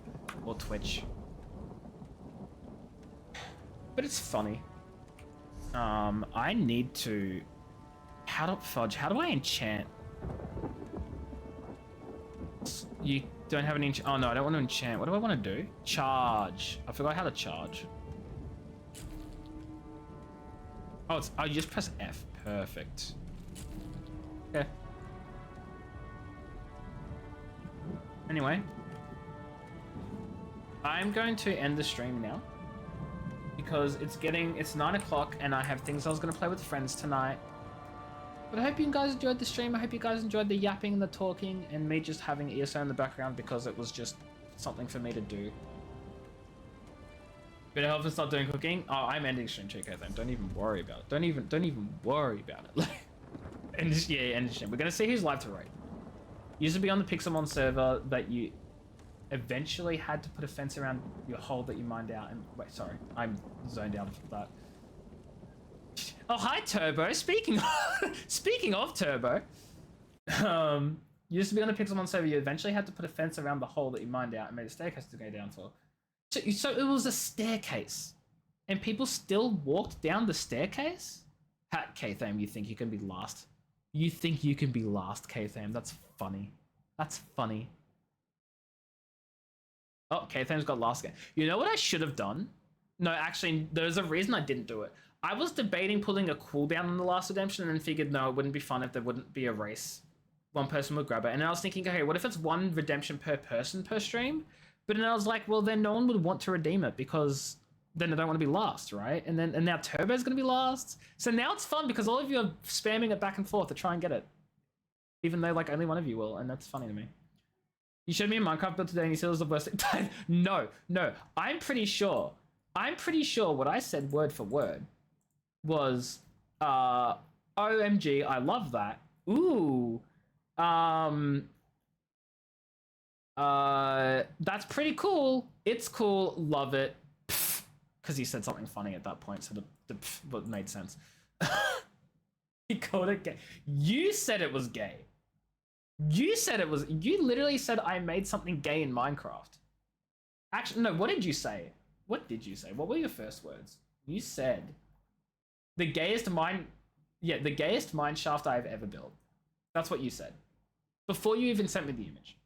Speaker 1: Or Twitch. But it's funny. I need to... How do I enchant? You don't have any... Oh no, I don't want to enchant. What do I want to do? Charge. I forgot how to charge. Oh, you just press F. Perfect. Okay. Anyway. I'm going to end the stream now. Because it's 9 o'clock and I have things I was going to play with friends tonight. But I hope you guys enjoyed the stream. I hope you guys enjoyed the yapping and the talking and me just having ESO in the background because it was just something for me to do. Bit of help and start doing cooking. Oh, I'm ending stream too, okay then. Don't even worry about it. Don't even worry about it. And just, yeah, end stream. We're gonna see who's live to rate. Used to be on the Pixelmon server that you eventually had to put a fence around your hole that you mined out. And wait, sorry, I'm zoned out of that. Oh, hi Turbo. Speaking of Turbo, used to be on the Pixelmon server. You eventually had to put a fence around the hole that you mined out and made a staircase to go down for. So it was a staircase, and people still walked down the staircase. K-Tham, you think you can be last? You think you can be last, K-Tham? That's funny. That's funny. Oh, K-Tham's got last game. You know what I should have done? No, actually, there's a reason I didn't do it. I was debating putting a cooldown on the last redemption and then figured, no, it wouldn't be fun if there wouldn't be a race. One person would grab it. And then I was thinking, okay, what if it's one redemption per person per stream? But then I was like, well, then no one would want to redeem it because then they don't want to be last, right? And now Turbo's going to be last. So now it's fun because all of you are spamming it back and forth to try and get it. Even though, like, only one of you will, and that's funny to me. You showed me a Minecraft build today and you said it was the worst thing. No. I'm pretty sure what I said word for word was, OMG, I love that. Ooh. That's pretty cool. It's cool. Love it. Because he said something funny at that point, so the pff made sense. He called it gay. You said it was gay. You literally said I made something gay in Minecraft. Actually, no, what did you say? What did you say? What were your first words? You said the gayest mine shaft I've ever built. That's what you said. Before you even sent me the image.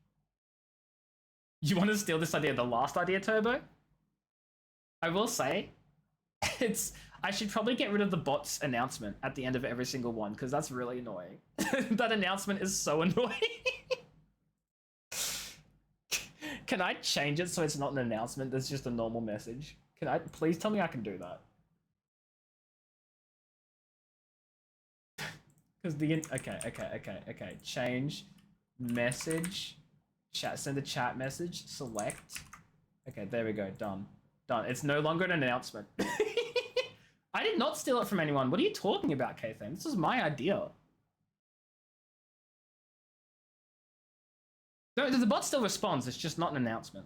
Speaker 1: You want to steal this idea, the last idea, Turbo? I will say, I should probably get rid of the bot's announcement at the end of every single one, because that's really annoying. That announcement is so annoying. Can I change it so it's not an announcement, that's just a normal message? Please tell me I can do that. Because okay. Change message. Chat, send a chat message, select. Okay, there we go, done. It's no longer an announcement. I did not steal it from anyone. What are you talking about, K-Tham? This was my idea. No, the bot still responds, it's just not an announcement.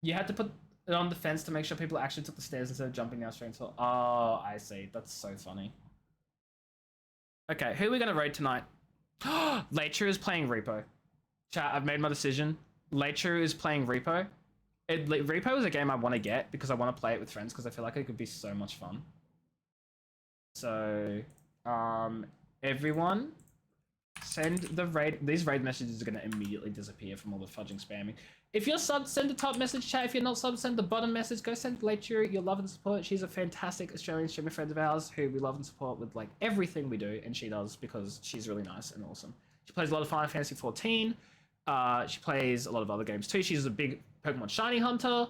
Speaker 1: You had to put it on the fence to make sure people actually took the stairs instead of jumping down straight into... Oh, I see. That's so funny. Okay, who are we gonna raid tonight? Later is playing Repo. Chat, I've made my decision. Later is playing Repo. Repo is a game I want to get because I want to play it with friends because I feel like it could be so much fun. So, everyone, send the raid. These raid messages are going to immediately disappear from all the fudging spamming. If you're sub, send the top message, chat. If you're not sub, send the bottom message. Go send Later your love and support. She's a fantastic Australian streamer friend of ours who we love and support with like everything we do, and she does because she's really nice and awesome. She plays a lot of Final Fantasy 14. She plays a lot of other games too. She's a big Pokemon Shiny hunter.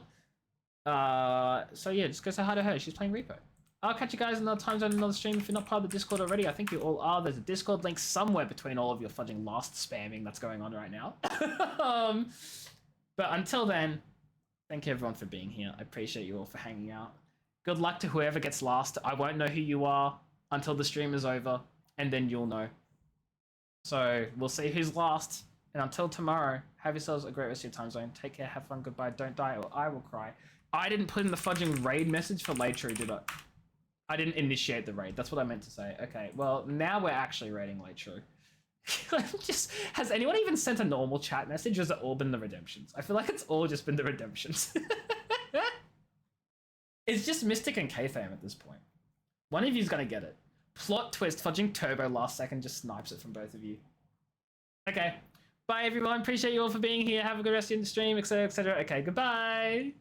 Speaker 1: So yeah, just go say hi to her. She's playing Repo. I'll catch you guys in another time zone, another stream. If you're not part of the Discord already, I think you all are. There's a Discord link somewhere between all of your fudging last spamming that's going on right now. But until then, thank you everyone for being here. I appreciate you all for hanging out. Good luck to whoever gets last. I won't know who you are until the stream is over, and then you'll know. So we'll see who's last. And until tomorrow, have yourselves a great rest of your time zone. Take care, have fun, goodbye, don't die, or I will cry. I didn't put in the fudging raid message for Leitru, did I? I didn't initiate the raid. That's what I meant to say. Okay, well, now we're actually raiding Leitru. Has anyone even sent a normal chat message, or has it all been the redemptions? I feel like it's all just been the redemptions. It's just Mystic and K-Fam at this point. One of you's gonna get it. Plot twist, fudging Turbo last second just snipes it from both of you. Okay. Bye everyone, appreciate you all for being here. Have a good rest of the stream, etc, etc. Okay, goodbye.